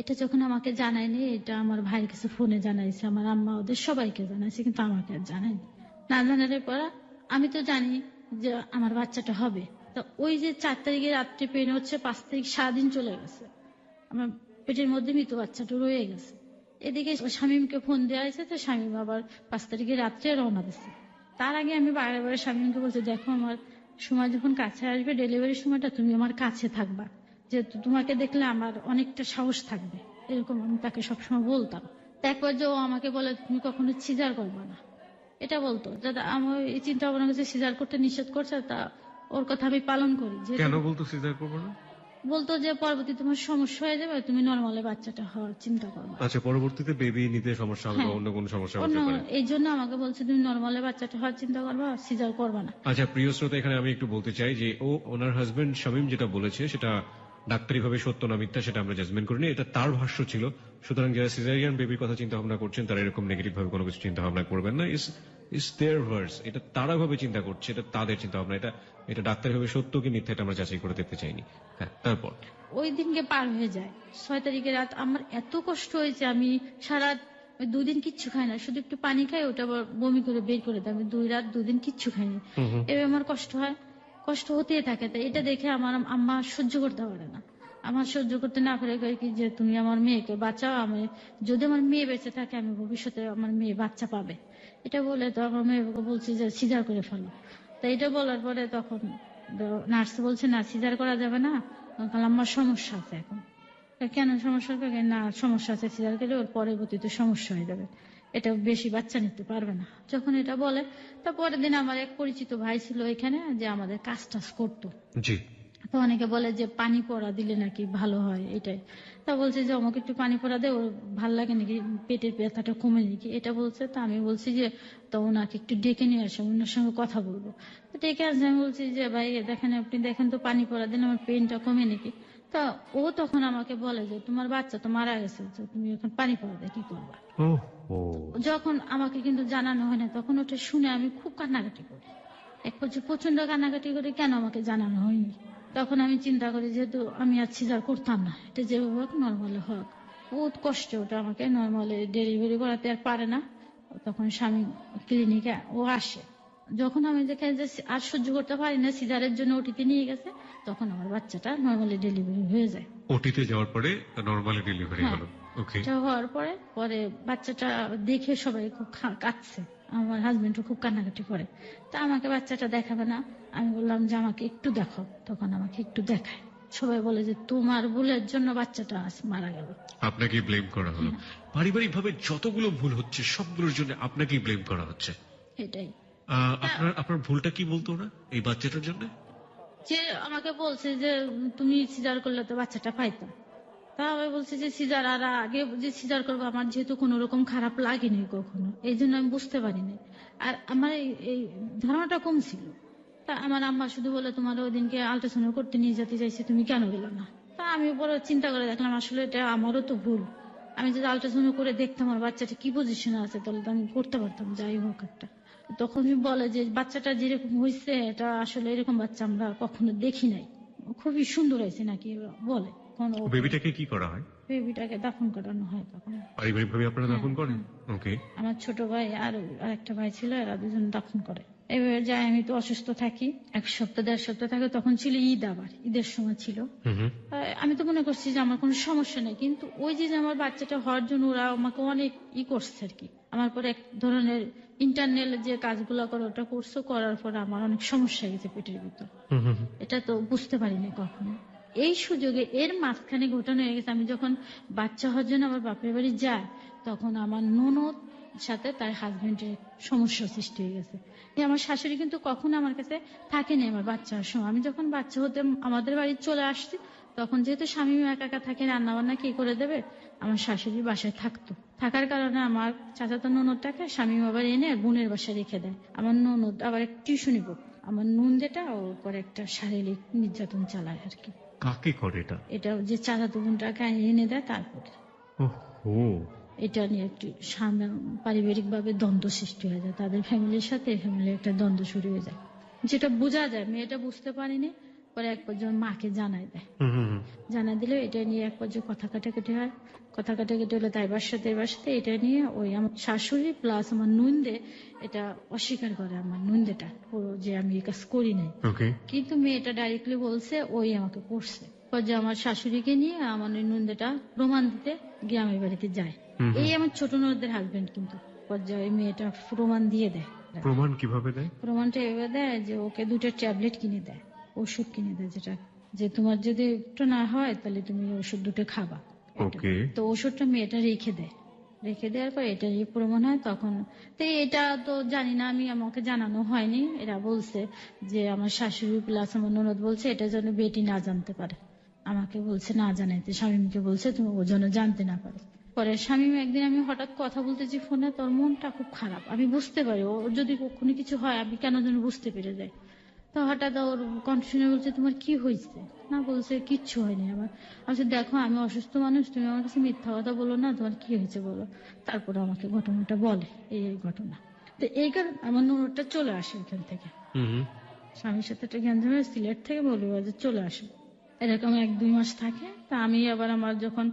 এটা যখন আমাকে জানায়নি, এটা আমার ভাইয়ের কাছে ফোনে জানাইছে, আমার আম্মা ওদের সবাইকে জানাইছে, কিন্তু আমাকে আর জানায়নি। না জানানোর পর আমি তো জানি যে আমার বাচ্চাটা হবে। তো ওই যে 4 তারিখে রাত্রে পেন হচ্ছে, 5 তারিখ সারাদিন চলে গেছে, আমার পেটের মধ্যে মৃত বাচ্চাটা রয়ে গেছে। এদিকে শামীমকে ফোন দেওয়া হয়েছে, তো শামীম আবার 5 তারিখে রাত্রে রওনা দিচ্ছে। তার আগে আমি বারে বারে শামীমকে বলছি দেখো আমার সময় যখন কাছে আসবে, ডেলিভারির সময়টা তুমি আমার কাছে থাকবা, যে তোমাকে দেখলে আমার অনেকটা সাহস থাকবে, এরকম আমি তাকে সবসময় বলতাম। তা এক পর্যায়ে ও আমাকে বলে তুমি কখনো সিজার করবে না, এটা বলতো। দাদা আমার এই চিন্তা ভাবনা করছে সিজার করতে নিষেধ করছে, তা ওর কথা আমি পালন করি। যে কেন বলতো সিজার করবো না? বলতো যে পরবর্তী তোমার সমস্যা হয়ে যাবে, তুমি নর্মালে বাচ্চাটা হওয়ার চিন্তা করবে। আচ্ছা, পরবর্তীতে বেবি নিতে সমস্যা হবে বা হ্যাঁ, অন্য কোনো সমস্যা অন্য হতে পারে। এই জন্য আমাকে বলছে তুমি নর্মালে বাচ্চাটা হওয়ার চিন্তা করবা, সিজার করবা না। আচ্ছা প্রিয় শ্রোতা, এখানে আমি একটু বলতে চাই যে ওনার হাজবেন্ড শামীম যেটা বলেছে সেটা ডাক্তারি ভাবে সত্য না মিথ্যা সেটা আমরা জাজমেন্ট করিনি, এটা তার ভাষ্য ছিল। সুতরাং যারা সিজারিয়ান বেবির কথা চিন্তা ভাবনা করছেন তারা এরকম নেগেটিভ ভাবে কোনো কিছু চিন্তা ভাবনা করবেন না। ইস দেয়ার ভার্স, এটা তারা ভাবে চিন্তা করছে, এটা তাদের চিন্তা ভাবনা। এটা ডাক্তারি ভাবে সত্য কি মিথ্যা এটা আমরা যাচাই করে দেখতে চাইনি। হ্যাঁ, তারপর ওই দিনকে পার হয়ে যায় 6 তারিখে রাত। আমার এত কষ্ট হয়েছে, আমি সারা 2 দিন কিচ্ছু খাই না, শুধু একটু পানি খাই, ওটা আবার বমি করে বের করে দেয়। আমি 2 রাত 2 দিন কিচ্ছু খাইনি। এবার আমার কষ্ট হয়, কষ্ট হতেই থাকে। তাই এটা দেখে আমার আম্মা সহ্য করতে পারে না। আমার সহ্য করতে না পারে কয় কি যে তুমি আমার মেয়েকে বাঁচাও, আমি যদি আমার মেয়ে বেঁচে থাকে আমি ভবিষ্যতে আমার মেয়ে বাচ্চা পাবে। এটা বলে তো আমার মেয়েকে বলছি যে সিজার করে ফেলো। তো এটা বলার পরে তখন নার্স বলছে না সিজার করা যাবে না, কারণ আমার সমস্যা আছে এখন। কেন সমস্যা হবে? না সমস্যা আছে, সিজার করলে ওর পরবর্তীতে সমস্যা হয়ে যাবে, এটা বেশি বাচ্চা নিতে পারবে না। যখন এটা বলে, তার পরের দিন আমার এক পরিচিত ভাই ছিল এখানে, যে আমাদের কাজ টাজ করতো, জি তো অনেকে বলে যে পানি পড়া দিলে নাকি ভালো হয়, এটাই। তা বলছে যে আমাকে একটু পানি পড়া দে, ওর ভাল লাগে নাকি, পেটের ব্যথাটা কমে নাকি, এটা বলছে। তা আমি বলছি যে তো ওনাকে একটু ডেকে নিয়ে আসো, ওনার সঙ্গে কথা বলবো। তো ডেকে আসে, আমি বলছি যে ভাই দেখেন, আপনি দেখেন তো পানি পড়া দিলে আমার পেনটা কমে নাকি। তা ও তখন আমাকে বলে যে তোমার বাচ্চা তো মারা গেছে, তো তুমি এখন পানি পড়া দিয়ে কি করবা। ও ও যখন আমাকে কিন্তু জানানো হয় না, তখন ওটা শুনে আমি খুব কান্নাকাটি করি। এক পর্যায়ে প্রচন্ড কান্নাকাটি করে, কেন আমাকে জানানো হয়নি। তখন আমি চিন্তা করি, যেহেতু আমি আর সিজার করতাম না, এটা যেভাবে হোক নর্মালে হোক। বহুত কষ্ট, ওটা আমাকে নর্মালে ডেলিভারি করাতে আর পারে না। তখন স্বামী ক্লিনিকে ও আসে, যখন আমি দেখে যে আর সহ্য করতে পারি না, সিজারের জন্য ওটিতে নিয়ে গেছে, তখন আমার বাচ্চাটা নর্মালি ডেলিভারি হয়ে যায়। ওটিতে যাওয়ার পরে নরমালি ডেলিভারি হ্যাঁ, হলো। ওকে। এটা হওয়ার পরে পরে বাচ্চাটা দেখে সবাই খুব কাঁদছে, আমার হাজবেন্ডও খুব কান্নাকাটি করে। তা আমাকে বাচ্চাটা দেখাবে না, আমি বললাম যে আমাকে একটু দেখো, তখন আমাকে একটু দেখায়। সবাই বলে যে তোমার ভুলের জন্য বাচ্চাটা আজ মারা গেল। আপনাকে ব্লেম করা হলো। পারিবারিক ভাবে যতগুলো ভুল হচ্ছে সবগুলোর জন্য আপনাকেই ব্লেম করা হচ্ছে। এটাই। আপনার আপনার ভুলটা কি বলতো না এই বাচ্চাটার জন্য? যে আমাকে বলছে যে তুমি সিজার করলে তো বাচ্চাটা পাইতাম। তা আমি বলছি যে সিজার আর আগে যে সিজার করবো, আমার যেহেতু কোনো রকম খারাপ লাগেনি কখনো, এই জন্য আমি বুঝতে পারিনি। আর আমার এই ধারণাটা কম ছিল। তা আমার আম্মা শুধু বলে তোমার ওই দিনকে আল্ট্রাসাউন্ড করতে নিয়ে যেতে চাইছে, তুমি কেন গেলো না। তা আমি বড় চিন্তা করে দেখলাম, আসলে এটা আমারও তো ভুল। আমি যদি আল্ট্রাসাউন্ড করে দেখতাম আমার বাচ্চাটা কি পজিশনে আছে, তাহলে তো আমি করতে পারতাম, যাই হোক একটা। তখন বলে যে বাচ্চাটা যেরকম হয়েছে, এটা আসলে এরকম বাচ্চা আমরা কখনো দেখি নাই, খুবই সুন্দর হয়েছে নাকি বলে। বেবিটাকে কি করা হয়? বেবিটাকে দাফন করানো হয় তখন। পারিবারিক ভাবে আপনারা হ্যাঁ, দাফন করেন? হ্যাঁ। ওকে। আমার ছোট ভাই আর আরেকটা ভাই ছিল, এরা দুজন দাফন করে। এবার যাই, আমি তো অসুস্থ থাকি, 1 সপ্তাহ 1.5 সপ্তাহ থাকে। তখন ছিল ঈদ, আবার ঈদের সময় ছিল। আমি তো মনে করছি যে আমার কোনো সমস্যা নেই, কিন্তু ওই যে যে আমার বাচ্চাটা হওয়ার জন্য ওরা আমাকে অনেক করছে আর কি। আমার পরে এক ধরনের ইন্টারনাল যে কাজগুলো করে ওটা করছে, করার পর আমার অনেক সমস্যা গেছে পেটের ভিতর। এটা তো বুঝতে পারিনি কখনো। এই সুযোগে এর মাঝখানে ঘটনা হয়ে গেছে, আমি যখন বাচ্চা হওয়ার জন্য আমার বাপের বাড়ি যায়, তখন আমার ননদ সাথে তার হাজবেন্ডের সমস্যা সৃষ্টি হয়ে গেছে। আমার শাশুড়ি কিন্তু কখনো আমার কাছে থাকেনি আমার বাচ্চার সময়। আমি যখন বাচ্চা হতে আমাদের বাড়ি চলে আসছি, তখন যেহেতু স্বামী একা একা থাকে, রান্না বান্না কে করে দেবে, আমার শাশুড়ি বাসায় থাকতো। থাকার কারণে আমার চাচাতো ননদটাকে স্বামী আবার এনে বোনের বাসায় রেখে দেয়। আমার ননদ আবার এক টিউশনি পড়তো। আমার নুন যেটা ওর উপর একটা শারীরিক নির্যাতন চালায় আর কি। কাকে করে এটা? এটা যে চাচাতো বোনটাকে এনে দেয়, তারপরে ওহো। এটা নিয়ে একটু পারিবারিক ভাবে দ্বন্দ্ব সৃষ্টি হয়ে যায়, তাদের ফ্যামিলির সাথে ফ্যামিলির একটা দ্বন্দ্ব শুরু হয়ে যায়, যেটা বোঝা যায়। মেয়েটা বুঝতে পারিনি, পরে এক পর্যায়ে মাকে জানাই দেয়। জানা দিলে এটা নিয়ে এক পর্যায়ে কথা কাটাকাটি হয়। কথা কাটাকাটি হলে তাই বাসাতে এটা নিয়ে ওই আমার শাশুড়ি প্লাস আমার নুনদে এটা অস্বীকার করে, আমার নুনদেটা যে আমি এই কাজ করি নাই। কিন্তু মেয়েটা ডাইরেক্টলি বলছে ওই আমাকে করছে। পর্যায়ে আমার শাশুড়িকে নিয়ে আমার নুনদেটা প্রমাণ দিতে গ্রামের বাড়িতে যায়। এই আমার ছোট ননদের হাজবেন্ড, কিন্তু পর্যায়ে মেয়েটা প্রমাণ দিয়ে দেয়। প্রমাণ কিভাবে দেয়? প্রমাণটা এভাবে দেয় যে ওকে 2টা ট্যাবলেট কিনে দেয়, ওষুধ কিনে দেয়, যেটা যে তোমার যদি একটু না হয় তাহলে তুমি ওষুধ 2টা খাবা। তো ওষুধটা মেয়েটা রেখে দেয়। রেখে দেওয়ার পর এটা প্রমাণ হয় তখন। তো এটা তো জানি না আমি, আমাকে জানানো হয়নি। এরা বলছে যে আমার শাশুড়ি প্লাস আমার ননদ বলছে এটা যেন বেটি না জানতে পারে। আমাকে বলছে না জানাইতে, স্বামীকে বলছে তুমি ও যেন জানতে না পারে। পরে স্বামী একদিন আমি হঠাৎ কথা বলতেছি ফোনে, তোর মনটা খুব খারাপ, আমি বুঝতে পারি ওর যদি কখনো কিছু হয় আমি কেন যেন বুঝতে পেরে যাই। তো হঠাৎ ওর কনফিউশনে বলছে তোমার কি হয়েছে, না বলছে কিচ্ছু হয়নি আমার। আচ্ছা দেখো আমি অসুস্থ মানুষ, তুমি আমার কাছে মিথ্যা কথা বলো না, তোমার কি হয়েছে বলো। তারপরে আমাকে ঘটনাটা বলে, এই ঘটনা। তো এই কারণে আমার ননদটা চলে আসে এখান থেকে, স্বামীর সাথে একটা জ্ঞান ধরে সিলেট থেকে বলবে চলে আসে। এরকম 1-2 মাস থাকে। তা আমি আবার আমার যখন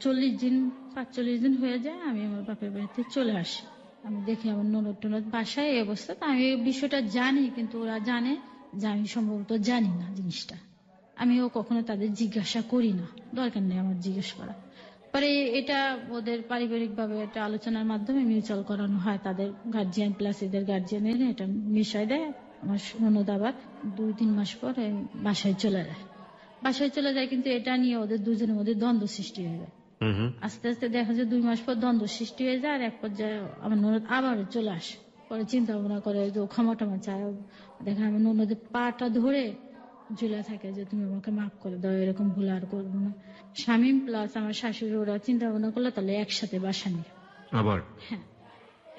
40 দিন 45 দিন হয়ে যায়, আমি আমার বাপের বাড়িতে চলে আসি। আমি দেখি আমার ননদ টনদ বাসায় এই অবস্থা। তা আমি এই বিষয়টা জানি, কিন্তু ওরা জানে যে আমি সম্ভবত জানি না জিনিসটা। আমিও কখনো তাদের জিজ্ঞাসা করি না, দরকার নেই আমার জিজ্ঞেস করা। পরে এটা ওদের পারিবারিক ভাবে একটা আলোচনার মাধ্যমে মিউচুয়াল করানো হয়, তাদের গার্জিয়ান প্লাস এদের গার্জিয়ান এনে এটা মিশাই দেয়। আমার ননদ আবার 2-3 মাস পর বাসায় চলে যায়। বাসায় চলে যায়, কিন্তু এটা নিয়ে ওদের দুজনের মধ্যে দ্বন্দ্ব সৃষ্টি হয়ে যায়। আস্তে আস্তে দেখা যায় 2 মাস পর দ্বন্দ্ব সৃষ্টি হয়ে যায়, আর এক পর্যায়ে আমার ননদ আবার চলে আসে। পরে চিন্তা ভাবনা করে যে ক্ষমা টমা চায়। দেখেন আমার ননদের পাটা ধরে ঝুলে থাকে যে তুমি আমাকে মাফ করে দাও, এরকম ভুল আর করবো না। শামীম প্লাস আমার শাশুড়ি ওরা চিন্তা ভাবনা করলো তাহলে একসাথে বাসা নিই। আবার হ্যাঁ,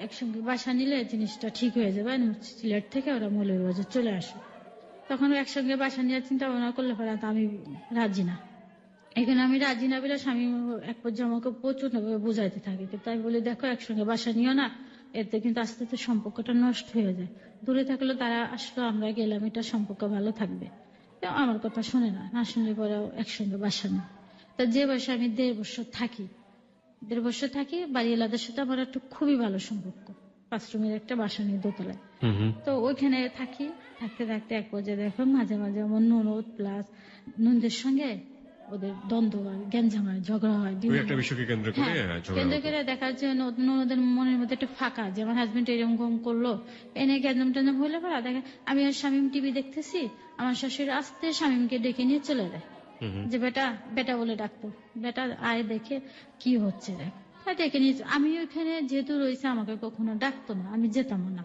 একসঙ্গে বাসা নিলে জিনিসটা ঠিক হয়ে যাবে। আর সিলেট থেকে ওরা মৌলভীবাজার চলে আসে। তখন একসঙ্গে বাসা নেওয়ার চিন্তা ভাবনা করলে পরে তো আমি রাজি না। এখানে আমি রাজি না বলে স্বামী এক পর্যায়ে আমাকে প্রচুর বুঝাইতে থাকে, কিন্তু আমি বলি দেখো একসঙ্গে বাসা নিও না, এতে কিন্তু আস্তে আস্তে সম্পর্কটা নষ্ট হয়ে যায়। দূরে থাকলে তারা আসলো, আমরা গেলাম, এটা সম্পর্ক ভালো থাকবে। তো আমার কথা শুনে না, না শুনলে পরে একসঙ্গে বাসা নেই। তা যে বয়সে আমি 1.5 বছর থাকি, 1.5 বছর থাকি, বাড়িওয়ালাদের সাথে আমার একটা খুবই ভালো সম্পর্ক। 5 রুমের একটা বাসা নিয়ে দোতলায়। তো ওইখানে থাকি, থাকতে থাকতে এক পর্যায়ে দেখো মাঝে মাঝে আমার ননদ প্লাস ননদের সঙ্গে ওদের দ্বন্দ্ব হয়, গ্যাঞ্জাম হয়, ঝগড়া হয় ওই একটা বিষয়কে কেন্দ্র করে ঝগড়া কেন্দ্র হতো। করে দেখা যাচ্ছে ননদের মনের মধ্যে একটা ফাঁকা, যে আমার হাজবেন্ড এরকম করলো, এনে গ্যাঞ্জাম ট্যাঞ্জাম হইলে পরে দেখে আমি আর শামীম টিভি দেখতেছি, আমার শাশুড়ি আস্তে শামীমকে ডেকে নিয়ে চলে যায়, যে বেটা বেটা বলে ডাকতো, বেটা আয় দেখে কি হচ্ছে দেখ। তাই ডেকে নিয়ে আমি ওইখানে যেহেতু রয়েছে আমাকে কখনো ডাকতো না, আমি যেতাম না,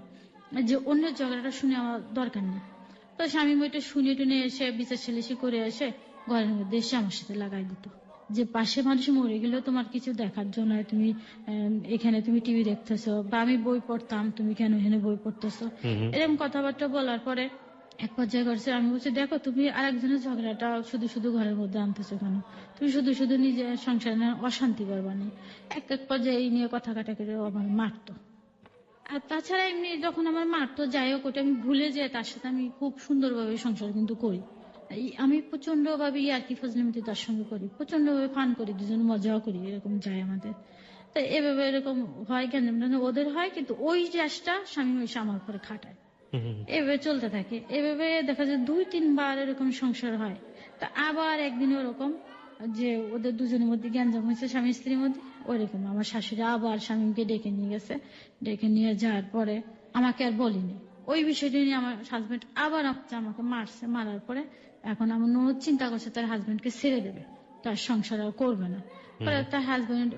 যে অন্যের ঝগড়াটা শুনে আমার দরকার নেই। তো স্বামী ওইটা শুনে টুনে এসে বিচার সালিশি করে এসে ঘরের মধ্যে এসে আমার সাথে লাগাই দিত, যে পাশে মানুষ মরে গেলেও তোমার কিছু দেখার জন্য তুমি এখানে তুমি টিভি দেখতেছো, বা আমি বই পড়তাম তুমি কেন এখানে বই পড়তেছো, এরকম কথাবার্তা বলার পরে এক পর্যায়ে করছে, আমি বলছি দেখো তুমি আরেকজনের ঝগড়াটা শুধু শুধু ঘরের মধ্যে আনতেছো কেন, তুমি শুধু শুধু নিজের সংসারে অশান্তি করবানি। এক এক পর্যায়ে এই নিয়ে কথা কাটাকাটি আমার মারতো। আর তাছাড়া এমনি যখন আমার মারতো যাই হোক ওটা আমি ভুলে যাই, তার সাথে আমি খুব সুন্দরভাবে সংসার কিন্তু করি। আমি প্রচন্ড ভাবে ইয়ার্কি ফজলিমতি তার সঙ্গে করি, প্রচন্ড ভাবে ফান করি, দুজন মজাও করি, এরকম যায় আমাদের। তো এভাবে এরকম হয় কেন ওদের হয়, কিন্তু ওই জ্যাসটা স্বামী এসে আমার উপরে খাটায়। এভাবে চলতে থাকে, এভাবে দেখা যায় 2-3 বার এরকম সংসার হয়। তা আবার একদিন ওরকম যে ওদের দুজনের মধ্যে গ্যাঞ্জাম হয়েছে স্বামী স্ত্রীর মধ্যে, ওইরকম আমার শাশুড়ি আবার স্বামীকে ডেকে নিয়ে গেছে। ডেকে নিয়ে যাওয়ার পরে আমাকে আর বলিনি ওই বিষয়টি নিয়ে, আমার হাজবেন্ড আবার আমাকে মারছে। মারার পরে এখন আমার ননদ চিন্তা করছে তার হাজবেন্ডকে ছেড়ে দেবে, তার সংসার আর করবে না। পরে তার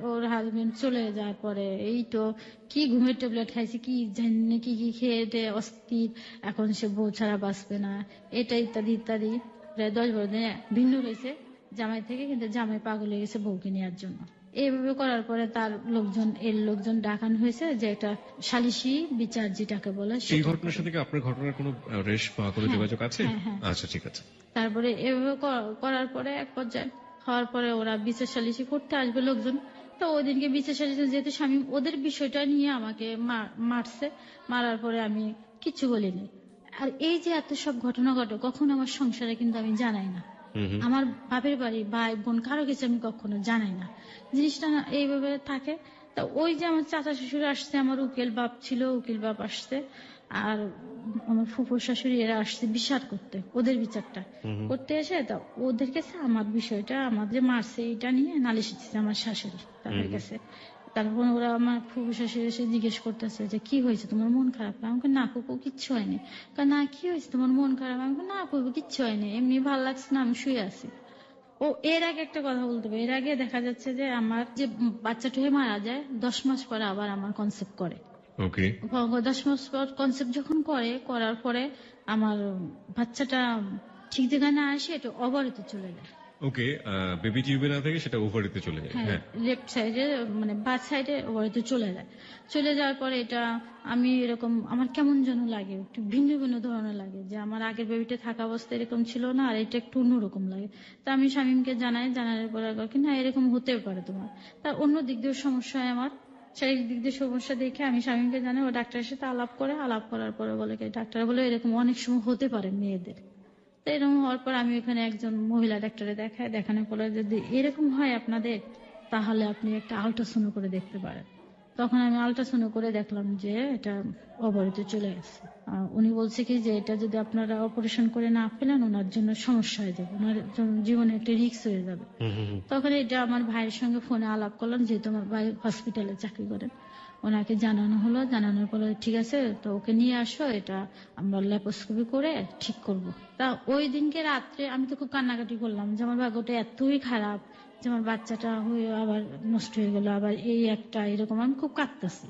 ওর হাজবেন্ড চলে যাওয়ার পরে এই তো কি ঘুমের ট্যাবলেট খাইছে, কি জানি কি কি খেয়ে দে অস্থির, এখন সে বউ ছাড়া বাঁচবে না, এটা ইত্যাদি ইত্যাদি। প্রায় 10-12 দিন ভিন্ন হয়েছে জামাই থেকে, কিন্তু জামাই পাগল হয়ে গেছে বউকে নেওয়ার জন্য। এইভাবে করার পরে তার লোকজন ডাকানো হয়েছে, যে একটা সালিশি বিচার যেটাকে বলে এই সেটা ঘটনার সাথে কি আপনার ঘটনার কোনো রেশ বা কোনো হ্যাঁ, যোগাযোগ আছে? হ্যাঁ, হ্যাঁ। আচ্ছা, ঠিক আছে। তারপরে এভাবে করার পরে এক পর্যায়ে হওয়ার পরে ওরা বিচার সালিশি করতে আসবে লোকজন। তো ওই দিনকে বিচার সালিশি যেহেতু স্বামী ওদের বিষয়টা নিয়ে আমাকে মারছে, মারার পরে আমি কিচ্ছু বলিনি। আর এই যে এত সব ঘটনা ঘটে কখনো আমার সংসারে কিন্তু আমি জানাই না, আমার বাপের বাড়ি ভাই বোন কারো কিছু আমি কখনো জানাই না, জিনিসটা না এইভাবে থাকে। তা ওই যে আমার চাচা শ্বশুর আসছে, আমার উকিল বাপ ছিল, উকিল বাপ আসছে, আর আমার ফুফুর শাশুড়ি এরা আসছে বিচার করতে, ওদের বিচারটা করতে এসে তা ওদের কাছে আমার বিষয়টা, আমার যে মারছে এটা নিয়ে নালিশ দিচ্ছে আমার শাশুড়ি তাদের কাছে। তারপর ওরা আমার ফুফু শাশুড়ি এসে জিজ্ঞেস করতেছে যে কি হয়েছে, তোমার মন খারাপ? আমাকে না ফুফু কিচ্ছু হয়নি। না কি হয়েছে তোমার মন খারাপ? আমাকে না ফুফু কিচ্ছু হয়নি, এমনি ভালো লাগছে না, আমি শুয়ে আছি। ও এর আগে একটা কথা বলতে হবে, এর আগে দেখা যাচ্ছে যে আমার যে বাচ্চাটা হয়ে মারা যায় 10 মাস পরে আবার আমার কনসেপ্ট করে। ওকে। 10 মাস পর কনসেপ্ট যখন করার পরে আমার বাচ্চাটা ঠিক জায়গায় না আসে, এটা অবরিতে চলে যায়। ওকে, বেবি টিউবে না থেকে সেটা ওভারিতে চলে যায়। হ্যাঁ, হ্যাঁ। লেফট সাইডে মানে বাঁ সাইডে ওভারিতে চলে যায়। চলে যাওয়ার পরে এটা আমি এরকম আমার কেমন যেন লাগে, একটু ভিন্ন ভিন্ন ধরনের লাগে, যে আমার আগের বেবিটা থাকা অবস্থা এরকম ছিল না, আর এটা একটু অন্যরকম লাগে। তা আমি শামীমকে জানানোর পরে কি না এরকম হতে পারে তোমার, তার অন্য দিক দিয়ে সমস্যা হয়, আমার শারীরিক দিক দিয়ে সমস্যা দেখে আমি শামীমকে জানাই, ও ডাক্তারের সাথে আলাপ করে, আলাপ করার পরে বলে ডাক্তার বলে এরকম অনেক সময় হতে পারে মেয়েদের। তো এরকম হওয়ার পর আমি ওখানে একজন মহিলা ডাক্তারে দেখানোর পরে যদি এরকম হয় আপনাদের, তাহলে আপনি একটা আল্ট্রাসাউন্ড করে দেখতে পারেন। তখন আমি আল্ট্রাসাউন্ড করে দেখলাম যে এটা অবরিতে চলে গেছে। উনি বলছে কি যে এটা যদি আপনারা অপারেশন করে না ফেলেন ওনার জন্য সমস্যা হয়ে যাবে, ওনার জীবনে একটা রিস্ক হয়ে যাবে। তখন এটা আমার ভাইয়ের সঙ্গে ফোনে আলাপ করলাম, যেহেতু আমার ভাই হসপিটালে চাকরি করেন, ওনাকে জানানো হলো। জানানোর পরে ঠিক আছে তো ওকে নিয়ে আসো, এটা আমরা ল্যাপোস্কোপি করে ঠিক করব। তা ওই দিনকে রাত্রে আমি তো খুব কান্নাকাটি করলাম, যে আমার ভাগ্যটা এতই খারাপ যে আমার বাচ্চাটা হয়ে আবার নষ্ট হয়ে গেল, আবার এই একটা এরকম, আমি খুব কাঁদতেছি।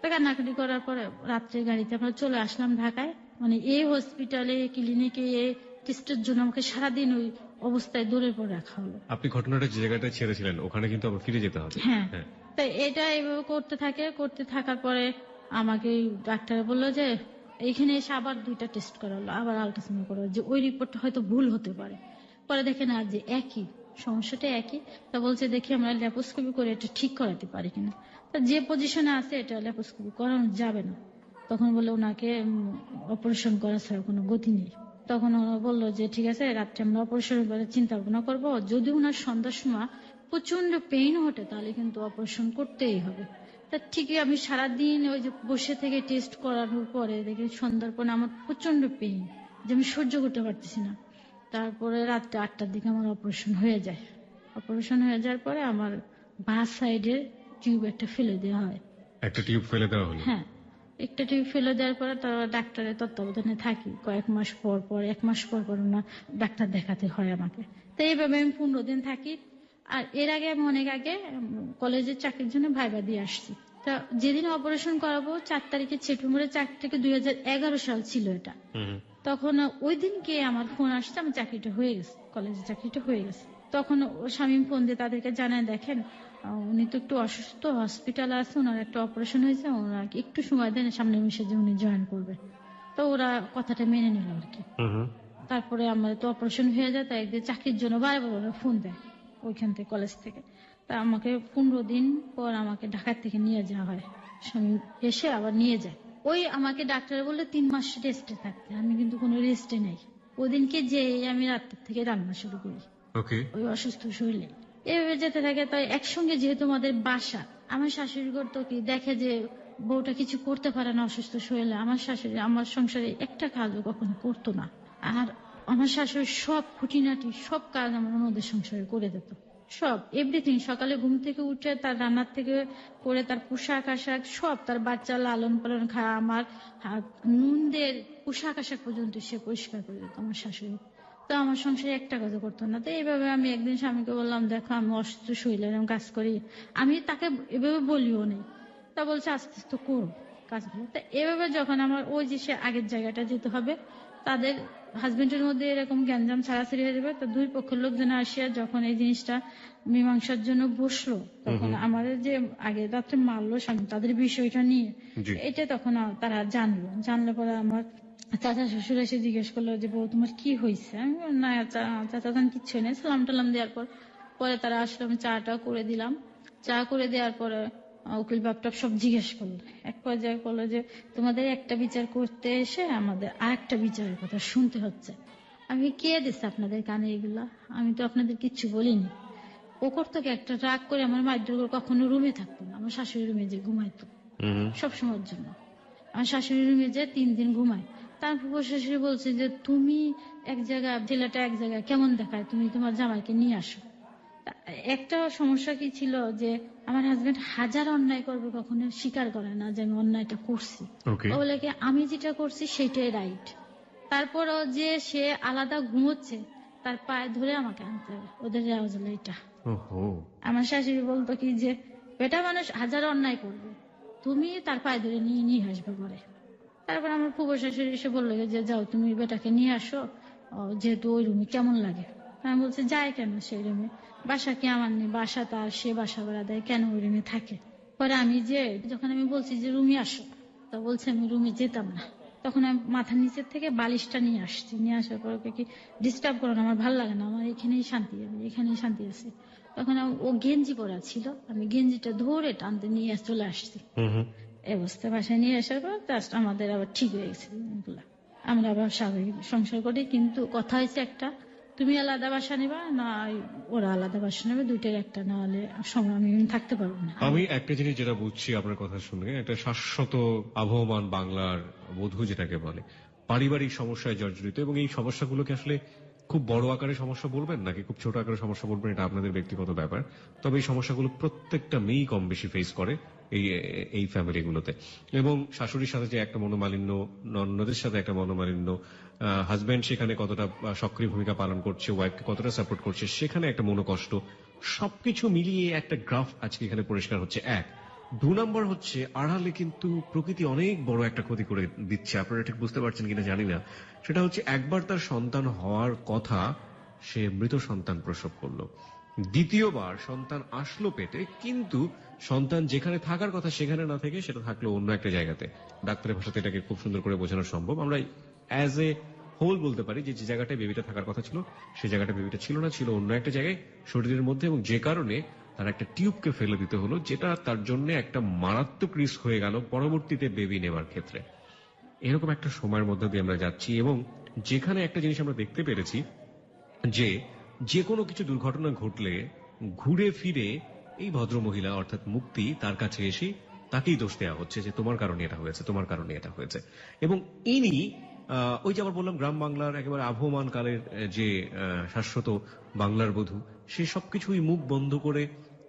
তো কান্নাকাটি করার পরে রাত্রে গাড়িতে আমরা চলে আসলাম ঢাকায়, মানে এই হসপিটালে ক্লিনিকে টেস্টের জন্য আমাকে সারাদিন ওই অবস্থায় দৌড়ের পর রাখা হলো। আপনি ঘটনাটা যে জায়গাটা ছেড়েছিলেন ওখানে কিন্তু আবার ফিরে যেতে হবে। হ্যাঁ, হ্যাঁ। তাই এটা এইভাবে করতে থাকার পরে আমাকে ডাক্তার বললো যে এইখানে এসে আবার 2টা টেস্ট করালো, আবার আল্ট্রাসাউন্ড করা, যে ওই রিপোর্টটা হয়তো ভুল হতে পারে। পরে দেখে না যে একই সমস্যাটা একই। তা বলছে দেখি আমরা ল্যাপ্রোস্কোপি করে এটা ঠিক করাতে পারি কিনা। তা যে পজিশনে আছে এটা ল্যাপ্রোস্কোপি করানো যাবে না। তখন বললো ওনাকে অপারেশন করা ছাড়া কোনো গতি নেই। তখন ওরা বললো যে ঠিক আছে রাত্রে আমরা অপারেশনের ব্যাপারে চিন্তা ভাবনা করবো, যদি ওনার সন্ধ্যার সময় প্রচন্ড পেইন ওঠে তাহলে কিন্তু অপারেশন করতেই হবে। তা ঠিকই আমি সারাদিন ওই যে বসে থেকে টেস্ট করানোর পরে দেখি সন্ধ্যার পরে আমার প্রচন্ড পেইন, যে আমি সহ্য করতে পারতেছি না। তারপরে রাত্রে 8টার দিকে আমার অপারেশন হয়ে যায়। অপারেশন হয়ে যাওয়ার পরে আমার বাঁ সাইডের টিউব একটা ফেলে দেওয়া হয়। একটা টিউব ফেলে দেওয়া হলো। হ্যাঁ, একটা টিউব ফেলে দেওয়ার পরে তারা ডাক্তারের তত্ত্বাবধানে থাকি কয়েক মাস পর পর, 1 মাস পর পর না ডাক্তার দেখাতে হয় আমাকে। তো এইভাবে আমি 15 দিন থাকি। আর এর আগে আমি অনেক আগে কলেজের চাকরির জন্য ভাইবা দিয়ে আসছি। তা যেদিন অপারেশন করাবো 4 তারিখে সেপ্টেম্বরের 4 থেকে 2011 সাল ছিল এটা। তখন ওই দিনকে আমার ফোন আসছে আমার চাকরিটা হয়ে গেছে, কলেজের চাকরিটা হয়ে গেছে। তখন ও স্বামী ফোন দিয়ে তাদেরকে জানায় দেখেন উনি তো একটু অসুস্থ, হসপিটালে আছে, ওনার একটা অপারেশন হয়েছে, ওনাকে একটু সময় দেন, সামনে মাসে যে উনি জয়েন করবে। তো ওরা কথাটা মেনে নিল আর কি। তারপরে আমার তো অপারেশন হয়ে যায়, তাই একদিন চাকরির জন্য বারবার ওরা ফোন দেয় ওইখান থেকে, কলেজ থেকে। তা আমাকে 15 দিন পর আমাকে ঢাকা থেকে নিয়ে যাওয়া হয়, স্বামী এসে আবার নিয়ে যায়। ওই আমাকে ডাক্তার বললে 3 মাস রেস্টে থাকতে, আমি কিন্তু কোনো রেস্টে নেই। ওদিনকে যে আমি রাত্রের থেকে রান্না শুরু করি ওই অসুস্থ শরীরে। এভাবে যেতে থাকে। তাই একসঙ্গে যেহেতু আমাদের বাসা, আমার শাশুড়ি করতো কি দেখে যে বউটা কিছু করতে পারে না অসুস্থ শরীরে, আমার শাশুড়ি আমার সংসারে একটা কাজও কখনো করতো না। আর আমার শাশুড়ি সব খুঁটিনাটি সব কাজ আমার ওদের সংসারে করে দিত, সব এভরিথিং। সকালে ঘুম থেকে উঠে তার রান্নার থেকে করে তার পোশাক আশাক সব, তার বাচ্চা লালন পালন খাওয়া, আমার নুনদের পোশাক আশাক পর্যন্ত সে পরিষ্কার করে দিত আমার শাশুড়ি। তো আমার সংসারে একটা কাজও করতো না। তো এইভাবে আমি একদিন স্বামীকে বললাম দেখো আমি অসুস্থ শরীরে এরকম কাজ করি, আমি তাকে এভাবে বলিও নেই। তা বলছে আস্তে আস্তে করো কাজগুলো। তা এভাবে যখন আমার ওই যে সে আগের জায়গাটা যেতে হবে, তাদের হাজবেন্ডের মধ্যে এরকম গ্যাঞ্জাম ছাড়াছাড়ি হয়ে যাবে। তো 2 পক্ষের লোকজন আসিয়া যখন এই জিনিসটা মীমাংসার জন্য বসলো, তখন আমার যে আগে রাত্রে মারলো স্বামী, তাদের বিষয়টা নিয়ে এটা তখন তারা জানলে পরে আমার চাচা শ্বশুর এসে জিজ্ঞেস করলো যে বউ তোমার কি হয়েছে। আমি বললাম, না চাচা যান কিচ্ছু নেই। সালাম টালাম দেওয়ার পর পরে তারা আসলে আমি চাটা করে দিলাম। চা করে দেওয়ার পরে উকিল বাপটাপ সব জিজ্ঞেস করলো। এক পর্যায়ে করলো যে তোমাদের একটা বিচার করতে এসে আমাদের আরেকটা বিচারের কথা শুনতে হচ্ছে। আমি কে দিচ্ছে আপনাদের কানে এগুলা, আমি তো আপনাদের কিচ্ছু বলিনি। ও করতো কি একটা রাগ করে আমার মায়ের কখনো রুমে থাকতো না, আমার শাশুড়ি রুমে যে ঘুমাইতো সবসময়ের জন্য। আমার শাশুড়ি রুমে যে 3 দিন ঘুমায়। তারপর শাশুড়ি বলছে যে তুমি এক জায়গায়, ছেলেটা এক জায়গায় কেমন দেখায়, তুমি তোমার জামাইকে নিয়ে আসো। একটা সমস্যা কি ছিল যে আমার হাজবেন্ড হাজার অন্যায় করবে কখনো স্বীকার করে না যে আমি অন্যায়টা করছি। বলে কি আমি যেটা করছি সেটাই রাইট। তারপরও যে সে আলাদা ঘুমোচ্ছে তার পায়ে ধরে আমাকে আনতে হবে, ওদের রেওয়াজ হলো এটা। আমার শাশুড়ি বলতো কি যে বেটা মানুষ হাজার অন্যায় করবে, তুমি তার পায়ে ধরে নিয়ে আসবে পরে। তারপর আমার ফুফো শাশুড়ি এসে বললো যে যাও তুমি বেটাকে নিয়ে আসো, যেহেতু ওই রুমে কেমন লাগে। আমি বলছি যায় কেন সেই রুমে, বাসা কি আমার নেই, বাসা তার, সে বাসা ভাড়া দেয়, কেন ওই রুমে থাকে। পরে আমি যখন আমি বলছি যে রুমে আসো, তা বলছে আমি রুমে যেতাম না। তখন আমি মাথার নিচের থেকে বালিশটা নিয়ে আসছি, নিয়ে আসার পর ওকে কি ডিস্টার্ব করো না, আমার ভালো লাগে না, আমার এখানেই শান্তি, আমি এখানেই শান্তি আছি। তখন ও গেঞ্জি পরা ছিল, আমি গেঞ্জিটা ধরে টানতে নিয়ে চলে আসছি। অবস্থা বাসায় নিয়ে আসার পর আমাদের আবার ঠিক হয়ে গেছে এগুলা, আমরা আবার স্বাভাবিক সংসার করি। কিন্তু কথা হয়েছে একটা, তুমি আলাদা বাসা নেবা না ওরা আলাদা বাসা নেবে, দুইটার একটা, না হলে সময় আমি থাকতে পারবো না। আমি একটা জিনিস যেটা বুঝছি আপনার কথা শুনে, একটা শাশ্বত আবহমান বাংলার বধূ যেটাকে বলে, পারিবারিক সমস্যায় জর্জরিত, এবং এই সমস্যাগুলোকে আসলে খুব বড় আকারের সমস্যা বলবেন নাকি খুব ছোট আকারের সমস্যা বলবেন এটা আপনাদের ব্যক্তিগত ব্যাপার। তবে এই সমস্যাগুলো প্রত্যেকটা মেয়েই কম বেশি ফেস করে এই ফ্যামিলিগুলোতে। এবং শাশুড়ির সাথে যে একটা মনোমালিন্য, ননদের সাথে একটা মনোমালিন্য, হাজবেন্ড সেখানে কতটা সক্রিয় ভূমিকা পালন করছে, ওয়াইফকে কতটা সাপোর্ট করছে, সেখানে একটা মনোকষ্ট, সবকিছু মিলিয়ে একটা গ্রাফ আজকে এখানে পরিষ্কার হচ্ছে। নম্বর হচ্ছে আড়ালে কিন্তু প্রকৃতি অনেক বড় একটা ক্ষতি করে দিচ্ছে, আপনারা ঠিক বুঝতে পারছেন কিনা জানি না। সেটা হচ্ছে একবার তার সন্তান হওয়ার কথা, সে মৃত সন্তান প্রসব করলো। দ্বিতীয়বার সন্তান আসলো পেটে, কিন্তু সন্তান যেখানে থাকার কথা সেখানে না থেকে সেটা থাকলো অন্য একটা জায়গাতে। ডাক্তারের ভাষাতে এটাকে খুব সুন্দর করে বোঝানো সম্ভব। আমরা অ্যাজ এ হোল বলতে পারি যে যে জায়গাটায় বেবিটা থাকার কথা ছিল সেই জায়গাটা বেবিটা ছিল না, ছিল অন্য একটা জায়গায় শরীরের মধ্যে, এবং যে কারণে তার একটা টিউবকে ফেলে দিতে হলো, যেটা তার জন্য একটা মারাত্মক রিস্ক হয়ে গেল পরবর্তীতে বেবি নেওয়ার ক্ষেত্রে। এরকম একটা সময়ের মধ্যে দিয়ে আমরা যাচ্ছি, এবং যেখানে একটা জিনিস আমরা দেখতে পেরেছি যে যে কোনো কিছু দুর্ঘটনা ঘটলে ঘুরে ফিরে এই ভদ্রমহিলা অর্থাৎ মুক্তি তার কাছে এসে তাকেই দোষ দেওয়া হচ্ছে যে তোমার কারণে এটা হয়েছে, তোমার কারণে এটা হয়েছে। এবং ইনি ওই যে আবার বললাম গ্রাম বাংলার একেবারে আবহমান কালের যে শাশ্বত বাংলার বধূ, সে সবকিছুই মুখ বন্ধ করে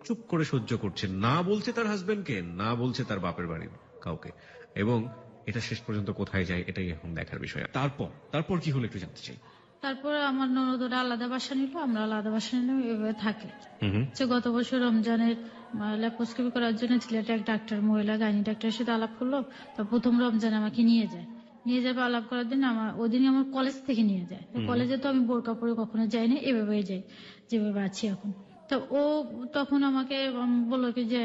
চুপ করে সহ্য করছে, না বলছে তার হাজবেন্ডকে, না বলছে তার বাপের বাড়ির কাউকে। এবং এটা শেষ পর্যন্ত কোথায় যায় এটাই এখন দেখার বিষয়। তারপর কি হলো একটু জানতে চাই। তারপরে আমার ননদরা আলাদা বাসা নিল, আমরা আলাদা বাসা নিলাম, এভাবে থাকে। হুম। গত বছর রমজানের ল্যাপ্রোস্কোপি করার জন্য সিলেটে এক ডাক্তার, মহিলা গাইনি ডাক্তারের সাথে আলাপ করলো। তো প্রথম রমজান আমাকে নিয়ে যাবে আলাপ করার জন্য। ওদিনই আমার কলেজ থেকে নিয়ে যায়। তো কলেজে তো আমি বোরকা পরে কখনো যাইনি, এভাবে যাই যেভাবে আছি এখন। তো ও তখন আমাকে বললো কি যে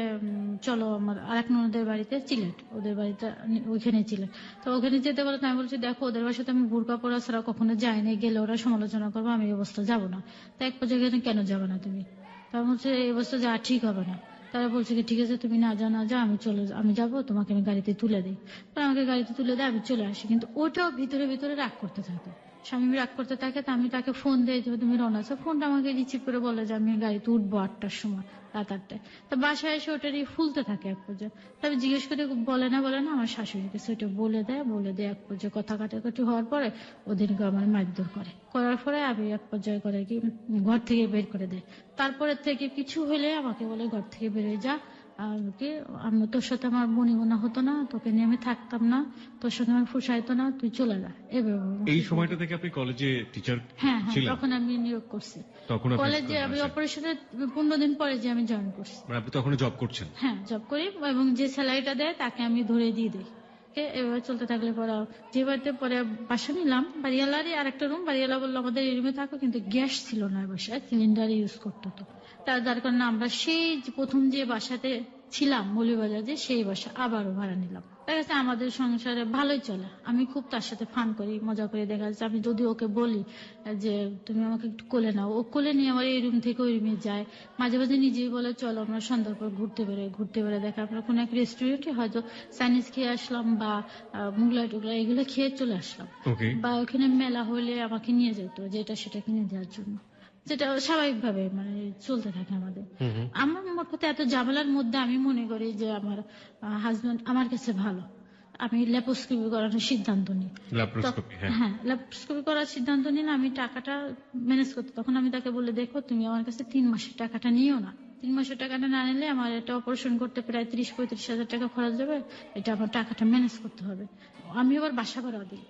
চলো আমার আরেক ননদের বাড়িতে, সিলেট ওদের বাড়িতে, ওইখানে সিলেট। তো ওখানে যেতে বলে, আমি বলছি দেখো ওদের বাসাতে আমি বোরকা পরা ছাড়া কখনো যাইনি, গেলে ওরা সমালোচনা করবো, আমি এই অবস্থা যাবো না। তো এক পর্যায়ে কেন যাবো না তুমি? তার বলছে এই অবস্থা যা ঠিক হবে না। তারা বলছে কি ঠিক আছে তুমি না যা, আমি যাবো, তোমাকে আমি গাড়িতে তুলে দিই। আমাকে গাড়িতে তুলে দেয়, আমি চলে আসি। কিন্তু ওটাও ভিতরে ভিতরে রাগ করতে থাকে, স্বামী রাগ করতে থাকে। তো আমি তাকে ফোন দিই যে তুমি রওনা আছো, ফোনটা আমাকে রিসিভ করে বলে যে আমি গাড়িতে উঠবো 8টার সময়, রাত 8টায়। তো বাসায় এসে ওটারই ফুলতে থাকে এক পর্যায়ে। তবে জিজ্ঞেস করে বলে না আমার শাশুড়িকে সেটা বলে দেয়। এক পর্যায়ে কথা কাটাকাটি হওয়ার পরে ওদিনকে আমার মারধর করার পরে আমি এক পর্যায়ে করে কি ঘর থেকে বের করে দেয়। তারপরে থেকে কিছু হলে আমাকে বলে ঘর থেকে বেরিয়ে যা, আমি তোর সাথে আমার বনিবনা হতো না, তোকে নিয়ে আমি থাকতাম না, তোর সাথে আমার ফুসাইতো না, তুই চলে যা। এই সময়টা থেকে আপনি কলেজে টিচার হ্যাঁ, ছিলেন? তখন আমি নিয়োগ করছি তখন কলেজে। আমি অপারেশনের 15 দিন পরে যে আমি জয়েন করছি। মানে আপনি তখন জব করছেন? হ্যাঁ, জব করি, এবং যে স্যালারিটা দেয় তাকে আমি ধরে দিয়ে দিই। এভাবে চলতে থাকলে পরে যে বাড়িতে পরে বাসা নিলাম, বাড়িওয়ালারই আর একটা রুম, বাড়িওয়ালা বললো আমাদের এই রুমে থাকো, কিন্তু গ্যাস ছিল না বাসায়, সিলিন্ডার ইউজ করতে হতো। যার কারণে আমরা সেই প্রথম যে বাসাতে ছিলাম মৌলভীবাজারে, সেই বাসা আবারও ভাড়া নিলাম। দেখা যাচ্ছে আমাদের সংসারে ভালোই চলে, আমি খুব তার সাথে ফান করি, মজা করে। দেখা যাচ্ছে আমি যদি ওকে বলি যে তুমি আমাকে একটু কোলে নাও, ও কোলে নিয়ে আমার এই রুম থেকে ওই রুমে যায়। মাঝে মাঝে নিজেই বলে চলো আমরা সন্ধ্যার পর ঘুরতে বেরোয়। দেখা আমরা কোনো এক রেস্টুরেন্টে হয়তো চাইনিজ খেয়ে আসলাম বা মুগলাই টুগলাই এগুলো খেয়ে চলে আসলাম, বা ওখানে মেলা হলে আমাকে নিয়ে যেত যেটা সেটা কিনে দেওয়ার জন্য, যেটা স্বাভাবিক ভাবে মানে চলতে থাকে আমাদের। আমার মোট কথা এত ঝামেলার মধ্যে আমি মনে করি যে আমার হাজবেন্ড আমার কাছে ভালো। আমি ল্যাপ্রোস্কোপি করানোর সিদ্ধান্ত নিই। হ্যাঁ, ল্যাপ্রোস্কোপি করার সিদ্ধান্ত নিলে আমি টাকাটা ম্যানেজ করতে, তখন আমি তাকে বলে দেখো তুমি আমার কাছে 3 মাসের টাকাটা নিও না। 3 মাসের টাকাটা না নিলে আমার এটা অপারেশন করতে প্রায় 30-35 হাজার টাকা খরচ যাবে, এটা আমার টাকাটা ম্যানেজ করতে হবে। আমি আবার বাসা ভাড়া দিই,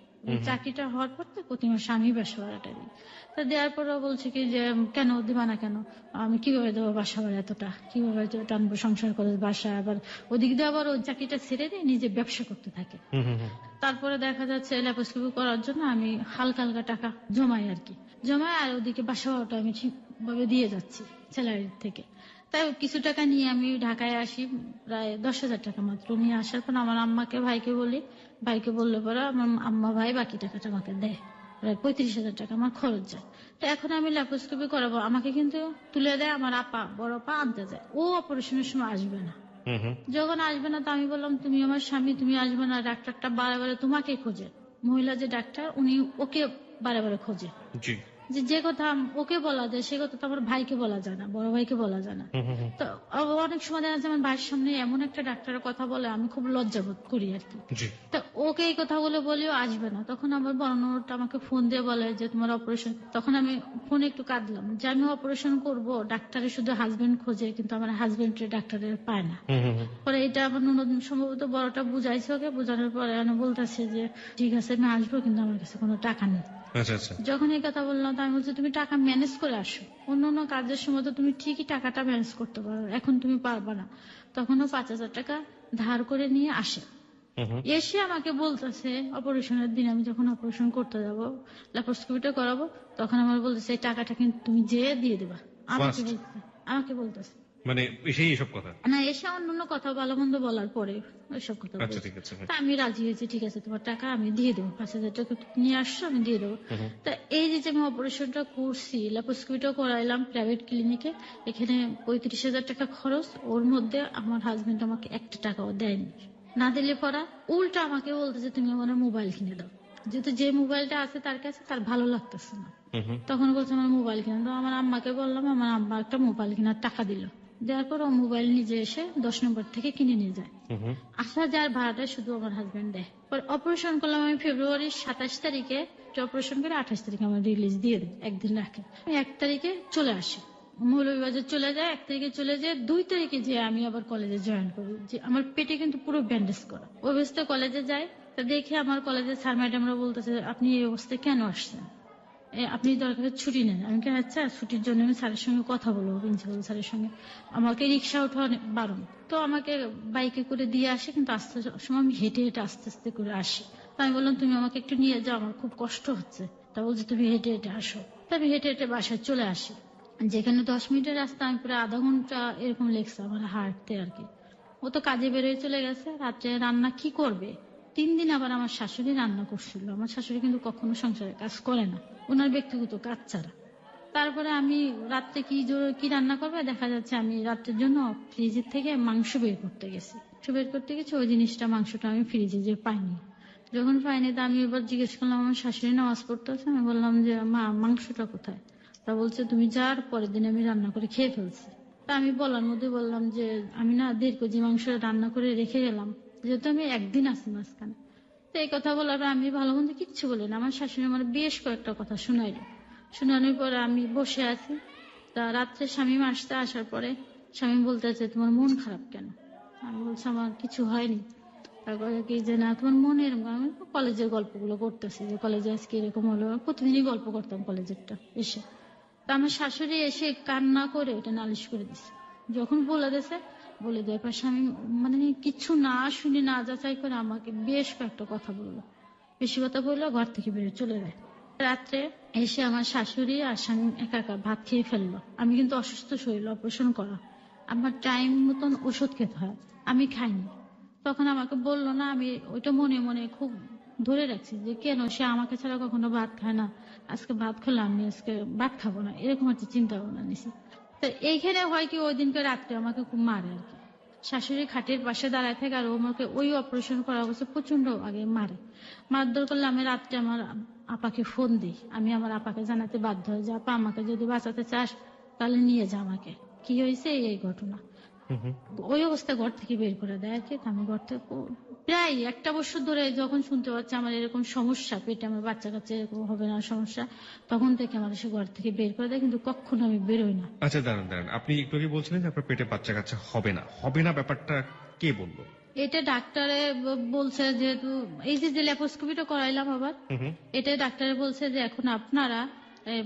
চাকরিটা হওয়ার পর তো প্রতি মাসে আমি বাসা ভাড়াটা দিই। তা দেওয়ার পর বলছে কি যে কেন দিবা না কেন, আমি কিভাবে দেবো বাসা ভাড়া এতটা, কিভাবে টানবো সংসার করে বাসা। আবার ওদিক দিয়ে আবার ওই চাকরিটা ছেড়ে দিয়ে নিজে ব্যবসা করতে থাকে। তারপরে দেখা যাচ্ছে ল্যাপ্রোস্কোপি করার জন্য আমি হালকা হালকা টাকা জমাই আর ওদিকে বাসা ভাড়াটা আমি ঠিকভাবে দিয়ে যাচ্ছি স্যালারির থেকে। তাই কিছু টাকা নিয়ে আমি ঢাকায় আসি, প্রায় 10,000 টাকা মাত্র। নিয়ে আসার পর আমার আম্মাকে ভাইকে বললে পরে আমার আম্মা ভাই বাকি টাকাটা আমাকে দেয়, প্রায় 35,000 টাকা আমার খরচ যায়। তো এখন আমি ল্যাপ্রোস্কোপি করাবো, আমাকে কিন্তু তুলে দেয় আমার বড় আপা আনতে যায়। ও অপারেশনের সময় আসবে না। যখন আসবে না তো আমি বললাম তুমি আমার স্বামী, তুমি আসবে না, ডাক্তারটা বারে বারে তোমাকে খোঁজে, মহিলা যে ডাক্তার উনি ওকে বারে বারে খোঁজে। যে কথা ওকে বলা যায় সে কথা তো আমার ভাইকে বলা যায় না, বড় ভাইকে বলা যায় না। তো অনেক সময় দেখা যাচ্ছে আমার ভাইয়ের সামনে এমন একটা ডাক্তারের কথা বলে আমি খুব লজ্জাবোধ করি আর কি। তো ওকে এই কথাগুলো বলেও আসবে না। তখন আমার বড় ননদটা আমাকে ফোন দিয়ে বলে যে তোমার অপারেশন। তখন আমি ফোনে একটু কাঁদলাম যে আমি অপারেশন করব, ডাক্তারের শুধু হাজবেন্ড খোঁজে কিন্তু আমার হাজবেন্ডের ডাক্তারের পায় না। পরে এটা আমার ননদ সম্ভবত বড়টা বুঝাইছে, ওকে বোঝানোর পরে বলতেছে যে ঠিক আছে আমি আসবো, কিন্তু আমার কাছে কোনো টাকা নেই। আচ্ছা আচ্ছা। যখন এই কথা বললাম তো আমি বলছি তুমি টাকা ম্যানেজ করে আসো, অন্য অন্য কাজের সময় তো তুমি ঠিকই টাকাটা ম্যানেজ করতে পারো, এখন তুমি পারবা না। তখনও 5,000 টাকা ধার করে নিয়ে আসে। হুম হুম। এসে আমাকে বলতেছে অপারেশনের দিন, আমি যখন অপারেশন করতে যাব, ল্যাপারোস্কোপিটা করাবো, তখন আমার বলতেছে এই টাকাটা কিন্তু তুমি যেয়ে দিয়ে দিবা। আমাকে ফার্স্ট বলতেছে, আমাকে বলতেছে মানে সেই এসব কথা। না, এসে অন্য কথা ভালো মন্দ বলার পরে ওইসব কথা আচ্ছা বলছে। ঠিক আছে। তা আমি রাজি হয়েছি, ঠিক আছে তোমার টাকা আমি দিয়ে দেবো, 5,000 টাকা নিয়ে আসছো আমি দিয়ে দেবো। হুম হুম। তা এই যে আমি অপারেশনটা করছি, ল্যাপারোস্কোপিটা করাইলাম প্রাইভেট ক্লিনিকে, এখানে 35,000 টাকা খরচ, ওর মধ্যে আমার হাজবেন্ড আমাকে 1 টাকাও দেয়নি। না দিলে পরা উল্টা আমাকে বলতেছে তুমি আমার মোবাইল কিনে দাও, যেহেতু যে মোবাইলটা আছে তার কাছে তার ভালো লাগতেছে না। হুম হুম। তখন বলছে আমার মোবাইল কিনে দাও, আমার আম্মাকে বললাম, আমার আম্মা একটা মোবাইল কেনার টাকা দিল, দেওয়ার পর ও মোবাইল নিজে এসে 10 নম্বর থেকে কিনে নিয়ে যায়। হুম হুম। আসা যাওয়ার ভাড়াটা শুধু আমার হাজবেন্ড দেয়। পর অপারেশন করলাম আমি ফেব্রুয়ারির 27 তারিখে, অপারেশন করে 28 তারিখে আমার রিলিজ দিয়ে দেয়, একদিন রাখে। আমি 1 তারিখে চলে আসি, মৌলভীবাজার চলে যায়, 1 তারিখে চলে যায়, 2 তারিখে যে আমি আবার কলেজে জয়েন করি, যে আমার পেটে কিন্তু পুরো ব্যান্ডেজ করা। ওই অবস্থায় কলেজে যাই, তা দেখে আমার কলেজের স্যার ম্যাডামরা বলতেছে আপনি এই অবস্থায় কেন আসছেন, আপনি দরকার ছুটি নেন। আমি কি আচ্ছা ছুটির জন্য আমি স্যারের সঙ্গে কথা বলবো, প্রিন্সিপাল স্যারের সঙ্গে। আমাকে রিক্সা ওঠা বারণ, তো আমাকে বাইকে করে দিয়ে আসে, কিন্তু আসতে সময় আমি হেঁটে হেঁটে আস্তে আস্তে করে আসি। তো আমি বললাম তুমি আমাকে একটু নিয়ে যাও, আমার খুব কষ্ট হচ্ছে। তা বলছে তুমি হেঁটে হেঁটে আসো। তা আমি হেঁটে হেঁটে বাসায় চলে আসি, যেখানে 10 মিনিটের রাস্তা আমি প্রায় আধা ঘন্টা এরকম লেগছে আমার হাঁটতে আর কি। ও তো কাজে বেরোয় চলে গেছে, রাত্রে রান্না কি করবে। 3 দিন আবার আমার শাশুড়ি রান্না করছিল। আমার শাশুড়ি কিন্তু কখনো সংসারে কাজ করে না, ওনার ব্যক্তিগত কাজ ছাড়া। তারপরে আমি রাত্রে কি রান্না করবে, দেখা যাচ্ছে আমি রাত্রের জন্য ফ্রিজের থেকে মাংস বের করতে গেছি। বের করতে গেছি, ওই জিনিসটা মাংসটা আমি ফ্রিজে যে পাইনি। যখন পাইনি তা আমি এবার জিজ্ঞেস করলাম, আমার শাশুড়ি নামাজ পড়তেছে, আমি বললাম যে মা মাংসটা কোথায়। তা বলছে তুমি যার পরের দিন আমি রান্না করে খেয়ে ফেলছি। তা আমি বলার মধ্যে বললাম যে আমি না 1.5 কেজি মাংস রান্না করে রেখে গেলাম, যেহেতু আমি একদিন আসি মাঝখানে। তো এই কথা বলার পর আমি ভালো মন্দ কিচ্ছু বলি না, আমার শাশুড়ি আমার বেশ কয়েকটা কথা শোনাইল। শোনানোর পরে আমি বসে আছি। তা রাত্রে স্বামী আসার পরে স্বামী বলতেছে তোমার মন খারাপ কেন। আমি বলছি আমার কিছু হয়নি। তারপরে কি যে না তোমার মনে এরকম, আমি কলেজের গল্পগুলো করতেছি যে কলেজে আজকে এরকম হলো, প্রতিদিনই গল্প করতাম কলেজেরটা এসে। তা আমার শাশুড়ি এসে কান্না করে ওটা নালিশ করে দিছে। যখন বলে দিয়েছে, বলে দেওয়ার পর স্বামী মানে কিছু না শুনে না যাচাই করে আমাকে বেশ কয়েকটা কথা বললো। বেশি কথা বললো, ঘর থেকে বেরিয়ে চলে যায়। রাত্রে এসে আমার শাশুড়ি আর স্বামী একা একা ভাত খেয়ে ফেললো। আমি কিন্তু অসুস্থ শরীর, অপারেশন করা, আমার টাইম মতন ওষুধ খেতে হয়, আমি খাইনি। তখন আমাকে বললো না, আমি ওইটা মনে মনে খুব ধরে রাখছি যে কেন সে আমাকে ছাড়া কখনো ভাত খায় না, আজকে ভাত খেলাম, আমি আজকে ভাত খাবো না, এরকম একটা চিন্তা ভাবনা নিছি। তো এইখানে হয় কি ওই দিনকে রাত্রে আমাকে খুব মারে আর কি। শাশুড়ি খাটের পাশে দাঁড়ায় থাকে, আর ও আমাকে ওই অপারেশন করা অবস্থা প্রচন্ড আগে মারে। মারধর করলে আমি রাত্রে আমার আপাকে ফোন দিই, আমি আমার আপাকে জানাতে বাধ্য হই যে আপা আমাকে যদি বাঁচাতে চাস তাহলে নিয়ে যা আমাকে, কি হয়েছে এই ঘটনা। হুম হুম। ওই অবস্থায় ঘর থেকে বের করে দেয় আর কি। আমি ঘর থেকে প্রায় 1 বছর ধরে যখন শুনতে পাচ্ছি আমার এরকম সমস্যা, পেটে আমার বাচ্চা কাচ্চা এরকম হবে না সমস্যা, তখন থেকে আমার সে ঘর থেকে বের করে দেয়, কিন্তু কখনো আমি বেরোই না। আচ্ছা দাঁড়ান দাঁড়ান, আপনি একটু আগে বলছিলেন যে আপনার পেটে বাচ্চা কাচ্চা হবে না, হবে না ব্যাপারটা কে বললো? এটা ডাক্তারে বলছে, যেহেতু এই যে ল্যাপারোস্কোপিটা করাইলাম আবার, হুম হুম। এটা ডাক্তারে বলছে যে এখন আপনারা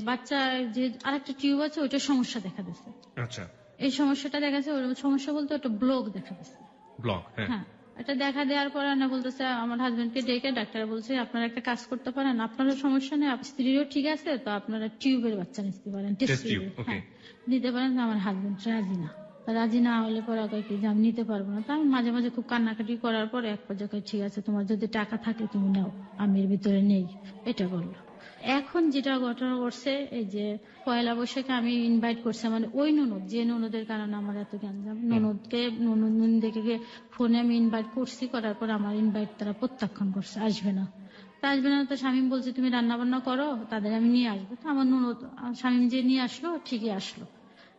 বাচ্চা যে আরেকটা টিউব আছে ওইটা সমস্যা দেখা দিচ্ছে। আচ্ছা। এই সমস্যাটা দেখা যাচ্ছে, ওই সমস্যা বলতে ওটা ব্লক দেখা দিচ্ছে। ব্লক, হ্যাঁ। হ্যাঁ, এটা দেখা দেওয়ার পরে না বলতেছে আমার হাজবেন্ডকে ডেকে ডাক্তার বলছে আপনারা একটা কাজ করতে পারেন, আপনারও সমস্যা নেই, স্ত্রীরও ঠিক আছে, তো আপনারা টিউবের বাচ্চা নিতে পারেন, টেস্ট টেস্ট টিউব, টিউবের, ওকে। হ্যাঁ নিতে পারেন। তো আমার হাজবেন্ড রাজি না। তা রাজি না হলে পরে ওকে কি যে আমি নিতে পারবো না। তো আমি মাঝে মাঝে খুব কান্নাকাটি করার পরে এক পর্যায়ে কই, ঠিক আছে তোমার যদি টাকা থাকে তুমি নাও, আমি এর ভিতরে নেই, এটা বললো। এখন যেটা ঘটনা ঘটছে, এই যে পয়লা বৈশাখে আমি ইনভাইট করছি মানে ওই ননদ, যে ননদের কারণে আমার এত গ্যাঞ্জাম, ননদকে ফোনে আমি ইনভাইট করছি, করার পর আমার ইনভাইট তারা প্রত্যাখ্যান করছে, আসবে না। তা আসবে না, তো স্বামী বলছে তুমি রান্না বান্না করো, তাদের আমি নিয়ে আসবো। তো আমার ননদ স্বামী যে নিয়ে আসলো, ঠিকই আসলো।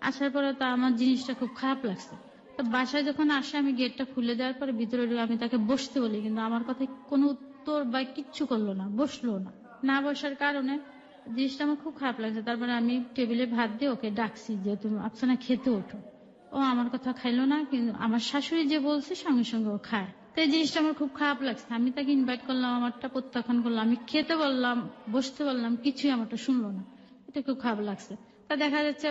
আসার পরে তো আমার জিনিসটা খুব খারাপ লাগছে। তো বাসায় যখন আসে আমি গেটটা খুলে দেওয়ার পরে ভিতরে আমি তাকে বসতে বলি, কিন্তু আমার কথা কোনো উত্তর বা কিচ্ছু করলো না, বসলো না। না বসার কারণে জিনিসটা আমার খুব খারাপ লাগছে। তারপরে আমি টেবিলে ভাত দিয়ে ওকে ডাকছি যে তুমি আফসানা খেতে ওঠো। ও আমার কথা খাইলো না, কিন্তু আমার শাশুড়ি যে বলছে সঙ্গে সঙ্গে ও খায়। তো এই জিনিসটা আমার খুব খারাপ লাগছে। আমি তাকে ইনভাইট করলাম, আমারটা প্রত্যাখ্যান করলাম, আমি খেতে বললাম, বসতে বললাম, কিছুই আমারটা শুনলো না। এটা খুব খারাপ লাগছে। তা দেখা যাচ্ছে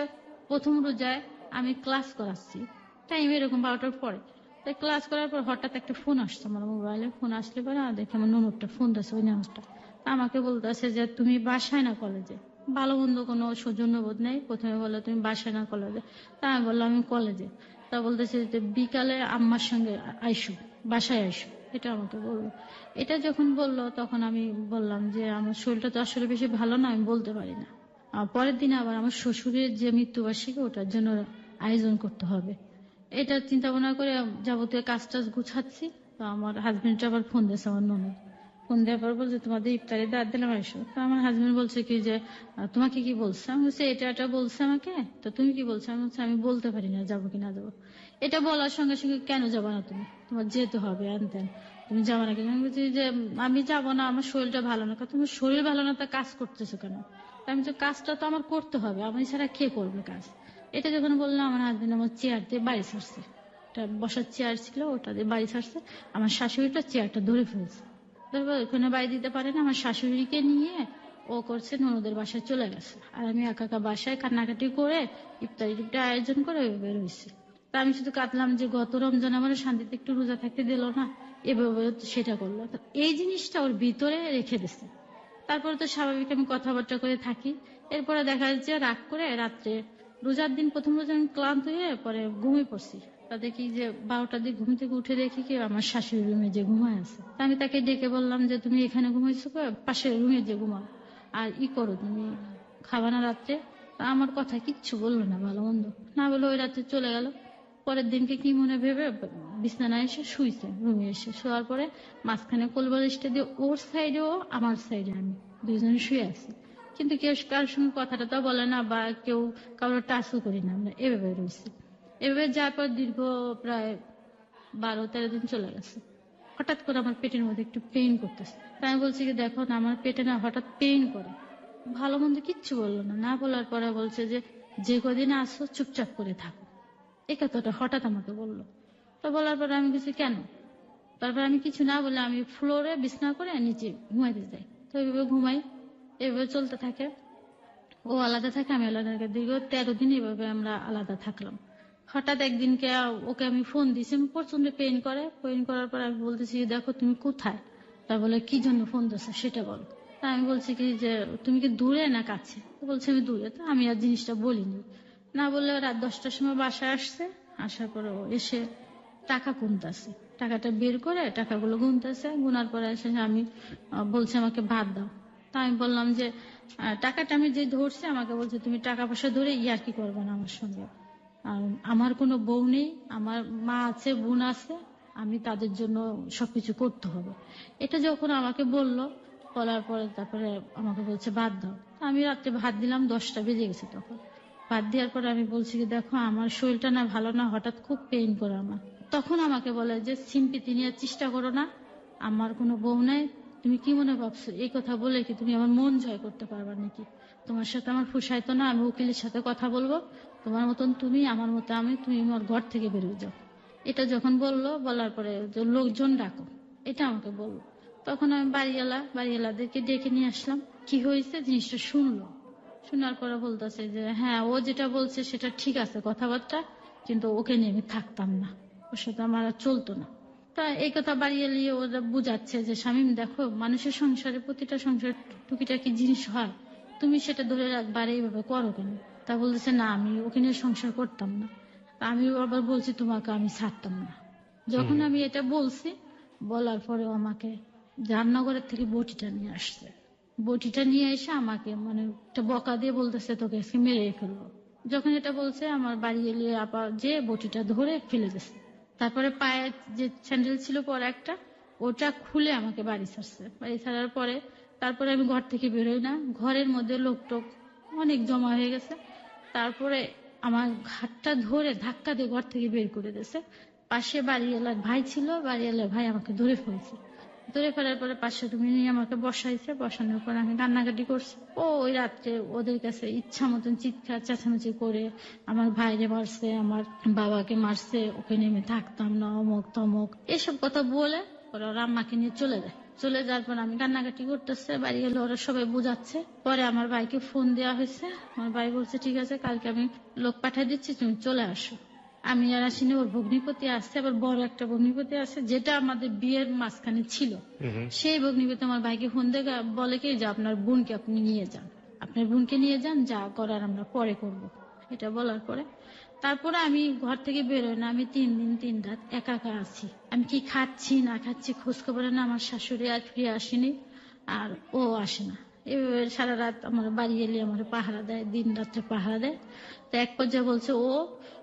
প্রথম রোজায় আমি ক্লাস করাচ্ছি, টাইম এরকম 12টার পরে। তাই ক্লাস করার পর হঠাৎ একটা ফোন আসছে আমার মোবাইলে। ফোন আসলে পরে দেখে আমার ননদটা ফোন দিচ্ছে, ওই নামাজটা আমাকে বলতেছে যে তুমি বাসায় না কলেজে। ভালো মন্দ কোনো সৌজন্যবোধ নেই। প্রথমে বললো তুমি বাসায় না কলেজে। তা আমি বললাম আমি কলেজে। তা বলতেছে যে বিকালে আম্মার সঙ্গে আইসো, বাসায় আইসো, এটা আমাকে বললো। এটা যখন বললো তখন আমি বললাম যে আমার শরীরটা তো আসলে বেশি ভালো না, আমি বলতে পারি না। পরের দিন আবার আমার শ্বশুরের যে মৃত্যুবার্ষিকী, ওটার জন্য আয়োজন করতে হবে। এটা চিন্তা ভাবনা করে যাবতীয় কাজ টাজ গুছাচ্ছি। তো আমার হাজবেন্ডটা আবার ফোন দিয়েছে আমার ননদ। ফোন দেওয়ার পর বলছে তোমাদের ইফতারে দাঁত দিলাম এসো। তো আমার হাজবেন্ড বলছে কি যে তোমাকে কি বলছে? আমি বলছি এটা বলছে আমাকে। তো তুমি কি বলছো? আমি বলছি আমি বলতে পারি না যাবো কি না যাবো। এটা বলার সঙ্গে সঙ্গে কেন যাবো না তুমি, তোমার যেতে হবে আনতেন, তুমি যাবো না কেন? আমি বলছি যে আমি যাবো না, আমার শরীরটা ভালো না। তোমার শরীর ভালো না, তা কাজ করতেছো কেন? তা আমি তো কাজটা তো আমার করতে হবে, আমি ছাড়া কে করবে কাজ? এটা যখন বললাম আমার হাজবেন্ড আমার চেয়ার দিয়ে বাড়ি ছাড়ছে। একটা বসার চেয়ার ছিল, ওটা দিয়ে বাড়ি ছাড়ছে। আমার শাশুড়িটা চেয়ারটা ধরে ফেলছে। তারপর ওখানে বাড়ি দিতে পারে না, আমার শাশুড়িকে নিয়ে ও করছে ননদের বাসায় চলে গেছে। আর আমি একা একা বাসায় কান্নাকাটি করে ইফতারি আয়োজন করে বের হয়েছি। তা আমি শুধু কাঁদলাম যে গত রমজান আমার শান্তিতে একটু রোজা থাকতে দিল না, এভাবে সেটা করলো। তো এই জিনিসটা ওর ভিতরে রেখে দিছে। তারপরে তো স্বাভাবিক আমি কথাবার্তা করে থাকি। এরপরে দেখা যাচ্ছে রাগ করে রাত্রে, রোজার দিন প্রথম রোজা আমি ক্লান্ত হয়ে পরে ঘুমিয়ে পড়ছি। তা দেখি যে 12টার দিকে ঘুম থেকে উঠে দেখি কি আমার শাশুড়ির রুমে যে ঘুমায় আছে। তা আমি তাকে ডেকে বললাম যে তুমি এখানে ঘুমাইছো, পাশের রুমে যে ঘুমাও, আর করো তুমি, খাবা না রাত্রে? তা আমার কথা কিচ্ছু বললো না, ভালো মন্দ না বলে ওই রাত্রে চলে গেল। পরের দিনকে কি মনে ভেবে বিছানায় এসে শুইছে। রুমে এসে শোয়ার পরে মাঝখানে কোলবালিশটা দিয়ে ওর সাইডে ও, আমার সাইডে আমি, দুইজনে শুয়ে আছি। কিন্তু কেউ কারোর সঙ্গে কথাটা তো বলে না, বা কেউ কারোর টাচও করি না, আমরা এভাবে রয়েছি। এভাবে যাওয়ার পর দীর্ঘ প্রায় 12-13 দিন চলে গেছে। হঠাৎ করে আমার পেটের মধ্যে একটু পেইন করতেছে। তাই আমি বলছি কি দেখো না, আমার পেটে না হঠাৎ পেইন করে। ভালো মন্দ কিচ্ছু বললো না। না বলার পরে বলছে যে যে কদিন আসো চুপচাপ করে থাকো। এই কথাটা হঠাৎ আমাকে বললো। তো বলার পরে আমি কিছু কেন, তারপর আমি কিছু না বলে আমি ফ্লোরে বিছনা করে নিচে ঘুমাইতে যাই। তো এইভাবে ঘুমাই, এভাবে চলতে থাকে। ও আলাদা থাকে, আমি আলাদা থাকি। দীর্ঘ 13 দিন এভাবে আমরা আলাদা থাকলাম। হঠাৎ একদিনকে ওকে আমি ফোন দিয়েছি, আমি প্রচন্ড পেইন করার পর আমি বলতেছি দেখো তুমি কোথায়? তা বলে কি জন্য ফোন দিচ্ছে সেটা বলো। তা আমি বলছি কি যে তুমি কি দূরে না কাছে? তো বলছে আমি দূরে। তো আমি আর জিনিসটা বলিনি। না বললে রাত 10টার সময় বাসায় আসছে। আসার পরে ও এসে টাকা গুনতেছে, টাকাটা বের করে টাকাগুলো গুনতেছে। গুনার পরে এসে আমি বলছে আমাকে ভাত দাও। তা আমি বললাম যে টাকাটা আমি যে ধরছি, আমাকে বলছে তুমি টাকা পয়সা ধরে ইয়ার্কি করবে না আমার সঙ্গে। আর আমার কোনো বউ নেই, আমার মা আছে, বোন আছে, আমি তাদের জন্য সবকিছু করতে হবে। এটা যখন আমাকে বললো, বলার পরে তারপরে আমাকে বলছে ভাত দাও। আমি রাত্রে ভাত দিলাম, 10টা বেজে গেছে তখন। ভাত দেওয়ার পরে আমি বলছি কি দেখো আমার শরীরটা না ভালো না, হঠাৎ খুব পেইন করে আমার। তখন আমাকে বলে যে সিম্পিতি নিয়ে চেষ্টা করো না, আমার কোনো বউ নাই, তুমি কি মনে ভাবছো এই কথা বলে কি তুমি আমার মন জয় করতে পারবা নাকি? তোমার সাথে আমার ফুসাইতো না, আমি উকিলের সাথে কথা বলবো, তোমার মতন তুমি, আমার মতো আমি, তুমি আমার ঘর থেকে বেরোয় যাও। এটা যখন বললো, বলার পরে যে লোকজন ডাকো, এটা আমাকে বললো। তখন আমি বাড়িওয়ালাদেরকে ডেকে নিয়ে আসলাম। কি হয়েছে জিনিসটা শুনলো। শোনার পরে বলতেছে যে হ্যাঁ ও যেটা বলছে সেটা ঠিক আছে কথাবার্তা, কিন্তু ওকে নিয়ে আমি থাকতাম না, ওর সাথে আমার আর চলতো না। তা এই কথা বাড়িয়ে নিয়ে ওরা বুঝাচ্ছে যে শামীম দেখো, মানুষের সংসারে প্রতিটা সংসারে টুকিটাকি জিনিস হয়, তুমি সেটা ধরে রাখবা আর এইভাবে করো কেন? তা বলতেছে না আমি ওকে নিয়ে সংসার করতাম না। তা আমি আবার বলছি তোমাকে আমি ছাড়তাম না। যখন আমি এটা বলছি, বলার পরে আমাকে রান্নাঘরের থেকে বটিটা নিয়ে আসছে। বটিটা নিয়ে এসে আমাকে মানে একটা বকা দিয়ে বলতেছে তোকে আজকে মেরে ফেলবো। যখন এটা বলছে, আমার বাড়ি এলিয়ে আপা যে বটিটা ধরে ফেলে দিচ্ছে। তারপরে পায়ে যে স্যান্ডেল ছিল পরে একটা, ওটা খুলে আমাকে বাড়ি ছাড়ছে। বাড়ি ছাড়ার পরে তারপরে আমি ঘর থেকে বেরোই না, ঘরের মধ্যে লোকটোক অনেক জমা হয়ে গেছে। তারপরে আমার ঘাটটা ধরে ধাক্কা দিয়ে ঘর থেকে বের করে দিয়েছে। পাশে বাড়িওয়ালার ভাই ছিল, বাড়িওয়ালার ভাই আমাকে ধরে ফেলছে। ধরে ফেলার পরে 500 রুমে নিয়ে আমাকে বসাইছে, বসানোর পর আমি কান্নাকাটি করছি। ওই রাত্রে ওদের কাছে ইচ্ছা মতন চিৎকার চেঁচামেচি করে আমার ভাইরে মারছে, আমার বাবাকে মারছে, ওখানে আমি থাকতাম না, অমুক তমুক এসব কথা বলে ওরা ওর আম্মাকে নিয়ে চলে যায়। চলে যাওয়ার পর আমি কান্নাকাটি করতেছে, বাড়ি গেলে ওরা সবাই বোঝাচ্ছে। পরে আমার ভাইকে ফোন দেওয়া হয়েছে, আমার ভাই বলছে ঠিক আছে কালকে আমি লোক পাঠিয়ে দিচ্ছি, তুমি চলে আসো। আমি আর আসিনি, ওর ভগ্নিপতি আসছে, আবার বড় একটা ভগ্নিপতি আছে যেটা আমাদের বিয়ের মাঝখানে ছিল। সেই ভগ্নিপতি আমার ভাইকে ফোন দিয়ে বলে কি যে আপনার বোনকে আপনি নিয়ে যান, আপনার বোনকে নিয়ে যান, যা করার আমরা পরে করব। এটা বলার পরে তারপরে আমি ঘর থেকে বেরোই না, আমি 3 দিন 3 রাত একা একা আছি। আমি কি খাচ্ছি না খাচ্ছি খোঁজ খবর না, আমার শাশুড়ি আর ফিরে আসেনি, আর ও আসে না। এভাবে সারা রাত আমার বাড়ি এলে আমার পাহারা দেয়, দিন রাত্রে পাহারা দেয়। তো এক পর্যায়ে বলছে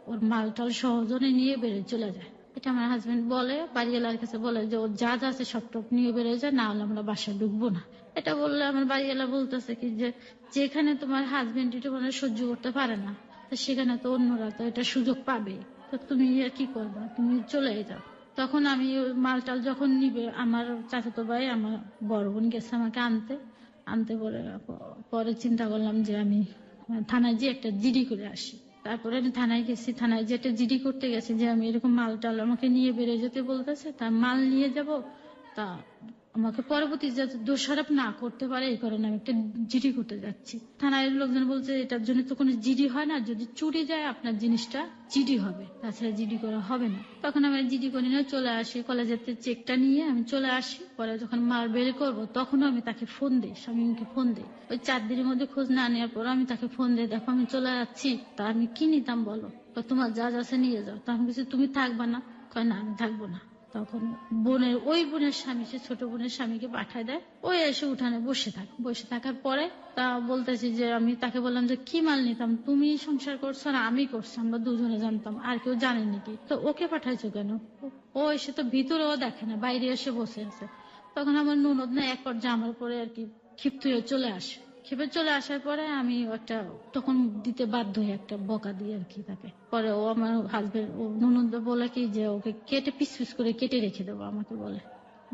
ওর মালটাল সহজনে নিয়ে বেড়ে চলে যায়। এটা আমার হাজবেন্ড বলে, বাড়িওয়ালার কাছে বলে যে ওর যা যা আছে সব টপ নিয়ে বেড়ে যায়, না হলে আমরা বাসায় ঢুকবো না। এটা বললে আমার বাড়িওয়ালা বলতেছে কি যে যেখানে তোমার হাজবেন্ড এটা মানে সহ্য করতে পারে না, তো সেখানে তো অন্যরা তো এটা সুযোগ পাবে, তো তুমি আর কি করবা, তুমি চলে যাও। তখন আমি ওই মালটাল যখন নিবে, আমার চাচাতো ভাই আমার বড় বোন গেছে আমাকে আনতে। আনতে পরে পরে চিন্তা করলাম যে আমি থানায় যে একটা জিডি করে আসি। তারপরে আমি থানায় গেছি, থানায় যে একটা জিডি করতে গেছি যে আমি এরকম মাল টাল আমাকে নিয়ে বেড়ে যেতে বলতেছে, তা মাল নিয়ে যাব, তা আমাকে পরবর্তী যাতে দোষারোপ না করতে পারে এই কারণে আমি একটা জিডি করতে যাচ্ছি। থানায় লোকজন বলছে এটার জন্য তো কোনো জিডি হয় না, যদি চুরি যায় আপনার জিনিসটা জিডি হবে, তাছাড়া জিডি করা হবে না। তখন আমি জিডি করে নিয়ে চলে আসি, কলেজের চেকটা নিয়ে আমি চলে আসি। পরে যখন মাল বের করবো তখনও আমি তাকে ফোন দিই, স্বামীকে ফোন দিই। ওই 4 দিনের মধ্যে খোঁজ না নেওয়ার পর আমি তাকে ফোন দিই, দেখো আমি চলে যাচ্ছি, তা আমি কি নিতাম বলো, তো তোমার যা যা আছে নিয়ে যাও। তা আমি বলছি তুমি থাকবা না, কয় না আমি থাকবো না। তখন ওই বোনের স্বামী, সে ছোট বোনের স্বামীকে পাঠায় দেয়, ওই এসে উঠানে বসে থাকে। বসে থাকার পরে তা বলতেছি যে আমি তাকে বললাম যে কি মাল নিতাম, তুমি সংসার করছো না আমি করছি, আমরা দুজনে জানতাম, আর কেউ জানে নাকি, তো ওকে পাঠাইছো কেন? ও এসে তো ভিতরেও দেখে না, বাইরে এসে বসে আছে। তখন আমার ননদ না এক পর্যায়ে আমার পরে আর কি ক্ষিপ্ত হয়ে চলে আসে। ক্ষেপে চলে আসার পরে আমি একটা তখন দিতে বাধ্য হয়ে একটা বকা দিই আর কি তাকে। পরে ও আমার হাজবেন্ড ও ননদ বলে কি যে ওকে কেটে পিস পিস করে কেটে রেখে দেবো, আমাকে বলে।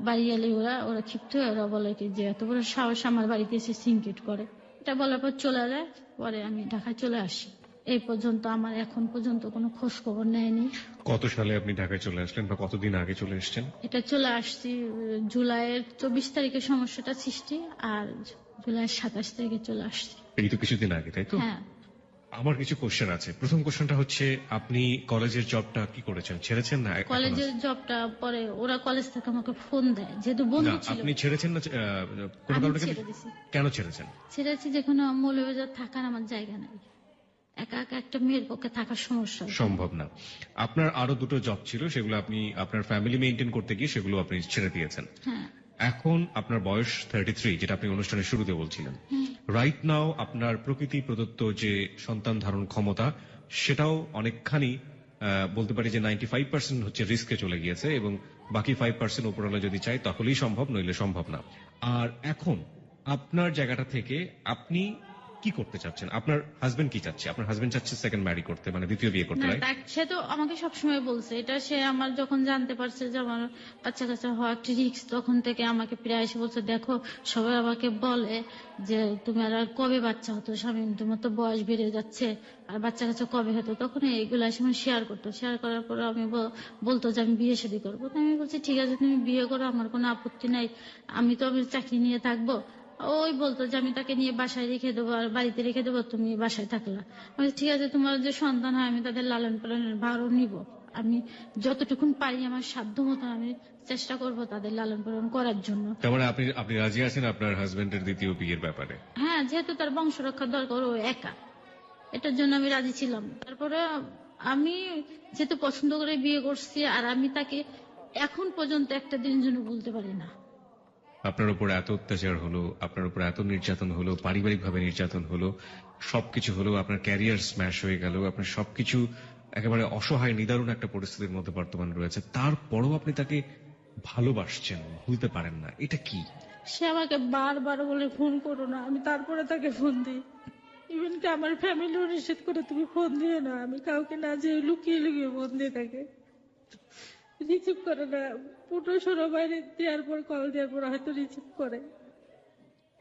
বাড়ি এলে ওরা ক্ষিপ্ত হয়ে ওরা বলে কি যে এত বড় সাহস আমার বাড়িতে এসে সিনকেট করে। এটা বলার পর চলে যায়। পরে আমি ঢাকায় চলে আসি। এই পর্যন্ত আমার এখন পর্যন্ত কোনো খোঁজ খবর নেয়নি। কত সালে আপনি ঢাকায় চলে আসলেন বা কতদিন আগে চলে এসেছেন? এটা চলে আসছি জুলাইয়ের 24 তারিখে সমস্যাটা সৃষ্টি, আর জুলাইয়ের 27 তারিখে চলে আসছি। এই তো কিছুদিন আগে, তাই তো? হ্যাঁ। আমার কিছু কোশ্চেন আছে। প্রথম কোশ্চেনটা হচ্ছে আপনি কলেজের জবটা কি করেছেন, ছেড়েছেন না এখনো? কলেজের জবটা পরে ওরা কলেজ থেকে আমাকে ফোন দেয়, যেহেতু বন্ধু না, ছিল। আপনি ছেড়েছেন না কোনো আমি কারণে? ছেড়ে দিছি। কেন ছেড়েছেন? ছেড়েছি যেখানে মৌলভীবাজার থাকার আমার জায়গা নাই, একা একা একটা মেয়ের পক্ষে থাকার সমস্যা। সম্ভব না। আপনার আরো দুটো জব ছিল, সেগুলো আপনি আপনার ফ্যামিলি মেইনটেইন করতে গিয়ে সেগুলো আপনি ছেড়ে দিয়েছেন। হ্যাঁ। এখন আপনার বয়স 33, যেটা আপনি অনুষ্ঠানের শুরুতে বলছিলেন। রাইট নাও আপনার প্রকৃতি প্রদত্ত যে সন্তান ধারণ ক্ষমতা, সেটাও অনেকখানি বলতে পারি যে 95% হচ্ছে রিস্কে চলে গিয়েছে, এবং বাকি 5% উপরওয়ালা যদি চাই তাহলেই সম্ভব, নইলে সম্ভব না। আর এখন আপনার জায়গাটা থেকে আপনি কি করতে চাচ্ছেন? আপনার হাজবেন্ড কি চাচ্ছে? আপনার হাজবেন্ড চাচ্ছে সেকেন্ড ম্যারি করতে, মানে দ্বিতীয় বিয়ে করতে, না, right? সে তো আমাকে সবসময় বলছে এটা। সে আমার যখন জানতে পারছে যে আমার বাচ্চা কাচ্চা হওয়া একটা রিস্ক, তখন থেকে আমাকে প্রায় এসে বলছে দেখো সবাই আমাকে বলে যে তোমার আর কবে বাচ্চা হতো স্বামী, তোমার তো বয়স বেড়ে যাচ্ছে, আর বাচ্চা কাচ্চা কবে হতো। তখন এইগুলো এসে আমার শেয়ার করতো। শেয়ার করার পর আমি বলতো যে আমি বিয়ে শাদী করবো। তো আমি বলছি ঠিক আছে তুমি বিয়ে করো, আমার কোনো আপত্তি নাই, আমি চাকরি নিয়ে থাকবো। ওই বলতো যে আমি তাকে নিয়ে বাসায় রেখে দেবো আর বাড়িতে রেখে দেবো, তুমি বাসায় থাকলা। আমি ঠিক আছে, তোমার যে সন্তান হয় আমি তাদের লালন পালনের ভারও নিব, আমি যতটুকুন পারি আমার সাধ্য মতো আমি চেষ্টা করব তাদের লালন পালন করার জন্য। তার মানে আপনি রাজি আছেন আপনার হাজবেন্ডের দ্বিতীয় বিয়ের ব্যাপারে? হ্যাঁ, যেহেতু তার বংশ রক্ষা দরকার, ও একা, এটার জন্য আমি রাজি ছিলাম। তারপরে আমি যেহেতু পছন্দ করে বিয়ে করছি, আর আমি তাকে এখন পর্যন্ত একটা দিনের জন্য বলতে পারি না। আপনার উপর এত অত্যাচার হলো, আপনার উপর এত নির্যাতন হলো, পারিবারিকভাবে নির্যাতন হলো, সবকিছু হলো, আপনার ক্যারিয়ার স্ম্যাশ হয়ে গেল, আপনার সবকিছু একেবারে অসহায় নিদারুণ একটা পরিস্থিতির মধ্যে বর্তমানে রয়েছে, তারপরও আপনি তাকে ভালোবাসছেন, ভুলতে পারেন না, এটা কি? সে আমাকে বারবার বলে ফোন করো না, আমি তারপরে তাকে ফোন দিই। ইভেন কি আমার ফ্যামিলিও নিষেধ করে তুমি ফোন দিয়ে না, আমি কাউকে না যে লুকিয়ে লুকিয়ে ফোন দিয়ে থাকে। রিসিভ করে না, 15-16 বাইরে দেওয়ার পর কল দেওয়ার পর হয়তো রিসিভ করে।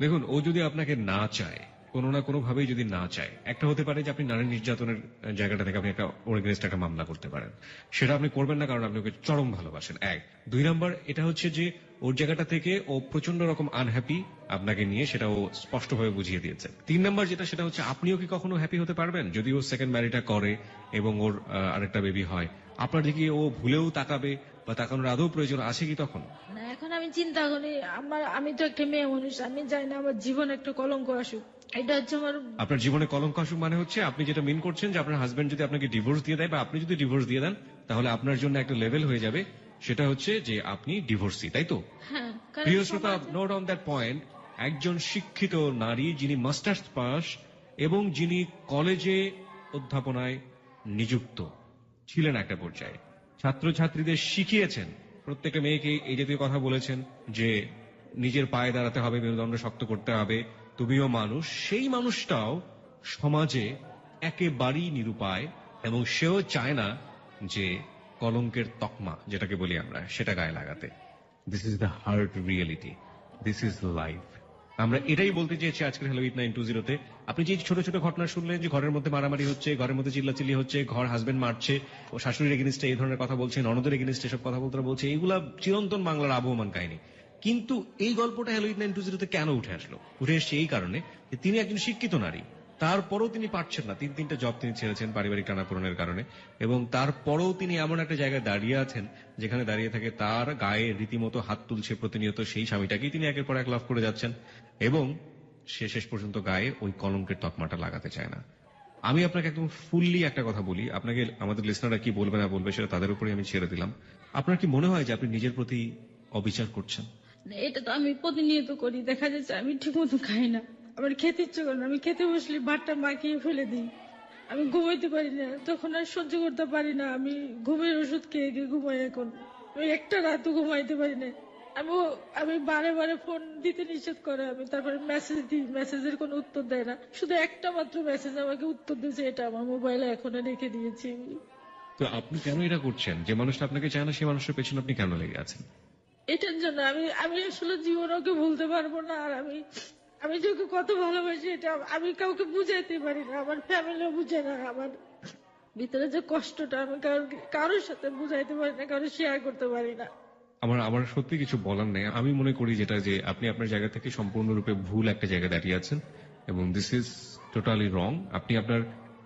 দেখুন, ও যদি আপনাকে না চায়, কোনো না কোনো ভাবেই যদি না চায়, একটা হতে পারে যে আপনি নারী নির্যাতনের জায়গাটা থেকে আপনি একটা ওর এগেনস্ট একটা মামলা করতে পারেন। সেটা আপনি করবেন না, কারণ আপনি ওকে চরম ভালোবাসেন। এক, দুই নাম্বার এটা হচ্ছে যে ওর জায়গাটা থেকে ও প্রচন্ড রকম আনহ্যাপি আপনাকে নিয়ে, সেটা ও স্পষ্টভাবে বুঝিয়ে দিয়েছে। তিন নাম্বার যেটা, সেটা হচ্ছে আপনিও কি কখনো হ্যাপি হতে পারবেন যদি ও সেকেন্ড ম্যারিটা করে এবং ওর আরেকটা বেবি হয়? আপনার দিকে ও ভুলেও তাকাবে বা তাকানোর আদৌ প্রয়োজন আছে কি তখন? না, এখন আমি চিন্তা করি আমি তো একটা মেয়ে মানুষ, আমি চাই না আমার জীবন একটা কলঙ্ক আসুক। এটা হচ্ছে আমার। আপনার জীবনে কলঙ্ক আসুক মানে হচ্ছে আপনি যেটা মিন করছেন যে আপনার হাজবেন্ড যদি আপনাকে ডিভোর্স দিয়ে দেয় বা আপনি যদি ডিভোর্স দিয়ে দেন, তাহলে আপনার জন্য একটা লেভেল হয়ে যাবে, সেটা হচ্ছে যে আপনি ডিভোর্সি, তাই তো? হ্যাঁ, কারণ প্রিয় শ্রোতা, সমাজে- নোট অন দ্যাট পয়েন্ট, একজন শিক্ষিত নারী যিনি মাস্টার্স পাস এবং যিনি কলেজে অধ্যাপনায় নিযুক্ত ছিলেন একটা পর্যায়ে, ছাত্রছাত্রীদের শিখিয়েছেন, প্রত্যেকটা মেয়েকে এই জাতীয় কথা বলেছেন যে নিজের পায়ে দাঁড়াতে হবে, মেরুদণ্ড শক্ত করতে হবে, তুমিও মানুষ। সেই মানুষটাও সমাজে একেবারেই নিরুপায় এবং সেও চায় না যে কলঙ্কের তকমা যেটাকে বলি আমরা সেটা গায়ে লাগাতে। This is the hard reality, this is life. আমরা এটাই বলতে চেয়েছি আজকের হ্যালো 8920-তে। আপনি যে ছোট ছোট ঘটনা শুনলেন, যে ঘরের মধ্যে মারামারি হচ্ছে, ঘরের মধ্যে চিল্লাচিল্লি হচ্ছে, ঘর হাজবেন্ড মারছে, ও শাশুড়ির এগেনিস্টে এই ধরনের কথা বলছে, ননদের এগেনিস্টে এসব কথা বলছে, এইগুলা চিরন্তন বাংলার আবহমান কাহিনী। কিন্তু এই গল্পটা হ্যালো 8920-তে কেন উঠে আসলো? উঠে এসছে এই কারণে যে তিনি একজন শিক্ষিত নারী, তারপরও তিনি পারছেন না, তিনটা জব তিনি ছেড়েছেন পারিবারিক টানাপোড়েনের কারণে, এবং তারপরেও তিনি এমন একটা জায়গায় দাঁড়িয়ে আছেন যেখানে দাঁড়িয়ে থাকে তার গায়ে রীতিমতো হাত তুলছে প্রতিনিয়ত সেই স্বামীটাকেই তিনি একের পর এক লাভ করে যাচ্ছেন, এবং সে শেষ পর্যন্ত গায়ে ওই কলঙ্কের তকমাটা লাগাতে চায় না। আমি আপনাকে একদম ফুললি একটা কথা বলি, আপনাকে আমাদের লিসনাররা কি বলবে না বলবে সেটা তাদের উপরে আমি ছেড়ে দিলাম। আপনার কি মনে হয় যে আপনি নিজের প্রতি অবিচার করছেন? এটা তো আমি প্রতিনিয়ত করি। দেখা যাচ্ছে আমি ঠিক মতো খাই না, আমার খেতে ইচ্ছে করে না, আমি খেতে বসলে ভাতটা মাখিয়ে ফেলে দিই। আমি ঘুমাইতে পারি না, তখন আর সহ্য করতে পারি না, আমি ঘুমের ওষুধ খেয়ে খেয়ে ঘুমাই। এখন আমি একটা রাতও ঘুমাইতে পারি না। আমি বারে বারে ফোন দিতে নিষেধ করে, আমি তারপরে মেসেজ দিই, মেসেজের কোনো উত্তর দেয় না। শুধু একটা মাত্র মেসেজ আমাকে উত্তর দিয়েছে, এটা আমার মোবাইলে এখনো রেখে দিয়েছি আমি। তো আপনি কেন এটা করছেন? যে মানুষটা আপনাকে চায় না সেই মানুষের পেছনে আপনি কেন লেগে আছেন? এটার জন্য আমি আমি আসলে জীবন ওকে ভুলতে পারবো না। আর আমি আমি যে ওকে কত ভালোবাসি এটা আমি কাউকে বুঝাইতে পারি না, আমার ফ্যামিলিও বুঝে না। আমার ভিতরে যে কষ্টটা আমি কারোর সাথে বুঝাইতে পারি না, কারোর শেয়ার করতে পারি না। আমার আমার সত্যি কিছু বলার নেই। আমি মনে করি যেটা, যে আপনি আপনার জায়গা থেকে সম্পূর্ণরূপে ভুল একটা জায়গায় দাঁড়িয়ে আছেন এবং দিস ইজ টোটালি রং। আপনি আপনার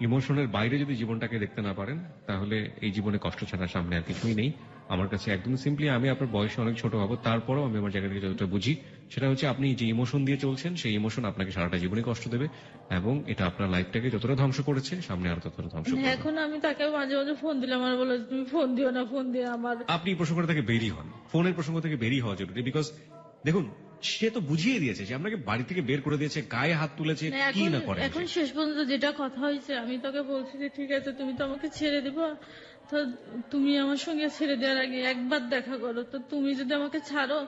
ইমোশনের বাইরে যদি জীবনটাকে দেখতে না পারেন, তাহলে এই জীবনে কষ্ট ছাড়া সামনে আর কিছুই নেই। আমার কাছে একদম সিম্পলি, আমি আপনার বয়সে অনেক ছোট হব, তারপরেও আমি আমার জায়গা থেকে যতটা বুঝি সেটা হচ্ছে আপনি যে ইমোশন দিয়ে চলছেন সেই ইমোশন আপনাকে সারাটা জীবনে কষ্ট দেবে এবং এটা আপনার লাইফটাকে যতটা ধ্বংস করেছে সামনে আরো ততটা ধ্বংস করবে। এখন আমি তাকে মাঝে মাঝে ফোন দিলে আমার বলে তুমি ফোন দিও না, ফোন দিয়ে আমার। আপনি এই প্রসঙ্গ থেকে বেরিয়ে হন, ফোনের প্রসঙ্গ থেকে বেরিয়ে হওয়া জরুরি। বিকজ দেখুন, সে তো বুঝিয়ে দিয়েছে যে আপনাকে বাড়ি থেকে বের করে দিয়েছে, গায়ে হাত তুলেছে, না, কি এখন না করে। এখন শেষ পর্যন্ত যেটা কথা হয়েছে, আমি তোকে বলছি যে ঠিক আছে তুমি তো আমাকে ছেড়ে দিবা, তো তুমি আমার সঙ্গে ছেড়ে দেওয়ার আগে একবার দেখা করো। তো তুমি যদি আমাকে ছাড়ো,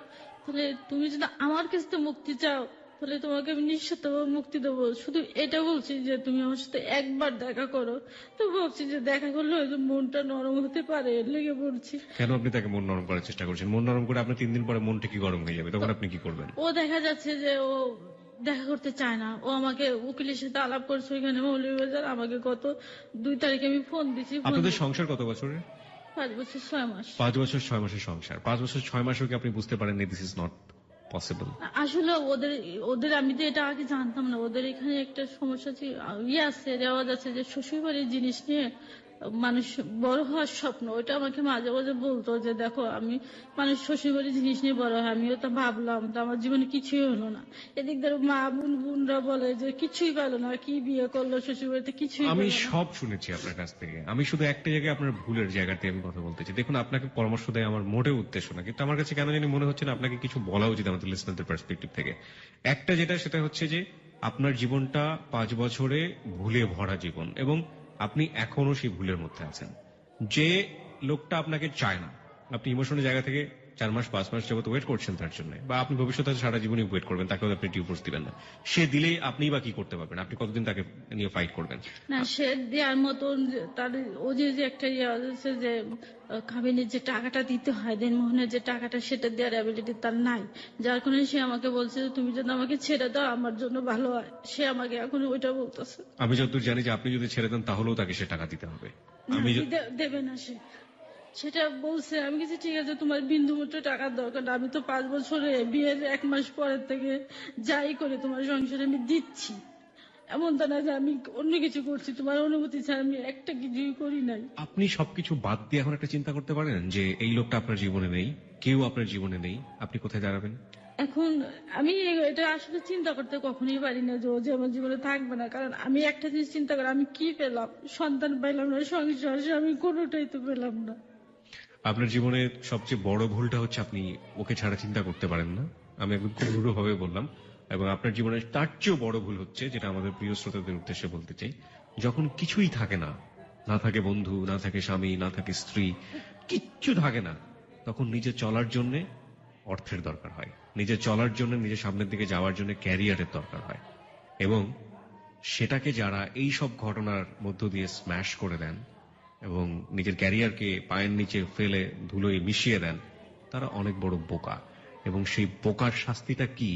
তাহলে তুমি যদি আমার কাছ থেকে মুক্তি চাও, তাহলে তোমাকে আমি নিঃস্বার্থভাবে মুক্তি দেবো। শুধু এটা বলছি যে তুমি আমার সাথে একবার দেখা করো। তো ভাবছি যে দেখা করলে হয়তো মনটা নরম হতে পারে, এর লেগে বলছি। কেন আপনি তাকে মন নরম করার চেষ্টা করছেন? মন নরম করে আপনার 3 দিন পরে মনটা কি গরম হয়ে যাবে, তখন আপনি কি করবেন? ও দেখা যাচ্ছে যে ও দেখা করতে চায় না। ও আমাকে উকিলের সাথে আলাপ করছে ওইখানে মৌলভীবাজার। আমাকে গত 2 তারিখে আমি ফোন দিছি। আপনাদের সংসার কত বছরের? 5 বছর 6 মাস। 5 বছর 6 মাসের সংসার। 5 বছর 6 মাসেও কি আপনি বুঝতে পারেননি দিস ইজ নট পসিবল? আসলে ওদের ওদের আমি তো এটা আগে জানতাম না। ওদের এখানে একটা সমস্যা ছিল, আছে, রেওয়াজ আছে যে শ্বশুর বাড়ির জিনিস নিয়ে মানুষ বড় হওয়ার স্বপ্ন। ওইটা আমাকে মাঝে মাঝে বলতো যে দেখো আমি মানুষ শ্বশুর বাড়ির জিনিস নিয়ে বড় হয়, আমিও তো ভাবলাম, তো আমার জীবনে কিছুই হলো না। এদিক ধরে মা বোনরা বলে যে কিছুই পেলো না, কি বিয়ে করলো শ্বশুর বাড়িতে, কিছুই আমি পেলো না। সব শুনেছি আপনার কাছ থেকে। আমি শুধু একটা জায়গায় আপনার ভুলের জায়গাতে আমি কথা বলতে চাই। দেখুন, আপনাকে পরামর্শ দেয় আমার মোটেও উদ্দেশ্য না, কিন্তু আমার কাছে কেন জানি মনে হচ্ছে না আপনাকে কিছু বলা উচিত আমাদের লিসনারদের পার্সপেক্টিভ থেকে। একটা যেটা, সেটা হচ্ছে যে আপনার জীবনটা 5 বছরে ভুলে ভরা জীবন এবং আপনি এখনো সেই ভুলের মধ্যে আছেন। যে লোকটা আপনাকে চায় না, আপনি ইমোশনের জায়গা থেকে 4 মাস 5 মাস যাবত ওয়েট করছেন তার জন্য, বা আপনি ভবিষ্যতে সারা জীবনই ওয়েট করবেন, তাকেও আপনি ডিভোর্স দিবেন না, সে দিলেই আপনি বা কি করতে পারবেন? আপনি কতদিন তাকে নিয়ে ফাইট করবেন? না, সে দেওয়ার মতন তার ও যে যে একটা ইয়ে আছে যে কাবিনের যে টাকাটা দিতে হয়, দেনমোহনের যে টাকাটা, সেটা দেওয়ার অ্যাবিলিটি তার নাই। যার কারণে সে আমাকে বলছে যে তুমি যদি আমাকে ছেড়ে দাও আমার জন্য ভালো হয়। সে আমাকে এখন ওইটা বলতেছে। আমি যতদূর জানি যে আপনি যদি ছেড়ে দেন তাহলেও তাকে সে টাকা দিতে হবে। না, আমি দেবে না সে, সেটা বলছে। আমি কিছু ঠিক আছে, তোমার বিন্দু মাত্র টাকার দরকার না, আমি তো 5 বছরে বিয়ের 1 মাস পরের থেকে যাই করে তোমার সংসারে আমি দিচ্ছি। এমন তো না যে আমি অন্য কিছু করছি, তোমার অনুমতি ছাড়া আমি একটা কিছুই করি নাই। আপনি সবকিছু বাদ দিয়ে এখন একটা চিন্তা করতে পারেন যে এই লোকটা আপনার জীবনে নেই, কেউ আপনার জীবনে নেই, আপনি কোথায় দাঁড়াবেন? এখন আমি এটা আসলে চিন্তা করতে কখনোই পারি না যে ও যে আমার জীবনে থাকবে না। কারণ আমি একটা জিনিস চিন্তা করি, আমি কি পেলাম? সন্তান পাইলাম না, সংসার, আমি কোনোটাই তো পেলাম না। আপনার জীবনে সবচেয়ে বড় ভুলটা হচ্ছে আপনি ওকে ছাড়া চিন্তা করতে পারেন না। আমি একদম খুব রূঢ়ভাবে বললাম। এবং আপনার জীবনে তার চেয়েও বড় ভুল হচ্ছে, যেটা আমাদের প্রিয় শ্রোতাদের উদ্দেশ্যে বলতে চাই, যখন কিছুই থাকে না, না থাকে বন্ধু, না থাকে স্বামী, না থাকে স্ত্রী, কিচ্ছু থাকে না, তখন নিজে চলার জন্য অর্থের দরকার হয়, নিজে চলার জন্য, নিজের সামনের দিকে যাওয়ার জন্য ক্যারিয়ারের দরকার হয়। এবং সেটাকে যারা এই সব ঘটনার মধ্য দিয়ে স্ম্যাশ করে দেন এবং নিজের ক্যারিয়ারকে পায়ের নিচে ফেলে ধুলোয় মিশিয়ে দেন, তারা অনেক বড় বোকা। এবং সেই বোকার শাস্তিটা কি,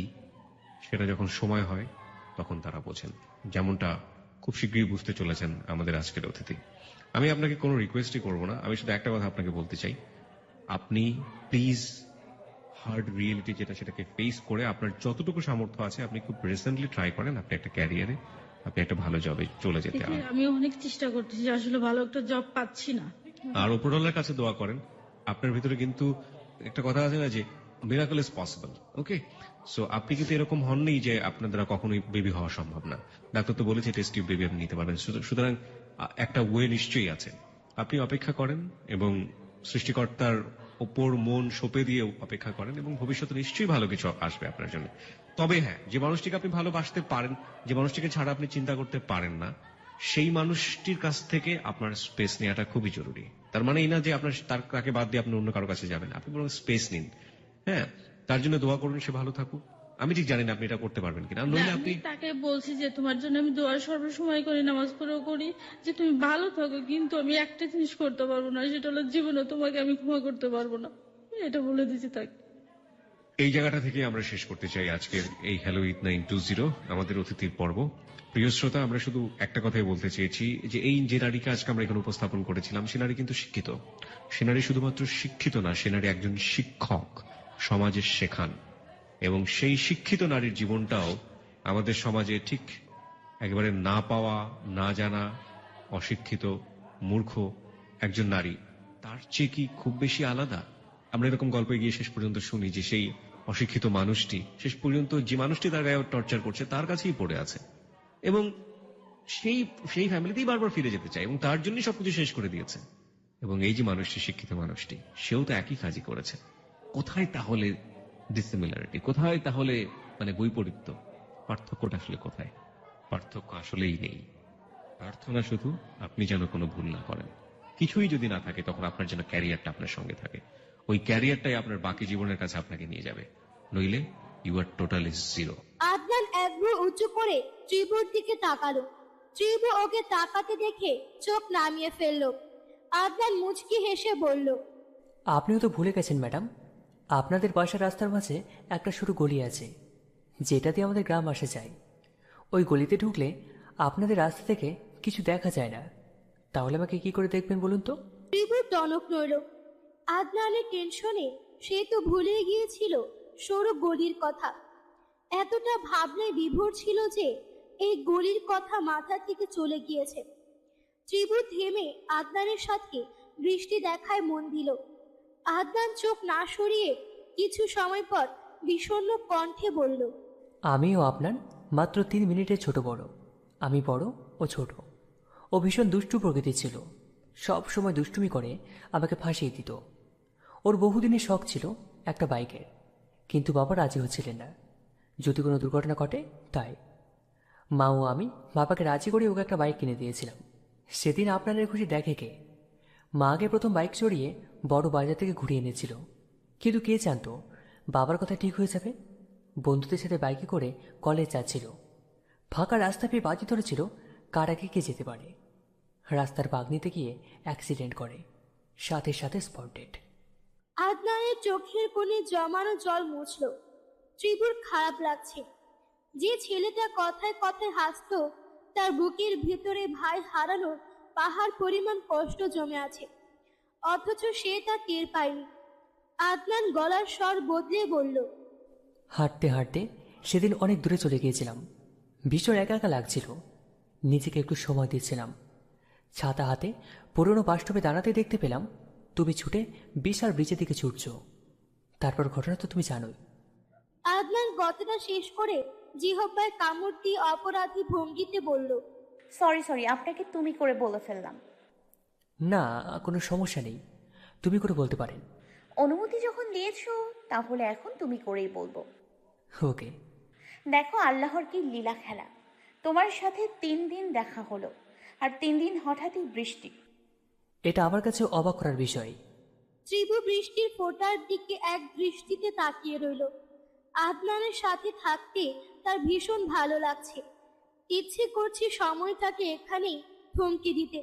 সেটা যখন সময় হয় তখন তারা বোঝেন, যেমনটা খুব শীঘ্রই বুঝতে চলেছেন আমাদের আজকের অতিথি। আমি আপনাকে কোনো রিকোয়েস্টই করব না, আমি শুধু একটা কথা আপনাকে বলতে চাই, আপনি প্লিজ হার্ড রিয়েলিটি যেটা, সেটাকে ফেস করে আপনার যতটুকু সামর্থ্য আছে আপনি খুব রিসেন্টলি ট্রাই করেন আপনি একটা ক্যারিয়ারে, আপনি একটা ভালো জবে চলে যেতে। দেখি, আমি অনেক চেষ্টা করতেছি, আসলে ভালো একটা জব পাচ্ছি না। আর উপরওয়ালার কাছে দোয়া করেন। আপনার ভিতরে কিন্তু একটা কথা আছে না যে miracle is possible, okay? So আপনি কিন্তু এরকম হননি যে আপনার দ্বারা কখনোই বেবি হওয়া সম্ভব না। ডাক্তার তো বলেছে টেস্ট টিউব বেবি আপনি নিতে পারবেন। সুতরাং একটা ওয়ে নিশ্চয়ই আছে। আপনি অপেক্ষা করেন এবং সৃষ্টিকর্তার ওপর মন সঁপে দিয়ে অপেক্ষা করেন, এবং ভবিষ্যতে নিশ্চয়ই ভালো কিছু আসবে আপনার জন্য। তবে হ্যাঁ, যে মানুষটিকে আপনি ভালোবাসতে পারেন, যে মানুষটিকে ছাড়া আপনি চিন্তা করতে পারেন না, সেই মানুষটির কাছ থেকে আপনার স্পেস নেওয়াটা খুবই জরুরি। তার মানে এই না যে আপনার তাকে বাদ দিয়ে আপনি অন্য কারো কাছে যাবেন, আপনি বরং স্পেস নিন। হ্যাঁ, তার জন্য দোয়া করুন সে ভালো থাকুক। আমি ঠিক জানি না আপনি এটা করতে পারবেন কিনা, নইলে না, আপনি আমি তাকে বলছি যে তোমার জন্য আমি দোয়া সর্বসময় করি, নামাজ পড়েও করি, যে তুমি ভালো থাকো, কিন্তু আমি একটা জিনিস করতে পারবো না, সেটা হলো জীবনে তোমাকে আমি ক্ষমা করতে পারবো না। এটা বলে দিচ্ছি তাকে। এই জায়গাটা থেকে আমরা শেষ করতে চাই আজকের এই হ্যালো ইট 920 আমাদের অতিথির পর্ব। প্রিয় শ্রোতা, আমরা শুধু একটা কথাই বলতে চেয়েছি যে এই যে নারীকে আজকে আমরা এখানে উপস্থাপন করেছিলাম, সে নারী কিন্তু শিক্ষিত। সে নারী শুধুমাত্র শিক্ষিত না, সে নারী একজন শিক্ষক, সমাজের শেখান। এবং সেই শিক্ষিত নারীর জীবনটাও আমাদের সমাজে ঠিক একেবারে না পাওয়া, না জানা, অশিক্ষিত, মূর্খ একজন নারী, তার চেয়ে কি খুব বেশি আলাদা? আমরা এরকম গল্পে গিয়ে শেষ পর্যন্ত শুনি যে সেই অশিক্ষিত মানুষটি শেষ পর্যন্ত যে মানুষটি তার গায়ে টর্চার করছে তার কাছেই পড়ে আছে, এবং সেই সেই ফ্যামিলিতেই বারবার ফিরে যেতে চায়, এবং তার জন্যই সবকিছু শেষ করে দিয়েছে। এবং এই যে মানুষটি, শিক্ষিত মানুষটি, সেও তো একই কাজই করেছে। কোথায় তাহলে ডিসিমিলারিটি, কোথায় তাহলে মানে বৈপরীত্য? পার্থক্যটা আসলে কোথায়? পার্থক্য আসলেই নেই। প্রার্থনা শুধু আপনি যেন কোনো ভুল না করেন। কিছুই যদি না থাকে তখন আপনার যেন ক্যারিয়ারটা আপনার সঙ্গে থাকে। ওই ক্যারিয়ারটাই আপনার বাকি জীবনের কাছে আপনাকে নিয়ে যাবে, নইলে you are totally zero. Adnan এক ভ্রু উঁচু করে ত্রিভুর দিকে তাকালো। ত্রিভু ওকে তাকাতে দেখে চোখ নামিয়ে ফেলল। আদনান মুচকি হেসে বলল, আপনিও তো ভুলে গেছেন ম্যাডাম, আপনাদের বাসার রাস্তার মাঝে একটা সরু গলি আছে যেটা দিয়ে আমাদের গ্রাম আসে যায়। ওই গলিতে ঢুকলে আপনাদের রাস্তা থেকে কিছু দেখা যায় না, তাহলে আমাকে কি করে দেখবেন বলুন তো? ত্রিভুর টনক নড়ল। আদনানের টেনশনে সে তো ভুলে গিয়েছিল সরু গলির কথা। এতটা ভাবনায় বিভোর ছিল যে এই গলির কথা মাথা থেকে চলে গিয়েছে। ত্রিভু থেমে আদনানের সাথে দৃষ্টি দেখায় মন দিল। আদনান চোখ না সরিয়ে কিছু সময় পর বিষণ্ণ কণ্ঠে বলল, আমিও আপনার মাত্র 3 মিনিটের ছোট বড়। আমি বড়, ও ছোট। ও ভীষণ দুষ্টু প্রকৃতির ছিল, সব সময় দুষ্টুমি করে আমাকে ফাঁসিয়ে দিত। ওর বহুদিনের শখ ছিল একটা বাইকের, কিন্তু বাবা রাজি হচ্ছিলেন না, যদি কোনো দুর্ঘটনা ঘটে তাই। মা ও আমি বাবাকে রাজি করে ওকে একটা বাইক কিনে দিয়েছিলাম। সেদিন আপনাদের খুশি দেখে কে? মা আগে প্রথম বাইক চড়িয়ে বড় বাজার থেকে ঘুরিয়ে এনেছিল, কিন্তু কে জানতো বাবার কথা ঠিক হয়ে যাবে। বন্ধুদের সাথে বাইকে করে কলেজ যাচ্ছিল। ফাঁকা রাস্তা পেয়ে বাজি ধরেছিল কার আগে কে যেতে পারে। রাস্তার বাগ নিতে গিয়ে অ্যাক্সিডেন্ট করে, সাথে সাথে স্পট ডেড। আদনানের চোখের কোণে জমানো জল মুছল। ত্রিপুর খারাপ লাগছে। যে ছেলেটা কথায় কথায় হাসতো, তার বুকের ভেতরে ভাই হারানোর পাহাড় পরিমাণ কষ্ট জমে আছে, অথচ সে তা টের পায়নি। আদনান গলার স্বর বদলে বলল, হাঁটতে হাঁটতে সেদিন অনেক দূরে চলে গিয়েছিলাম। ভীষণ একা একা লাগছিল। নিজেকে একটু সময় দিচ্ছিলাম। ছাতা হাতে পুরনো বাসস্টপে দাঁড়াতে দেখতে পেলাম তুমি ছুটে বিশাল ব্রিজের দিকে ছুটছ। তারপর ঘটনা তো তুমি জানোই। আদনান কথাটা শেষ করে জিহ্বায় কামড় দিয়ে অপরাধী ভঙ্গিতে বলল, সরি আপনাকে তুমি করে বলে ফেললাম। না, কোনো সমস্যা নেই, তুমি করে বলতে পারেন। অনুমতি যখন দিয়েছো তাহলে এখন তুমি করেই বলবো। ওকে। দেখো আল্লাহর কি লীলা খেলা, তোমার সাথে 3 দিন দেখা হলো, আর 3 দিন হঠাৎই বৃষ্টি। এটা আমার কাছে অবাক করার বিষয়। ত্রিভু বৃষ্টির ফোঁটার দিকে এক দৃষ্টিতে তাকিয়ে রইল। আদনানের সাথে থাকতে তার ভীষণ ভালো লাগছে। ইচ্ছে করছে সময়টাকে এখানেই থমকে দিতে।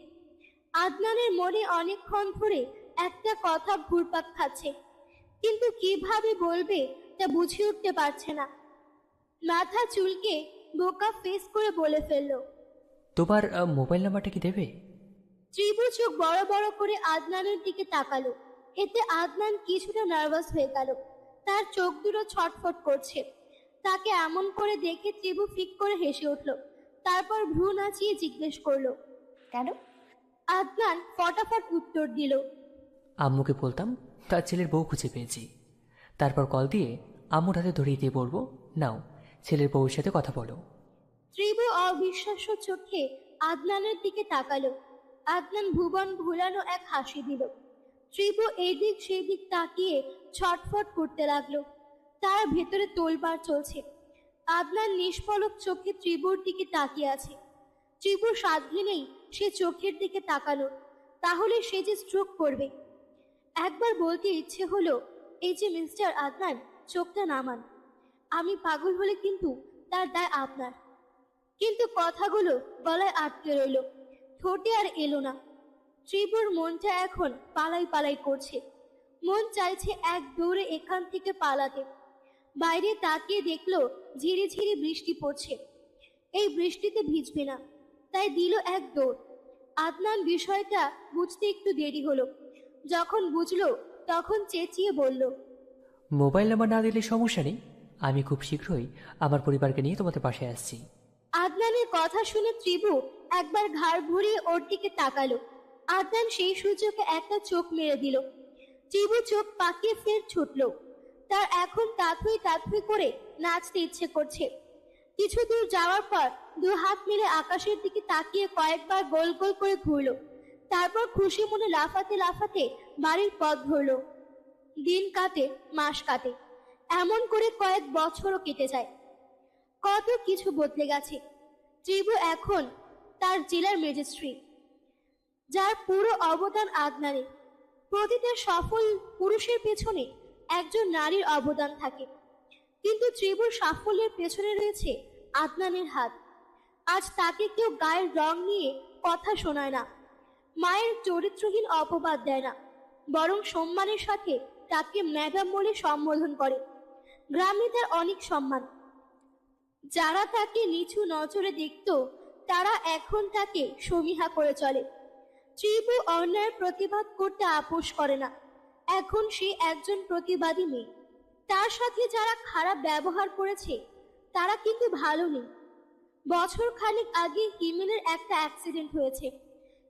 আদনানের মনে অনেকক্ষণ ধরে একটা কথা ঘুরপাক খাচ্ছে, কিন্তু কিভাবে বলবে তা বুঝে উঠতে পারছে না। মাথা চুলকে বোকা ফেস করে বলে ফেলল, তোমার মোবাইল নাম্বারটা কি দেবে? ত্রিভু চোখ বড় বড় করে আদনানের দিকে তাকালো। এতে আদনান কিছুটা নার্ভাস হয়ে গেল। তার চোখ দুটো ছটফট করছে। তাকে এমন করে দেখে ত্রিভু ফিক করে হেসে উঠল। তারপর ভ্রু নাচিয়ে জিজ্ঞেস করলো, কেন? আদনান ফটাফট উত্তর দিল, আম্মুকে বলতাম তার ছেলের বউ খুঁজে পেয়েছি। তারপর কল দিয়ে আম্মুর হাতে ধরিয়ে দিয়ে বলবো, নাও ছেলের বউয়ের সাথে কথা বলো। ত্রিভু অবিশ্বাস্য চোখে আদনানের দিকে তাকালো। আদনান ভুবন ভুলানো এক হাসি দিল। ত্রিভু এদিক সেদিক তাকিয়ে ছটফট করতে লাগলো। তার ভেতরে তোলপাড় চলছে। আদনান নিষ্পলক চোখে ত্রিভুর দিকে তাকিয়ে আছে। ত্রিভুর সাধ্যে নেই সে চোখের দিকে তাকালো, তাহলে সে যে স্ট্রোক করবে। একবার বলতে ইচ্ছে হলো, এই যে মিস্টার আদনান, চোখটা নামান। আমি পাগল হলে কিন্তু তার দায় আপনার। কিন্তু কথাগুলো গলায় আটকে রইল, ঠোঁটে আর এলো না। ত্রিপুর মনটা এখন পালাই পালাই করছে। মন চাইছে এক দৌড়ে এখান থেকে পালাতে। বাইরে তাকিয়ে দেখলো ঝিরি ঝিরি বৃষ্টি পড়ছে। এই বৃষ্টিতে ভিজবে না, তাই দিল এক দৌড়। আদনান বিষয়টা বুঝতে একটু দেরি হলো। যখন বুঝলো তখন চেঁচিয়ে বলল, মোবাইল নাম্বার না দিলে সমস্যা নেই, আমি খুব শীঘ্রই আমার পরিবারকে নিয়ে তোমাদের পাশে আসছি। আদনানের কথা শুনে ত্রিভু একবার ঘাড় ঘুরিয়ে ওর দিকে তাকালো। আদনান সেই সুযোগে একটা চোখ মেরে দিল। ত্রিভু চোখ পাকিয়ে ফের ছুটল। তার এখন তাথুই তাথুই করে নাচতে ইচ্ছে করছে। কিছু দূর যাওয়ার পর 2 হাত মিলে আকাশের দিকে তাকিয়ে কয়েকবার গোল গোল করে ঘুরল। তারপর খুশি মনে লাফাতে লাফাতে বাড়ির পথ ধরল। দিন কাটে, মাস কাটে, এমন করে কয়েক বছরও কেটে যায়। কত কিছু বদলে গেছে। ত্রিভু এখন তার জেলার ম্যাজিস্ট্রেট, যার পুরো অবদান আদনানের। প্রতিটা সফল পুরুষের পেছনে একজন নারীর অবদান থাকে, কিন্তু ত্রিভুর সাফল্যের পেছনে রয়েছে আদনানের হাত। আজ তাকে কেউ গায়ের রং নিয়ে কথা শোনায় না, মায়ের চরিত্রহীন অপবাদ দেয় না, বরং সম্মানের সাথে তাকে ম্যাডাম বলে সম্বোধন করে। গ্রামে তার অনেক সম্মান। যারা তাকে নিচু নজরে দেখত, তারা এখন তাকে সমীহা করে চলে। ত্রিভু অন্যায়ের প্রতিবাদ করতে আপোষ করে না। এখন সে একজন প্রতিবাদী মেয়ে। তার সাথে যারা খারাপ ব্যবহার করেছে, তারা কিন্তু ভালো নেই। বছর খানেক আগে হিমেলের একটা অ্যাক্সিডেন্ট হয়েছে।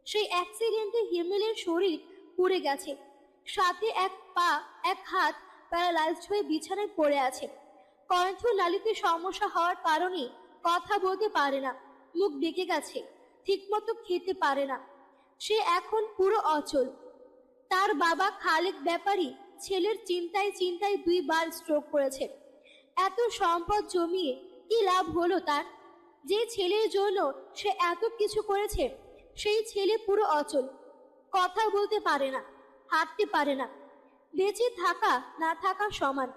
সেই অ্যাক্সিডেন্টে হিমেলের শরীর পুড়ে গেছে, সাথে এক পা এক হাত প্যারালাইজড হয়ে বিছানায় পড়ে আছে। কণ্ঠনালীতে সমস্যা হওয়ার কারণে কথা বলতে পারে না, মুখ ডেকে গেছে, ঠিকমতো খেতে পারে না। সে এখন পুরো অচল। তার বাবা খালেক ব্যাপারী ছেলের চিন্তায় চিন্তায় 2 বার স্ট্রোক করেছে। এত সম্পদ জমিয়ে কি লাভ হলো তার? যে ছেলের জন্য সে এত কিছু করেছে, সেই ছেলে পুরো অচল। কথা বলতে পারে না, হাঁটতে পারে না। বেঁচে থাকা না থাকা সমান।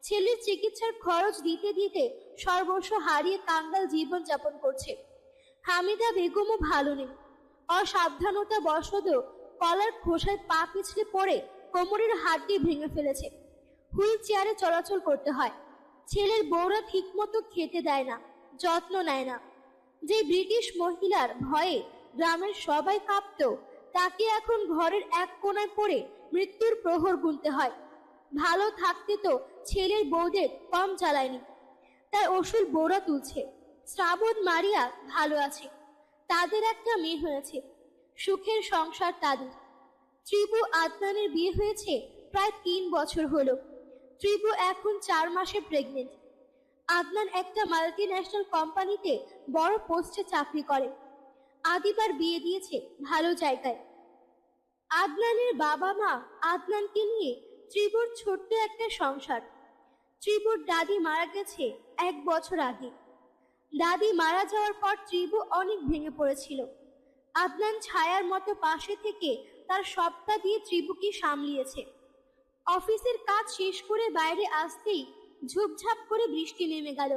ছেলের চিকিৎসার খরচ দিতে দিতে সর্বস্ব হারিয়ে কাঙ্গাল জীবন যাপন করছে। হামিদা বেগমও ভালো নেই। অসাবধানতা বশত কলার খোসায় পা পিছলে পড়ে কোমরের হাড়টি ভেঙে ফেলেছে। হুইল চেয়ারে চলাচল করতে হয়। ছেলের বউরা ঠিক মতো খেতে দেয় না, যত্ন নেয় না। যে ব্রিটিশ মহিলার ভয়ে গ্রামের সবাই কাঁপত, তাকে এখন ঘরের এক কোণায় পড়ে মৃত্যুর প্রহর গুনতে হয়। ভালো থাকতে তো ছেলের বউদের কম জ্বালায়নি, তাই অসুল বউরা তুলছে। শ্রাবণ মারিয়া ভালো আছে, তাদের একটা মেয়ে হয়েছে, সুখের সংসার তাদের। ত্রিবু আদনানের বিয়ে হয়েছে প্রায় 3 বছর হলো। ত্রিবু এখন 4 মাসে প্রেগনেন্ট। আদনান একটা মাল্টি ন্যাশনাল কোম্পানিতে বড় পোস্টে চাকরি করে। আদিবার বিয়ে দিয়েছে ভালো জায়গায়। আদনানের বাবা মা আদনানকে নিয়ে ত্রিবুর ছোট্ট একটা সংসার। ত্রিবুর দাদি মারা গেছে 1 বছর আগে। দাদি মারা যাওয়ার পর ত্রিবু অনেক ভেঙে পড়েছিল। আদনান ছায়ার মতো পাশে থেকে তার সবটা দিয়ে ত্রিবুকে সামলিয়েছে। অফিসের কাজ শেষ করে বাইরে আসতেই ঝুপঝাপ করে বৃষ্টি নেমে গেল।